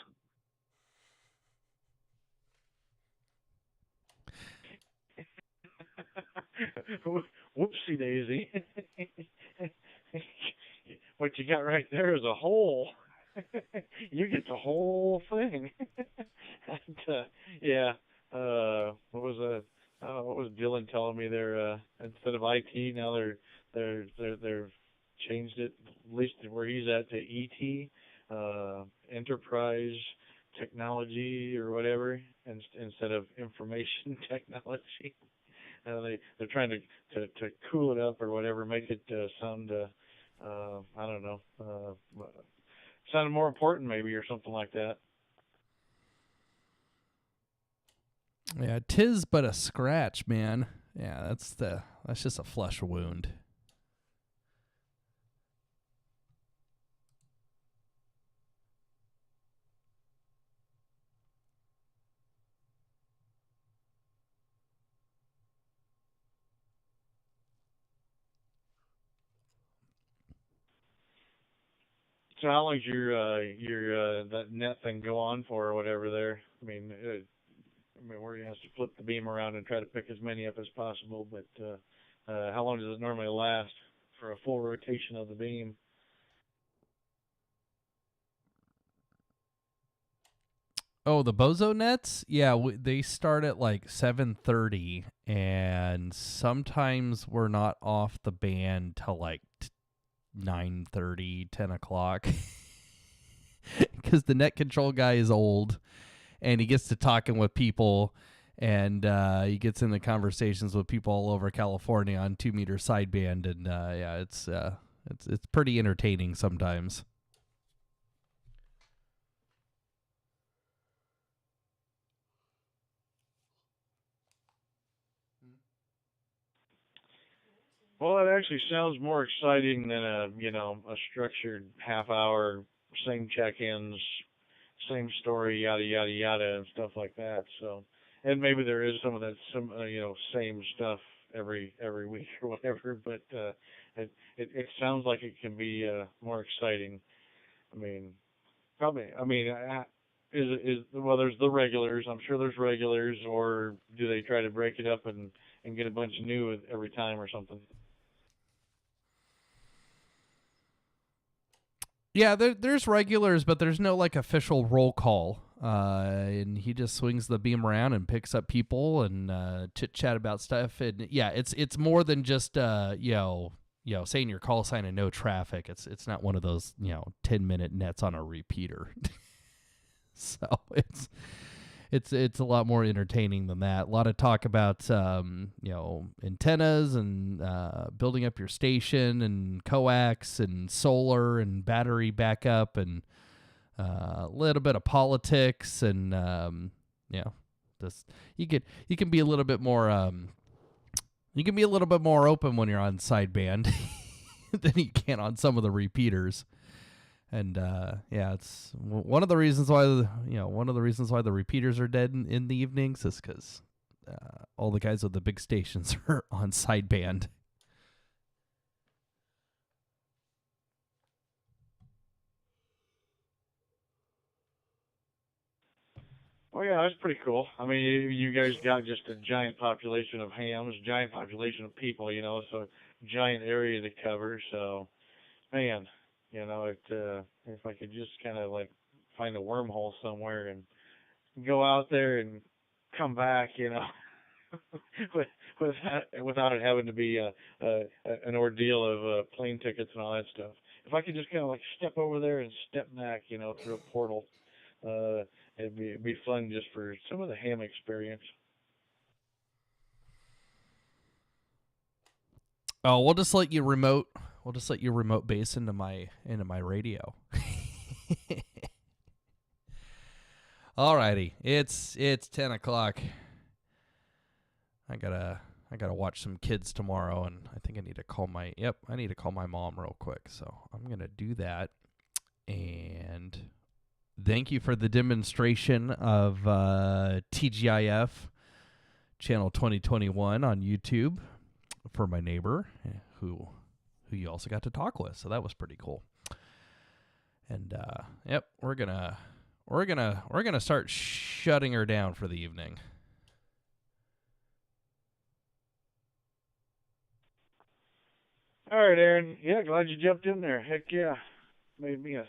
Whoopsie daisy. What you got right there is a hole. You get the whole thing. And, yeah. What was Dylan telling me? They're instead of IT now they're changed it, at least where he's at, to ET, enterprise technology or whatever, instead of information technology. They're trying to cool it up or whatever, make it sound I don't know, sound more important maybe or something like that. Yeah, 'tis but a scratch, man. Yeah, that's just a flesh wound. So how long's your that net thing go on for or whatever there? I mean, where he has to flip the beam around and try to pick as many up as possible. But how long does it normally last for a full rotation of the beam? Oh, the bozo nets? Yeah, they start at like 7:30, and sometimes we're not off the band till like 9:30, 10 o'clock. Because the net control guy is old, and he gets to talking with people, and he gets into conversations with people all over California on 2-meter sideband, and yeah, it's pretty entertaining sometimes. Well, it actually sounds more exciting than a structured half-hour, same check-ins, same story, yada yada yada, and stuff like that. So, and maybe there is some of that, same stuff every week or whatever. But it sounds like it can be more exciting. I mean, probably. I mean, well, there's the regulars. I'm sure there's regulars, or do they try to break it up and get a bunch of new every time or something? Yeah, there's regulars, but there's no like official roll call. And he just swings the beam around and picks up people and chit chat about stuff. And yeah, it's more than just saying your call sign and no traffic. It's not one of those 10-minute nets on a repeater. So it's a lot more entertaining than that. A lot of talk about antennas and building up your station and coax and solar and battery backup and a little bit of politics and you can be a little bit more open when you're on sideband than you can on some of the repeaters. And it's one of the reasons why the repeaters are dead in the evenings is because all the guys with the big stations are on sideband. Oh yeah, that's pretty cool. I mean, you guys got just a giant population of hams, giant population of people, so giant area to cover. So, man, if I could just kind of like find a wormhole somewhere and go out there and come back, without it having to be an ordeal of plane tickets and all that stuff. If I could just kind of like step over there and step back, through a portal, it'd be fun just for some of the ham experience. Oh, we'll just let you remote base into my radio. Alrighty, it's 10 o'clock. I gotta watch some kids tomorrow, and I think I need to call my mom real quick. So I'm gonna do that. And thank you for the demonstration of TGIF channel 2021 on YouTube for my neighbor who you also got to talk with. So that was pretty cool. And we're gonna start shutting her down for the evening. All right, Aaron. Yeah, glad you jumped in there. Heck yeah, made me a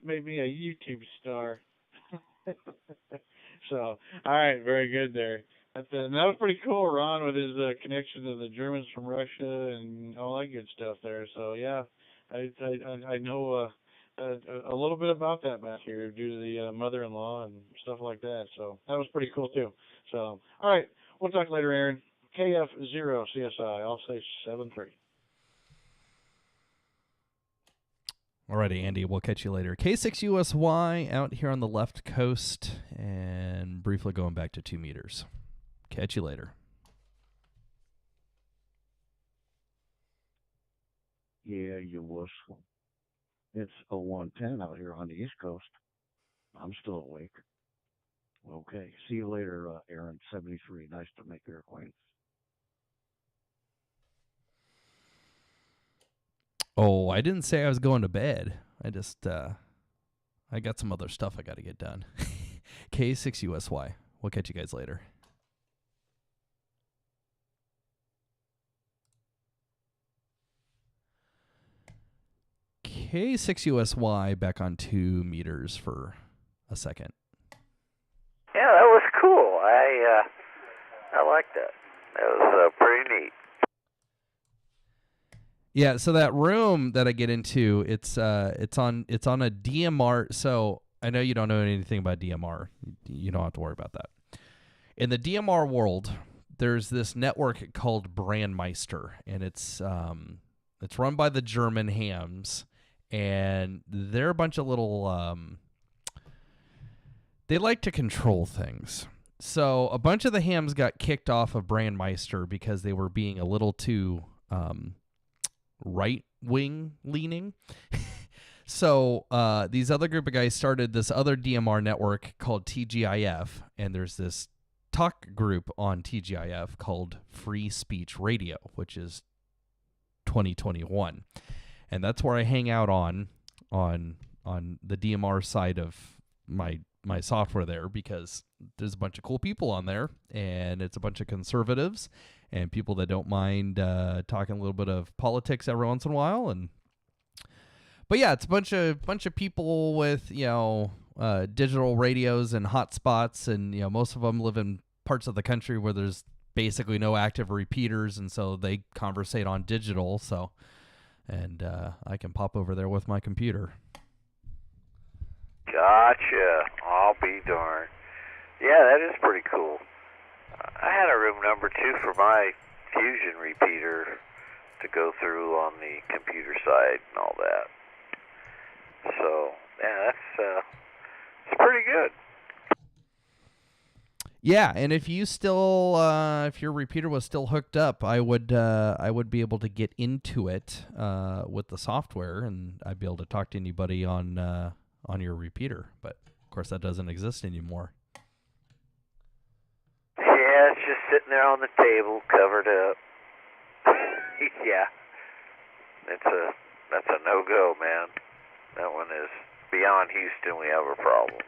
YouTube star. So, all right, very good there. And that was pretty cool, Ron, with his connection to the Germans from Russia and all that good stuff there. So yeah, I know a little bit about that back here due to the mother-in-law and stuff like that. So that was pretty cool too. So all right, we'll talk later, Aaron. KF0 CSI. I'll say 7-3. Alrighty, Andy, we'll catch you later. K6USY out here on the left coast and briefly going back to 2 meters. Catch you later. Yeah, you wuss. It's 0110 out here on the East Coast. I'm still awake. Okay, see you later, Aaron. 73. Nice to make your acquaintance. Oh, I didn't say I was going to bed. I just, I got some other stuff I got to get done. K6USY. We'll catch you guys later. K6USY back on 2 meters for a second. Yeah, that was cool. I like that. That was pretty neat. Yeah, so that room that I get into, it's on a DMR. So I know you don't know anything about DMR. You don't have to worry about that. In the DMR world, there's this network called Brandmeister, and it's run by the German hams, and they're a bunch of little they like to control things. So a bunch of the hams got kicked off of Brandmeister because they were being a little too right-wing leaning. So these other group of guys started this other DMR network called TGIF, and there's this talk group on TGIF called Free Speech Radio, which is 2021. And that's where I hang out on the DMR side of my software there, because there's a bunch of cool people on there, and it's a bunch of conservatives and people that don't mind talking a little bit of politics every once in a while. But yeah, it's a bunch of people with, digital radios and hotspots, and most of them live in parts of the country where there's basically no active repeaters, and so they conversate on digital. So, and I can pop over there with my computer. Gotcha. I'll be darned. Yeah, that is pretty cool. I had a room number 2 for my Fusion repeater to go through on the computer side and all that. So, yeah, it's pretty good. Yeah, and if you still, if your repeater was still hooked up, I would be able to get into it with the software, and I'd be able to talk to anybody on your repeater. But of course, that doesn't exist anymore. Yeah, it's just sitting there on the table, covered up. Yeah, that's a no-go, man. That one is beyond Houston. We have a problem.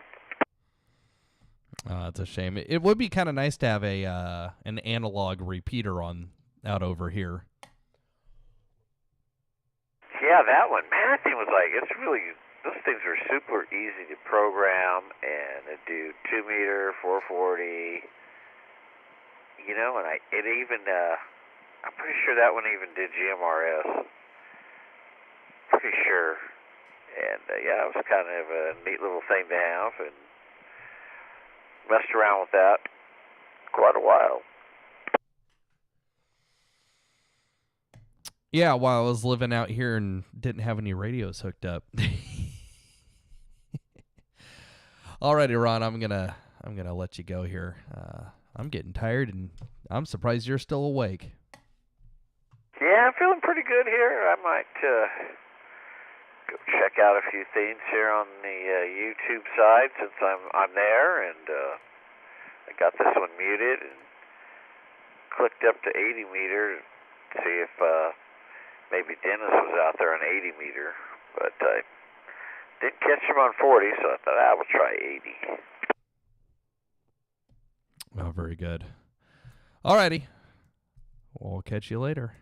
It's a shame. It would be kind of nice to have an analog repeater out over here. Yeah, that one. Man, that thing was those things are super easy to program, and they do 2 meter, 440, and I'm pretty sure that one even did GMRS. Pretty sure. And yeah, it was kind of a neat little thing to have, and messed around with that quite a while. Yeah, while I was living out here and didn't have any radios hooked up. Alrighty, Ron, I'm gonna let you go here. I'm getting tired, and I'm surprised you're still awake. Yeah, I'm feeling pretty good here. I might go check out a few things here on the YouTube side since I'm there, and I got this one muted and clicked up to 80 meter to see if maybe Dennis was out there on 80 meter, but I didn't catch him on 40, so I thought I will try 80. Oh, very good. Alrighty. We'll catch you later.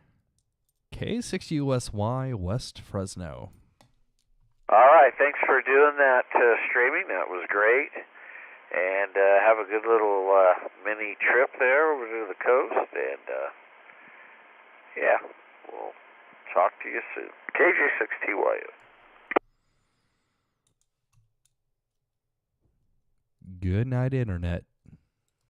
K6USY, West Fresno. All right, thanks for doing that streaming. That was great. And have a good little mini trip there over to the coast. And, yeah, we'll talk to you soon. KJ6TYU. Good night, Internet.